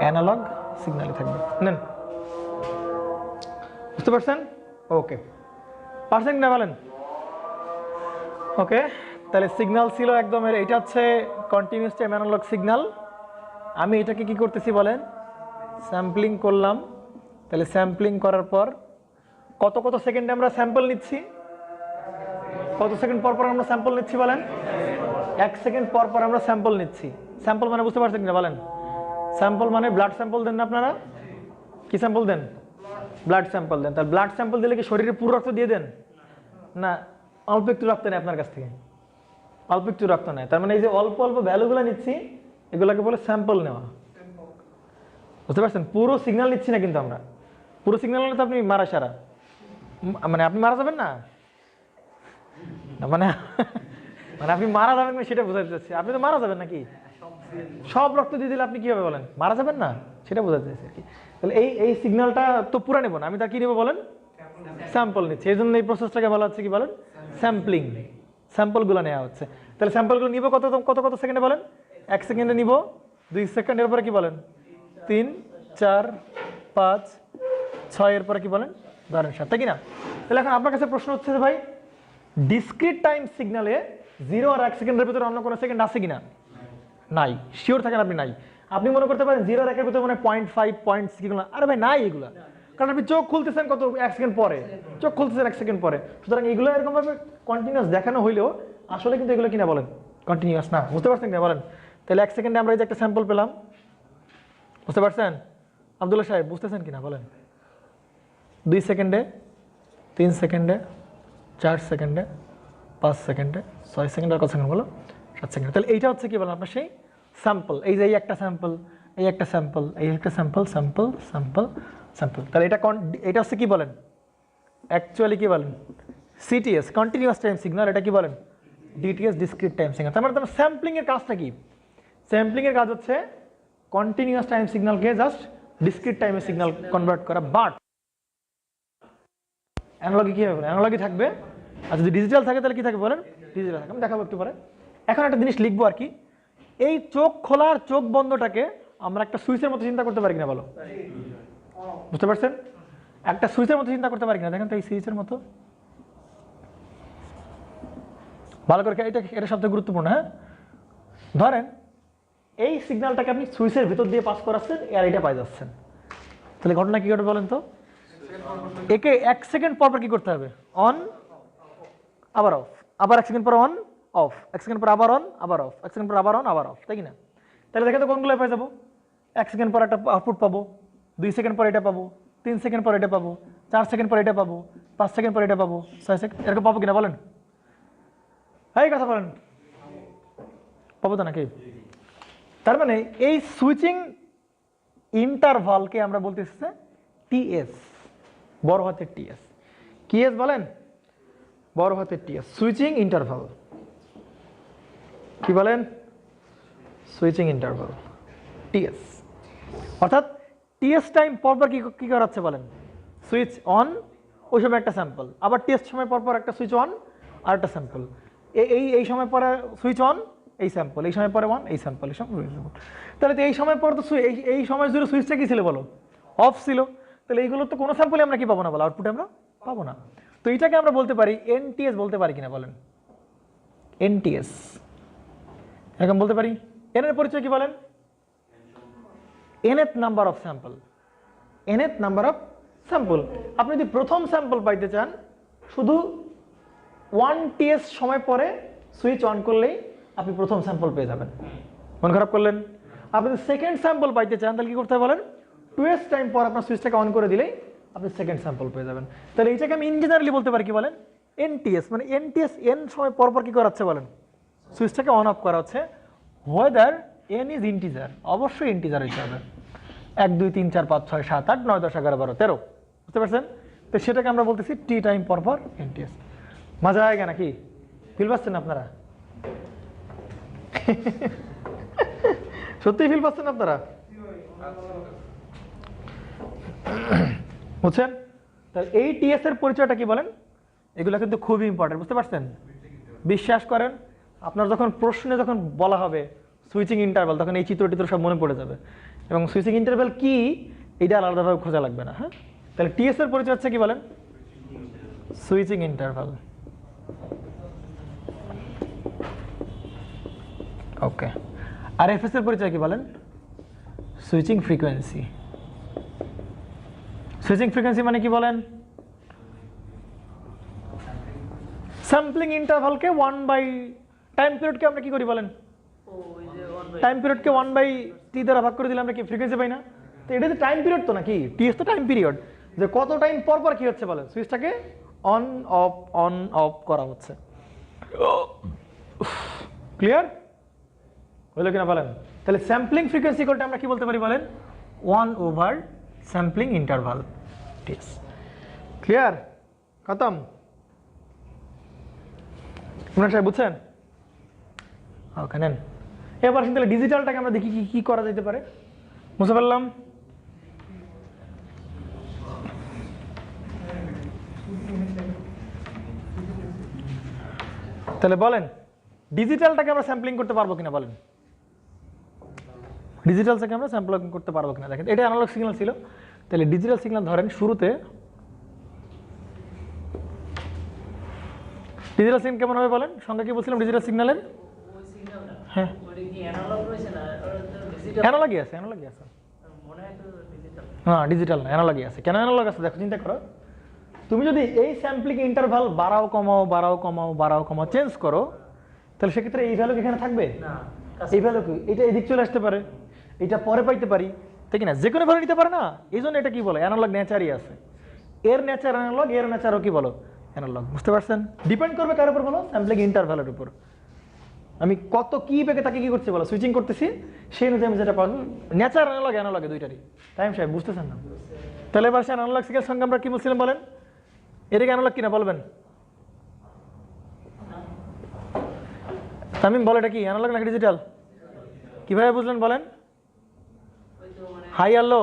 অ্যানালগ সিগন্যালই থাকবে। নেন, বুঝতে পারছেন? ওকে, পারছেন না বলেন? ওকে, তাহলে সিগন্যাল ছিল একদম এটা হচ্ছে কন্টিনিউয়াস টাইম অ্যানালগ সিগন্যাল। আমি এটাকে কি করতেছি বলেন, স্যাম্পলিং করলাম। তাহলে স্যাম্পলিং করার পর কত কত সেকেন্ডে আমরা স্যাম্পল নিচ্ছি, কত সেকেন্ড পর পর আমরা স্যাম্পল নিচ্ছি বলেন, 1 সেকেন্ড পর পর আমরা স্যাম্পল নিচ্ছি। স্যাম্পল মানে বুঝতে পারছেন কিনা বলেন, স্যাম্পল মানে ব্লাড স্যাম্পল দেন না আপনারা, কি স্যাম্পল দেন, ব্লাড স্যাম্পল দেন। তাহলে ব্লাড স্যাম্পল দিলে কি শরীরে পুরো রক্ত দিয়ে দেন না, অল্প একটু রক্ত নেয় আপনার কাছ থেকে, অল্প একটু রক্ত নেয়। তার মানে এই যে অল্প অল্প ভ্যালুগুলো নিচ্ছি, এগুলোকে বলে স্যাম্পল নেওয়া। বুঝতে পারছেন, পুরো সিগন্যাল নিচ্ছি না কিন্তু আমরা, পুরো সিগন্যাল নিলে তো আপনি মারা সারা, মানে আপনি মারা যাবেন না, মানে মানে আপনি মারা যাবেন সেটা বোঝাতে চাচ্ছি, আপনি তো মারা যাবেন নাকি, সব রক্ত দিয়ে দিলে আপনি কি হবে বলেন, মারা যাবেন না, সেটা বোঝাতে চাচ্ছি আর কি। তাহলে এই সিগন্যালটা তো পুরা নেবো না, আমি তার কি নেবো বলেন, স্যাম্পল নিচ্ছি। এই জন্য এই প্রসেসটাকে বলা হচ্ছে কি বলেন, স্যাম্পলিং। স্যাম্পলগুলো নেওয়া হচ্ছে। তাহলে স্যাম্পলগুলো নিব কত কত কত সেকেন্ডে বলেন, 1 সেকেন্ডে নিব, 2 সেকেন্ড, এরপরে কি বলেন 3, 4, 5, 6, এরপরে কি বলেন ধরেন 7, তাই কিনা? তাহলে এখন আপনার কাছে প্রশ্ন হচ্ছে যে ভাই ডিসক্রিট টাইম সিগন্যালে 0 আর 1 সেকেন্ডের ভিতরে অন্য কোনো সেকেন্ড আছে কিনা? নাই, শিওর থাকেন আপনি নাই। আপনি মনে করতে পারেন 0 আর 1 এর ভিতরে মানে 0.5, 0.6, আরে ভাই নাই এগুলা, কারণ আপনি চোখ খুলতেছেন কত 1 সেকেন্ড পরে, চোখ খুলতেছেন 1 সেকেন্ড পরে, সুতরাং এগুলো এরকমভাবে কন্টিনিউয়াস দেখানো হইলেও আসলে কিন্তু এগুলো কিনা বলেন কন্টিনিউয়াস না। বুঝতে পারছেন কিনা বলেন? তাহলে 1 সেকেন্ডে আমরা এই যে একটা স্যাম্পল পেলাম, বুঝতে পারছেন আব্দুল্লাহ সাহেব, বুঝতেছেন কিনা বলেন? 2 সেকেন্ডে, 3 সেকেন্ডে, 4 সেকেন্ডে, 5 সেকেন্ডে, 6 সেকেন্ড, আর কত সেকেন্ড বলো 7 সেকেন্ড। তাহলে এইটা হচ্ছে কি বলেন আপনার সেই স্যাম্পল। এই যে এই একটা স্যাম্পল, এই একটা স্যাম্পল, এই একটা স্যাম্পল, স্যাম্পল স্যাম্পল স্যাম্পল। তাহলে এটা হচ্ছে কি বলেন, অ্যাকচুয়ালি কি বলেন সিটিএস, কন্টিনিউয়াস টাইম সিগন্যাল। এটা কি বলেন ডিটিএস, ডিসক্রিট টাইম সিগন্যাল। তার মানে স্যাম্পলিং এর কাজটা কি? স্যাম্পলিং এর কাজ হচ্ছে কন্টিনিউয়াস টাইম সিগন্যালকে জাস্ট ডিসক্রিট টাইমে সিগন্যাল কনভার্ট করা। বাট অ্যানালজি কি হবে? অ্যানালজি থাকবে। আর যদি ডিজিটাল থাকে তাহলে কি থাকে বলেন, ডিজিটাল থাকে। আমি দেখাবো একটু পরে। এখন একটা জিনিস লিখবো আর কি, এই চোখ খোলার চোখ বন্ধটাকে আমরা একটা সুইচের মতো চিন্তা করতে পারি কিনা বলো? বুঝতে পারছেন? একটা সুইচের মতো চিন্তা করতে পারি কিনা? দেখেন তো এই সুইচের মতো, ভালো করে, এটা সবচেয়ে গুরুত্বপূর্ণ। হ্যাঁ, ধরেন এই সিগন্যালটাকে আপনি সুইচের ভিতর দিয়ে পাস করাচ্ছেন, আর এটা পাই যাচ্ছেন, তাহলে ঘটনা কি ঘটবে বলেন তো? একে 1 সেকেন্ড পর পর কি করতে হবে? অন, আবার অফ, আবার 1 সেকেন্ড পর অন, অফ, 1 সেকেন্ড পর আবার অন, আবার অফ, 1 সেকেন্ড পর আবার অন, আবার অফ, তাই কিনা? তাহলে দেখেন তো কোনগুলো পেয়ে যাবো? 1 সেকেন্ড পর একটা আউটপুট পাবো, 2 সেকেন্ড পর এটা পাবো, 3 সেকেন্ড পর এটা পাবো, 4 সেকেন্ড পর এটা পাবো, 5 সেকেন্ড পর এটা পাবো, 6 সেকেন্ড, এরকম পাবো কিনা বলেন? এই কথা বলেন, পাবো তো নাকি? তার মানে এই সুইচিং ইন্টারভালকে আমরা বলতেছি টিএস, বড় হাতের টিএস। কি এস বলেন? বড় হাতের টিএস, সুইচিং ইন্টারভাল। কি বলেন? Switching interval, TS. অর্থাৎ টিএস টাইম পরপর কি করাচ্ছে বলেন, সুইচ অন, ওই সময় একটা স্যাম্পল, আবার টিএস সময় পরপর একটা সুইচ অন আর একটা স্যাম্পল, এই সময় পরে সুইচ অন, এই স্যাম্পল, এই সময় পরে অন, এই স্যাম্পল, এই সময় তাহলে তো এই সময় পর তো এই সময় জুড়ে সুইচটা কি ছিল বলো, অফ ছিল, তাহলে এইগুলো তো কোনো স্যাম্পলে আমরা কি পাবো না বলো, আউটপুটে আমরা পাবো না। তো এইটাকে আমরা বলতে পারি এনটিএস বলতে পারি কিনা বলেন, এনটিএস এরকম বলতে পারি। এন এর পরিচয় কি বলেন, nth number of sample, nth number of sample. আপনি যদি প্রথম স্যাম্পল পাইতে চান শুধু 1ts সময় পরে সুইচ অন করলেই আপনি প্রথম স্যাম্পল পেয়ে যাবেন, মন খারাপ করলেন। আপনি যদি সেকেন্ড স্যাম্পল পাইতে চান তাহলে কি করতে হবে বলেন, 2s টাইম পর আপনার সুইচটাকে অন করে দিলেই আপনি সেকেন্ড স্যাম্পল পেয়ে যাবেন। তাহলে এইটাকে আমি ইনজেনারেলি বলতে পারি কি বলেন, এনটিএস, মানে এনটিএস n সময় পরপর কি করাচ্ছে বলেন, সুইচটাকে অন অফ করা হচ্ছে, হোয়েদার n ইজ ইন্টিজার, অবশ্যই ইন্টিজার হইতে হবে, 1 2 3 4 5 6 7 8 9 10 11 12 13, বুঝতে পারছেন? তো সেটাকে আমরা বলতেছি টি টাইম পরপর এনটিএস। মজা আয়েগা নাকি, ফিল পাচ্ছেন আপনারা? সত্যি ফিল পাচ্ছেন আপনারা, বুঝছেন? তাহলে এই টিএস এর পরিচয়টা কি বলেন, এগুলো কিন্তু খুবই ইম্পর্টেন্ট, বুঝতে পারছেন? বিশ্বাস করেন আপনার যখন প্রশ্নে যখন বলা হবে সুইচিং ইন্টারভ্যাল, তখন এই চিত্র সব মনে পড়ে যাবে, এবং সুইচিং ইন্টারভ্যাল কি এটা আলাদাভাবে খোঁজা লাগবে না। হ্যাঁ, তাহলে টিএস এর পরিচয় হচ্ছে কি বলেন, সুইচিং ইন্টারভ্যাল। ওকে, আর এফএস এর পরিচয় কি বলেন, সুইচিং ফ্রিকোয়েন্সি। সুইচিং ফ্রিকোয়েন্সি মানে কি বলেন, স্যাম্পলিং ইন্টারভালকে 1/, টাইম পিরিয়ডকে আমরা কি করি বলেন, টাইম পিরিয়ডকে 1/t দ্বারা ভাগ করে দিলে আমরা কি ফ্রিকোয়েন্সি পাই না? তো এটা যে টাইম পিরিয়ড তো নাকি, টিএস তো টাইম পিরিয়ড, যে কত টাইম পর পর কি হচ্ছে বলেন, সুইচটাকে অন অফ করা হচ্ছে। ক্লিয়ার হলো কিনা বলেন? তাহলে স্যাম্পলিং ফ্রিকোয়েন্সি করতে আমরা কি বলতে পারি বলেন, 1/, স্যাম্পলিং ইন্টারভাল। টিএস ক্লিয়ার, খতম? আপনারা সবাই বুঝছেন? ওকে, নেন এবার তাহলে ডিজিটালটাকে আমরা দেখি কি করা যেতে পারে। বুঝতে পারলাম? তাহলে বলেন ডিজিটালটাকে আমরা স্যাম্পলিং করতে পারবো কিনা বলেন, ডিজিটালটাকে আমরা স্যাম্পলিং করতে পারবো কিনা। দেখেন এটা অ্যানালগ সিগন্যাল ছিল, তাহলে ডিজিটাল সিগন্যাল ধরেন শুরুতে ডিজিটাল সিগন্যাল কেমন হবে বলেন, সংখ্যা কি বলছিলাম ডিজিটাল সিগন্যালের? হ্যাঁ, অ্যানালগই আছে, অ্যানালগই আছে, হ্যাঁ ডিজিটাল না, অ্যানালগই আছে। কেন অ্যানালগ আছে দেখো, চিন্তা করো, তুমি যদি এই স্যাম্পলিং ইন্টারভাল বাড়াও কমাও চেঞ্জ করো, তাহলে সেক্ষেত্রে এই ভ্যালু এখানে থাকবে না, এই ভ্যালু কি এটা এদিক চলে আসতে পারে, এটা পরে পাইতে পারি, ঠিক না? যে কোনো ভ্যালু নিতে পারে না, এই জন্য এটা কি বলে অ্যানালগ নেচারই আছে, এর নেচার অ্যানালগ, এর নেচারও কি বলো অ্যানালগ। বুঝতে পারছেন? ডিপেন্ড করবে কার উপর বলো, স্যাম্পলিং ইন্টারভালের উপর। আমি কত কি পেকে তাকে কি করছি বলো, সুইচিং করতেছি, সেই অনুযায়ী আমি যেটা পাবো, নেচার অ্যানালগে দুইটারই। টাইম সাহেব বুঝতেছেন না? তাহলে এবার সে অ্যানালগ সিগন্যালের সঙ্গে আমরা কি বলছিলাম বলেন, এটাকে অ্যানালগ কিনা বলবেন? তামিম বলে এটা কি অ্যানালগ নাকি ডিজিটাল, কিভাবে বুঝলেন বলেন? হাই আর লো,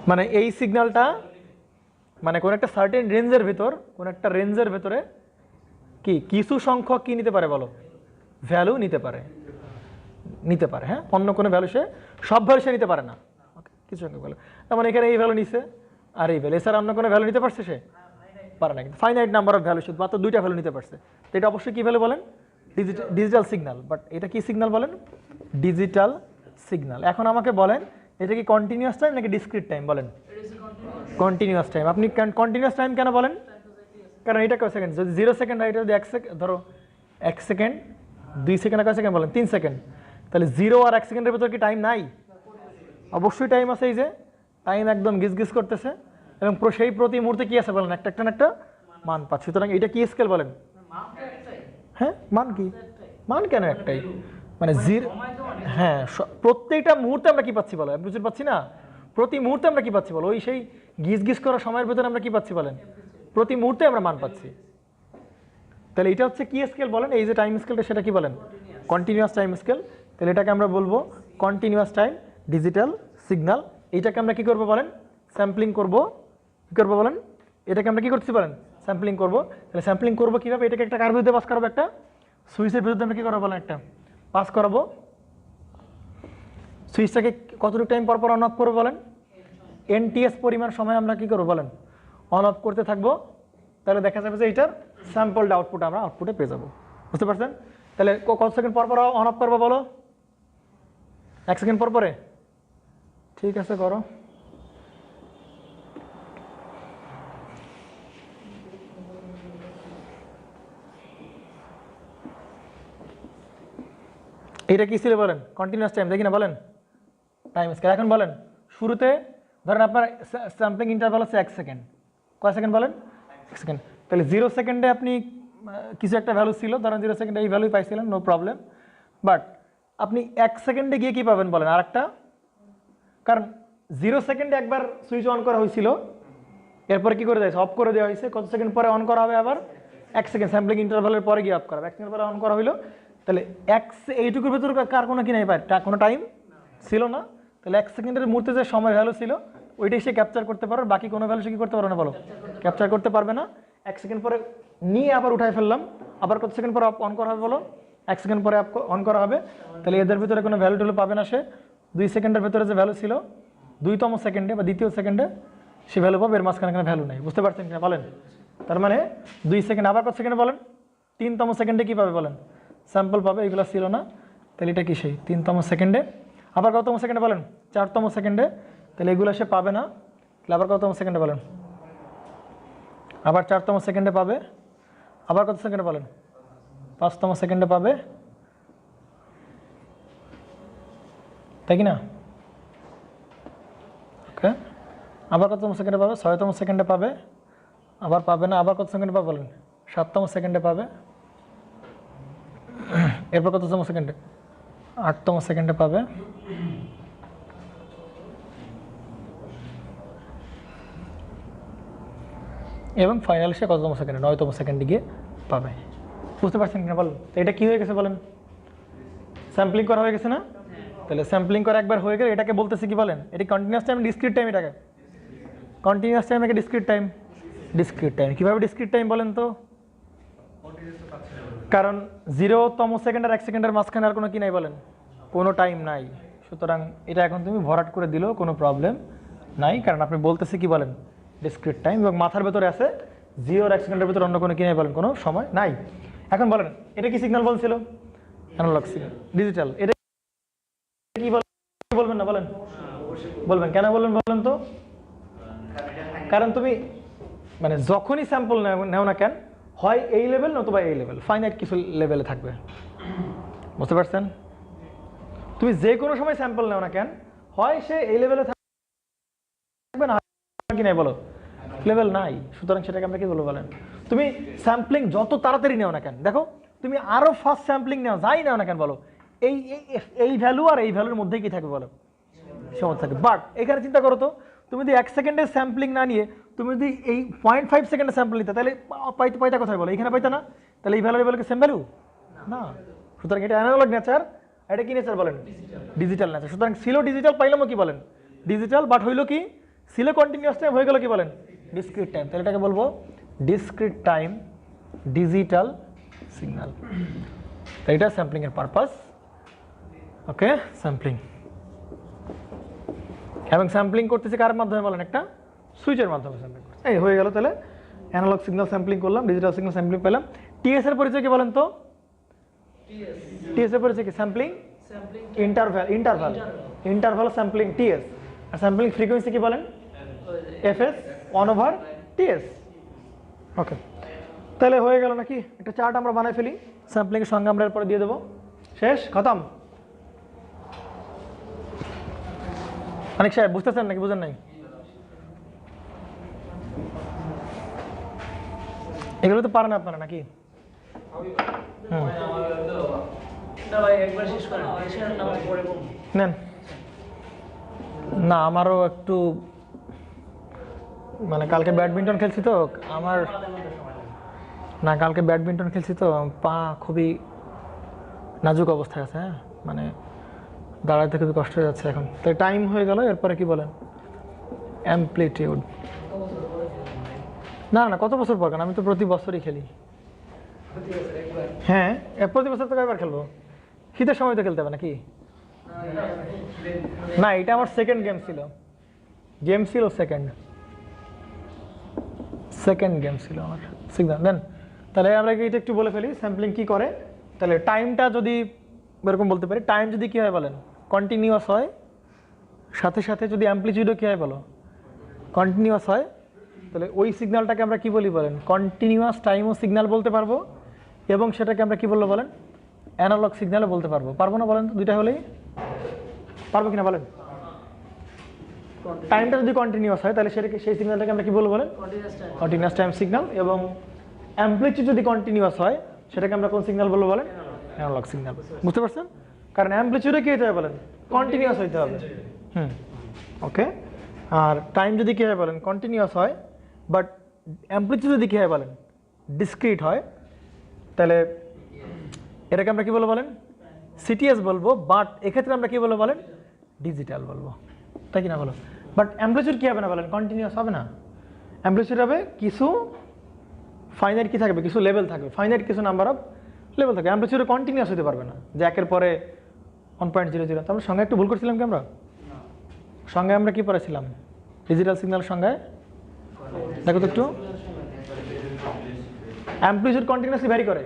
মানে এই সিগন্যালটা মানে কোন একটা সার্টেন রেঞ্জের ভিতর, কোন একটা রেঞ্জের ভেতরে কি কিছু সংখ্যক কি নিতে পারে বলো, ভ্যালু নিতে পারে, হ্যাঁ, অন্য কোনো ভ্যালু সে সব ভ্যালু সে নিতে পারে না, কিছু সংখ্যক ভ্যালু। মানে এখানে এই ভ্যালু নিছে আর এই ভ্যালু, এছাড়া অন্য কোনো ভ্যালু নিতে পারছে সে পারে না, কিন্তু ফাইনাইট নাম্বার অফ ভ্যালু, শুধু মাত্র 2টা ভ্যালু নিতে পারছে। তো এটা অবশ্যই কি ভ্যালু বলেন, ডিজিটাল সিগন্যাল। বাট এটা কি সিগন্যাল বলেন, ডিজিটাল সিগন্যাল। এখন আমাকে বলেন এটা কি কন্টিনিউয়াস টাইম নাকি ডিসক্রিট টাইম বলেন? Continuous time. আপনি কন্টিনিউয়াস টাইম কেন বলেন? কারণ এটা কয় সেকেন্ড, যদি 0 সেকেন্ড হয়, এটা যদি 1 সেকেন্ড ধরো, 1 সেকেন্ড 2 সেকেন্ড কয় সেকেন্ড বলেন, 3 সেকেন্ড, তাহলে 0 আর 1 সেকেন্ডের ভিতর কি টাইম নাই? অবশ্যই টাইম আছে, এই যে টাইম একদম গিজ করতেছে, এবং সেই প্রতি মুহূর্তে কি আছে বলেন, একটা মান পাচ্ছে। সুতরাং এটা কি স্কেল বলেন? হ্যাঁ, মান কি, মান কেন একটাই, মানে 0, হ্যাঁ প্রত্যেকটা মুহূর্তে আমরা কি পাচ্ছি বলো, বুঝতে পাচ্ছি না, প্রতি মুহূর্তে আমরা কি পাচ্ছি বলো, ওই সেই গিজ করার সময়ের ভিতরে আমরা কি পাচ্ছি বলেন, প্রতি মুহূর্তে আমরা মান পাচ্ছি। তাহলে এটা হচ্ছে কি স্কেল বলেন, এই যে টাইম স্কেলটা সেটা কি বলেন, কন্টিনিউয়াস টাইম স্কেল। তাহলে এটাকে আমরা বলবো কন্টিনিউয়াস টাইম ডিজিটাল সিগন্যাল, এইটাকে আমরা কী করবো বলেন, স্যাম্পলিং করবো। কী করবো বলেন, এটাকে আমরা কী করতেছি বলেন, স্যাম্পলিং করবো। তাহলে স্যাম্পলিং করবো কীভাবে, এটাকে একটা কার বিরুদ্ধে পাস করাবো, একটা সুইচের বিরুদ্ধে আমরা কী করবো বলেন, একটা পাস করাবো। সুইচটাকে কতটুকু টাইম পর পর অন অফ করবো বলেন, এনটিএস পরিমাণ সময় আমরা কী করবো বলেন, অন অফ করতে থাকবো। তাহলে দেখা যাবে যে এইটার স্যাম্পলড আউটপুট আমরা আউটপুটে পেয়ে যাবো। বুঝতে পারছেন? তাহলে কত সেকেন্ড পর পর অন অফ করবো বলো, 1 সেকেন্ড পর পরে। ঠিক আছে, করো। এটা কি ছিল বলেন, কন্টিনিউয়াস টাইম, দেখি না বলেন, টাইম স্কেল। এখন বলেন শুরুতে ধরেন আপনার স্যাম্পলিং ইন্টারভাল হচ্ছে 1 সেকেন্ড, কয় সেকেন্ড বলেন, 1 সেকেন্ড। তাহলে 0 সেকেন্ডে আপনি কিছু একটা ভ্যালু ছিল, ধরেন 0 সেকেন্ডে এই ভ্যালুই পাইছিলেন, নো প্রবলেম। বাট আপনি 1 সেকেন্ডে গিয়ে কী পাবেন বলেন, আর একটা, কারণ 0 সেকেন্ডে একবার সুইচ অন করা হয়েছিল, এরপরে কী করে দিয়েছে, অফ করে দেওয়া হয়েছে, কত সেকেন্ড পরে অন করা হবে আবার, 1 সেকেন্ড স্যাম্পলিং ইন্টারভালের পরে গিয়ে অফ করা হবে, 1 সেকেন্ড পরে অন করা হইলো। তাহলে এইটুকুর ভেতর কার কোনো কি নাই পায়, কোনো টাইম ছিল না। তাহলে 1 সেকেন্ডের মুহূর্তে যে সময় ভ্যালু ছিল ওইটাই সে ক্যাপচার করতে পারবে, বাকি কোনো ভ্যালু সে কী করতে পারবে না বলো, ক্যাপচার করতে পারবে না। 1 সেকেন্ড পরে নিয়ে আবার উঠাই ফেললাম, আবার কত সেকেন্ড পরে অন করা হবে বলো, 1 সেকেন্ড পরে অন করা হবে। তাহলে এদের ভিতরে কোনো ভ্যালু ট্যালু পাবে না সে। 2 সেকেন্ডের ভেতরে যে ভ্যালু ছিল 2তম সেকেন্ডে বা 2য় সেকেন্ডে সে ভ্যালু পাবে, এর মাঝখানে কোনো ভ্যালু নেই। বুঝতে পারছেন কিনা বলেন? তার মানে 2 সেকেন্ড, আবার কত সেকেন্ডে বলেন, 3তম সেকেন্ডে কী পাবে বলেন, স্যাম্পল পাবে, এগুলো ছিল না। তাহলে এটা কি সেই 3তম সেকেন্ডে, আবার কততম সেকেন্ডে বলেন, 4তম সেকেন্ডে। তাহলে এগুলো সে পাবে না। তাহলে আবার কততম সেকেন্ডে বলেন, আবার 4তম সেকেন্ডে পাবে, আবার কত সেকেন্ডে বলেন, 5তম সেকেন্ডে পাবে, তাই কি না? ওকে, আবার কততম সেকেন্ডে পাবে, 6তম সেকেন্ডে পাবে, আবার পাবে না, আবার কত সেকেন্ডে পাবে বলেন, 7তম সেকেন্ডে পাবে, এরপর কততম সেকেন্ডে, 8তম সেকেন্ডে পাবে, এবং ফাইনালি সে কততম সেকেন্ডে, 9তম সেকেন্ডে গিয়ে পাবে। বুঝতে পারছেন কিনা বলেন? তো এটা কী হয়ে গেছে বলেন, স্যাম্পলিং করা হয়ে গেছে না? তাহলে স্যাম্পলিং করা একবার হয়ে গেলে এটাকে বলতেছে কি বলেন, এটি কন্টিনিউয়াস টাইম, ডিসক্রিট টাইম। এটাকে কন্টিনিউয়াস টাইম, একে ডিসক্রিট টাইম। ডিসক্রিট টাইম কীভাবে ডিসক্রিট টাইম বলেন তো? কারণ 0তম সেকেন্ড আর 1 সেকেন্ডের মাঝখানে আর কোনো কি নাই বলেন, কোনো টাইম নাই। সুতরাং এটা এখন তুমি ভরাট করে দিলেও কোনো প্রবলেম নাই, কারণ আপনি বলতেছে কি বলেন, ডিসক্রিট টাইম, এবং মাথার ভেতরে আছে 0 আর 1 সেকেন্ডের ভিতরে অন্য কোনো কি নাই বলেন, কোনো সময় নাই। এখন বলেন এটা কি সিগন্যাল বলছিল, অ্যানালগ সিগন্যাল, ডিজিটাল, এটা কি বলবেন না বলেন, বলবেন কেন বলবেন বলেন তো? কারণ তুমি মানে যখনই স্যাম্পল নেও না কেন, হয় এই লেভেল নতুবা এই লেভেল, ফাইনাইট কিছু লেভেলে থাকবে। বুঝতে পারছেন? তুমি যে কোনো সময় স্যাম্পল নেও না কেন, হয় সে এই লেভেলে থাকবে না কি নাই বলো, লেভেল নাই। সুতরাং সেটাকে আমরা কি বলবো বলেন, তুমি স্যাম্পলিং যত তাড়াতাড়ি নেও না কেন, দেখো তুমি আরও ফাস্ট স্যাম্পলিং নেও, যাই নেও না কেন বলো, এই এই ভ্যালু আর এই ভ্যালুর মধ্যেই কি থাকবে বলো, সমান থাকে। বাট এখানে চিন্তা করো তো, তুমি যদি 1 সেকেন্ডের স্যাম্পলিং না নিয়ে তুমি যদি এই 0.5 সেকেন্ডের স্যাম্পল নিতে, তাহলে পাইতা কোথায় বলো, এখানে পাইতা না? তাহলে এই ভ্যালুর ভ্যালুকে সেম ভ্যালু না। সুতরাং এটা অ্যানালগ নেচার, এটা কি নেচার বলেন, ডিজিটাল নেচার। সুতরাং ছিল ডিজিটাল, পাইলামও কি বলেন, ডিজিটাল, বাট হইলো কি, ছিল কন্টিনিউয়াস টাইম, হয়ে গেল কি বলেন, ডিসক্রিট টাইম। তাহলে এটাকে বলবো ডিসক্রিট টাইম ডিজিটাল সিগন্যাল। তাই এটা স্যাম্পলিং এর পারপাস। ওকে, স্যাম্পলিং, এবং স্যাম্পলিং করতেছে কার মাধ্যমে বলেন, একটা সুইচের মাধ্যমে স্যাম্পলিং করছে। এই হয়ে গেল। তাহলে অ্যানালগ সিগন্যাল স্যাম্পলিং করলাম, ডিজিটাল সিগন্যাল স্যাম্পলিং পেলাম। টিএস এর পরিচয় কি বলেন তো? টিএস এর পরিচয় কি? Sampling interval, interval sampling TS. আর স্যাম্পলিং ফ্রিকোয়েন্সি কি বলেন? FS 1/TS। ওকে, তাহলে হয়ে গেল নাকি? একটা চার্ট আমরা বানাই ফেলি, স্যাম্পলিং এর সঙ্গে আমরা এরপরে দিয়ে দেবো। শেষ, খতম। অনেক সাহেব বুঝতেছেন নাকি বুঝেন নাই? এগুলো তো পারেন আপনারা নাকি? নেন না, আমারও একটু মানে কালকে ব্যাডমিন্টন খেলছি তো, আমার না কালকে ব্যাডমিন্টন খেলছি তো, পা খুবই নাজুক অবস্থায় আছে। হ্যাঁ, মানে দাঁড়াতে খুবই কষ্ট হয়ে যাচ্ছে এখন। তাই টাইম হয়ে গেল, এরপরে কি বলেন? অ্যামপ্লিটিউড। না না, কত বছর পর? কেন, আমি তো প্রতি বছরই খেলি। হ্যাঁ, প্রতি বছর তো কয়বার খেলবো? শীতের সময় তো খেলতে হবে নাকি? না, এটা আমার সেকেন্ড গেম ছিল। সেকেন্ড গেম ছিল আমার সিগন্যাল। দেন তাহলে আমরা এটা একটু বলে ফেলি স্যাম্পলিং কি করে। তাহলে টাইমটা যদি এরকম বলতে পারি, টাইম যদি কী হয় বলেন? কন্টিনিউয়াস হয়, সাথে সাথে যদি অ্যামপ্লিটিউডও কী হয় বলো? কন্টিনিউয়াস হয়। তাহলে ওই সিগন্যালটাকে আমরা কি বলি বলেন? কন্টিনিউয়াস টাইমও সিগন্যাল বলতে পারবো, এবং সেটাকে আমরা কি বলবো বলেন? অ্যানালগ সিগন্যালও বলতে পারবো। পারবো না বলেন তো? দুইটা হলেই পারবো কিনা বলেন? টাইমটা যদি কন্টিনিউয়াস হয় তাহলে সেটাকে, সেই সিগন্যালটাকে আমরা কি বলবো বলেন? Continuous time signal. এবং অ্যামপ্লিটিউড যদি কন্টিনিউয়াস হয় সেটাকে আমরা কোন সিগন্যাল বলবো বলেন? Analogue signal. বুঝতে পারছেন? কারণ অ্যামপ্লিটিউডে কী হতে হবে বলেন? কন্টিনিউয়াস হইতে হবে। ওকে। আর টাইম যদি কী হয় বলেন? কন্টিনিউয়াস হয়, বাট অ্যামপ্লিটিউড যদি কী হয় বলেন? ডিসক্রিট হয়, তাহলে এটাকে আমরা কি বলবো বলেন? সিটিএস বলবো। বাট এক্ষেত্রে আমরা কি বলবো বলেন? ডিজিটাল বলবো, তাই কিনা বলো? বাট অ্যামপ্লিটিউড কি হবে না বলেন? কন্টিনিউয়াস হবে না। অ্যামপ্লিটিউড হবে কিছু ফাইনাইট কি থাকবে, কিছু লেভেল থাকবে, ফাইনাইট কিছু নাম্বার অফ লেভেল থাকবে। অ্যামপ্লিটিউডে কন্টিনিউয়াস হতে পারবে না যে একের পরে 1.00। তারপরে সঙ্গে একটু ভুল করছিলাম কি আমরা? সঙ্গে আমরা কি পড়েছিলাম? ডিজিটাল সিগন্যাল সঙ্গে দেখো তো একটু। অ্যামপ্লিটিউড কন্টিনিউয়াসলি ভ্যারি করে,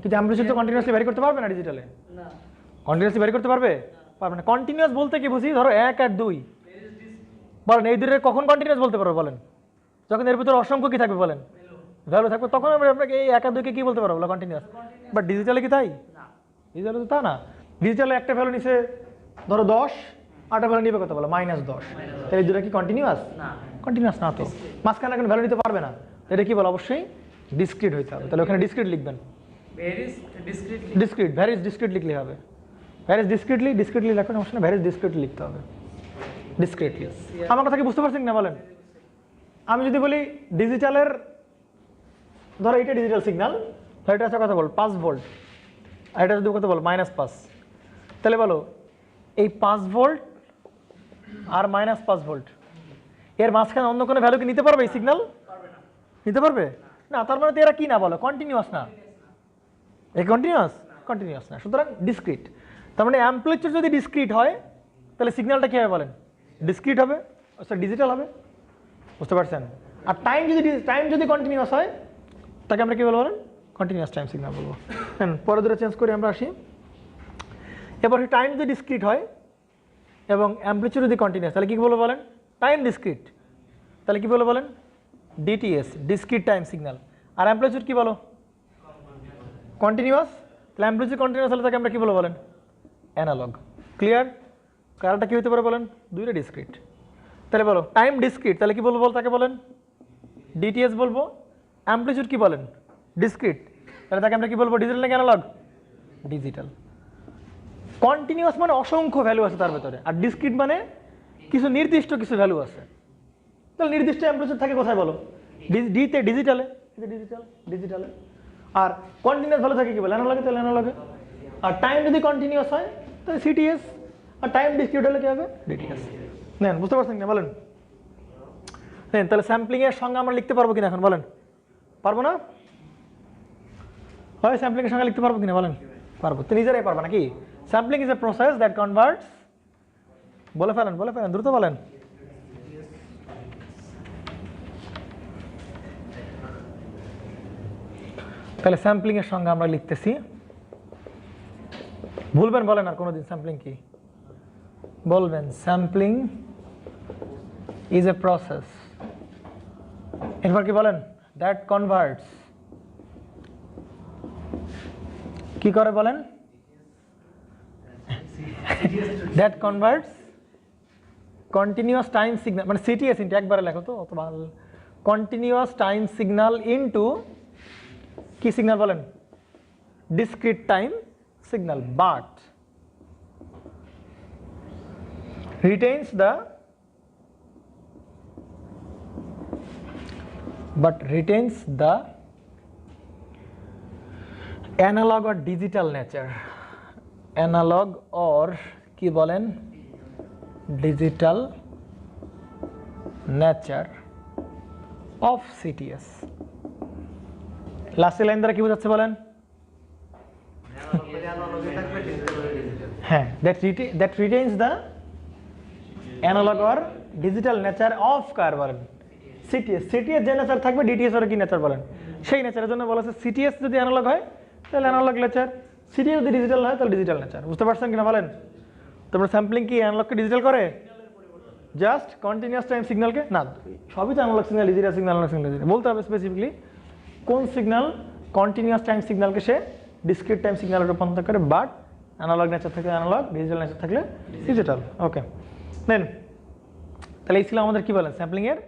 কিন্তু অ্যামপ্লিটিউড তো কন্টিনিউয়াসলি ভ্যারি করতে পারবে না ডিজিটালে। কন্টিনিউয়াসলি ভ্যারি করতে পারবে? পারবে না। কন্টিনিউয়াস বলতে কি বুঝি? ধরো 1 আর 2 বলেন, এই দুটোর কখন কন্টিনিউয়াস বলতে পারবো বলেন? যখন এর ভিতরে অসংখ্য কি থাকবে বলেন? ভ্যালু থাকবে, তখন আমরা আপনাকে এই 1 আর 2কে কি বলতে পারবো বলো? কন্টিনিউয়াস। বাট ডিজিটালে কি তাই? ডিজিটালে তো তা না। ডিজিটালে একটা ভ্যালু নিছে ধরো 10, আরেকটা ভ্যালু নিবে কত বলো? -10। তাহলে এই দুটো কি কন্টিনিউয়াস? কন্টিনিউয়াস না তো। মাঝখানে এখন ভ্যালু নিতে পারবে না, এটা কি বলো? অবশ্যই ডিসক্রিট হইতে হবে। তাহলে ওখানে ডিসক্রিট লিখবেন। ডিসক্রিট, ভ্যারিজ ডিসক্রিট লিখলে হবে। ভ্যারিজ ডিসক্রিটলি লেখো, সমস্যা না। ভ্যারিজ ডিসক্রিটলি লিখতে হবে, ডিসক্রিটলি। আমার কথা কি বুঝতে পারছেন না বলেন? আমি যদি বলি ডিজিটালের, ধরো এটা ডিজিটাল সিগন্যাল, এটা আছে কত বল? 5 ভোল্ট। আর এটা যদি কত বল? -5। তাহলে বলো এই 5 ভোল্ট আর -5 ভোল্ট এর মাঝখানে অন্য কোনো ভ্যালু কি নিতে পারবে এই সিগন্যাল? নিতে পারবে না। তার মানে তো এরা কি না বলো? কন্টিনিউয়াস না। এই কন্টিনিউয়াস না, সুতরাং ডিসক্রিট। তার মানে অ্যামপ্লিটিউড যদি ডিসক্রিট হয় তাহলে সিগন্যালটা কী হবে বলেন? ডিসক্রিট হবে, ডিজিটাল হবে। বুঝতে পারছেন? আর টাইম যদি কন্টিনিউয়াস হয় তাকে আমরা কী বলবো বলেন? কন্টিনিউয়াস টাইম সিগন্যাল বলবো। পরে দুটো চেঞ্জ করে আমরা আসি। এবার টাইম যদি ডিসক্রিট হয় এবং অ্যামপ্লিটিউড যদি কন্টিনিউয়াস, তাহলে কী বলবো বলেন? Time discrete. তাহলে কী বলবো বলেন? DTS, discrete time signal. আর অ্যামপ্লিটিউড কী বলো? কন্টিনিউয়াস। তাহলে অ্যামপ্লিটিউড কন্টিনিউয়াস হলে তাকে আমরা কী বলবো বলেন? অ্যানালগ। ক্লিয়ার? কারণটা কী হতে পারে বলেন? দুইটা ডিসক্রিট। তাহলে বলো টাইম ডিসক্রিট, তাহলে কী বলবো তাকে বলেন? ডিটিএস বলবো। অ্যামপ্লিটিউড কী বলেন? ডিসক্রিট, তাহলে তাকে আমরা কী বলবো? ডিজিটাল নাকি অ্যানালগ? ডিজিটাল। কন্টিনিউয়াস মানে অসংখ্য ভ্যালু আছে তার ভেতরে, আর ডিসক্রিট মানে কিছু নির্দিষ্ট কিছু ভ্যালু আছে। তাহলে নির্দিষ্ট অ্যামপ্লিটিউড থাকে কোথায় বলো? ডিতে, ডিজিটালে। ডিজিটালে। আর কন্টিনিউয়াস ভ্যালু থাকে কি বলে? অ্যানালগে। তাহলে অ্যানালগে। আর টাইম যদি কন্টিনিউয়াস হয় তাহলে সিটিএস, আর টাইম ডিসক্রিট হলে কি হবে? ডিটিএস। নেন, বুঝতে পারছেন না বলেন? নেন, তাহলে স্যাম্পলিংয়ের সঙ্গে আমরা লিখতে পারবো কিনা এখন বলেন? পারবো না? হয় স্যাম্পলিংয়ের সঙ্গে লিখতে পারবো কিনা বলেন? পারবো তো, নিজেরাই পারবা নাকি? Sampling is a process that converts, বলে ফেলেন দ্রুত বলেন। তাহলে স্যাম্পলিংয়ের সঙ্গে আমরা লিখতেছি, ভুলবেন বলেন আর কোনোদিন স্যাম্পলিং কি বলবেন? স্যাম্পলিং ইজ এ প্রসেস, এরপর কি বলেন? দ্যাট কনভার্টস, কি করে বলেন? That converts continuous time signal, মানে সিটিএস ইনটু, একবারে লেখো তো অত ভালো। কন্টিনিউয়াস টাইম সিগন্যাল ইনটু কি সিগন্যাল বলেন? Discrete time signal, but retains the analog or digital nature, analog or কি বলেন ডিজিটাল নেচার অফ সিটিএস। লাস্টের লাইন দ্বারা কি বোঝাচ্ছে বলেন? হ্যাঁ, that retains the analogue or digital nature of কার বলেন সিটিএস। সিটিএস যে নেচার থাকবে ডিটিএস ওর কি নেচার বলেন সেই নেচারের জন্য বলা হচ্ছে সিটিএস যদি অ্যানালগ হয় তাহলে অ্যানালগ নেচার, সিটিএস যদি ডিজিটাল হয় তাহলে ডিজিটাল নেচার। বুঝতে পারছেন কিনা বলেন? তোমরা স্যাম্পলিং কি অ্যানালগকে ডিজিটাল করে? জাস্ট কন্টিনিউয়াস টাইম সিগন্যালকে না, সবই তো analogue signal, digital signal, analog signal বলতে হবে স্পেসিফিকলি কোন সিগন্যাল কন্টিনিউয়াস টাইম সিগন্যালকে সে ডিসক্রিট টাইম সিগন্যালে রূপান্তর করে, বাট অ্যানালগ নেচার থাকলে অ্যানালগ, ডিজিটাল নেচার থাকলে ডিজিটাল। ওকে দেন তাহলে এই ছিল আমাদের কি বলেন স্যাম্পলিং এর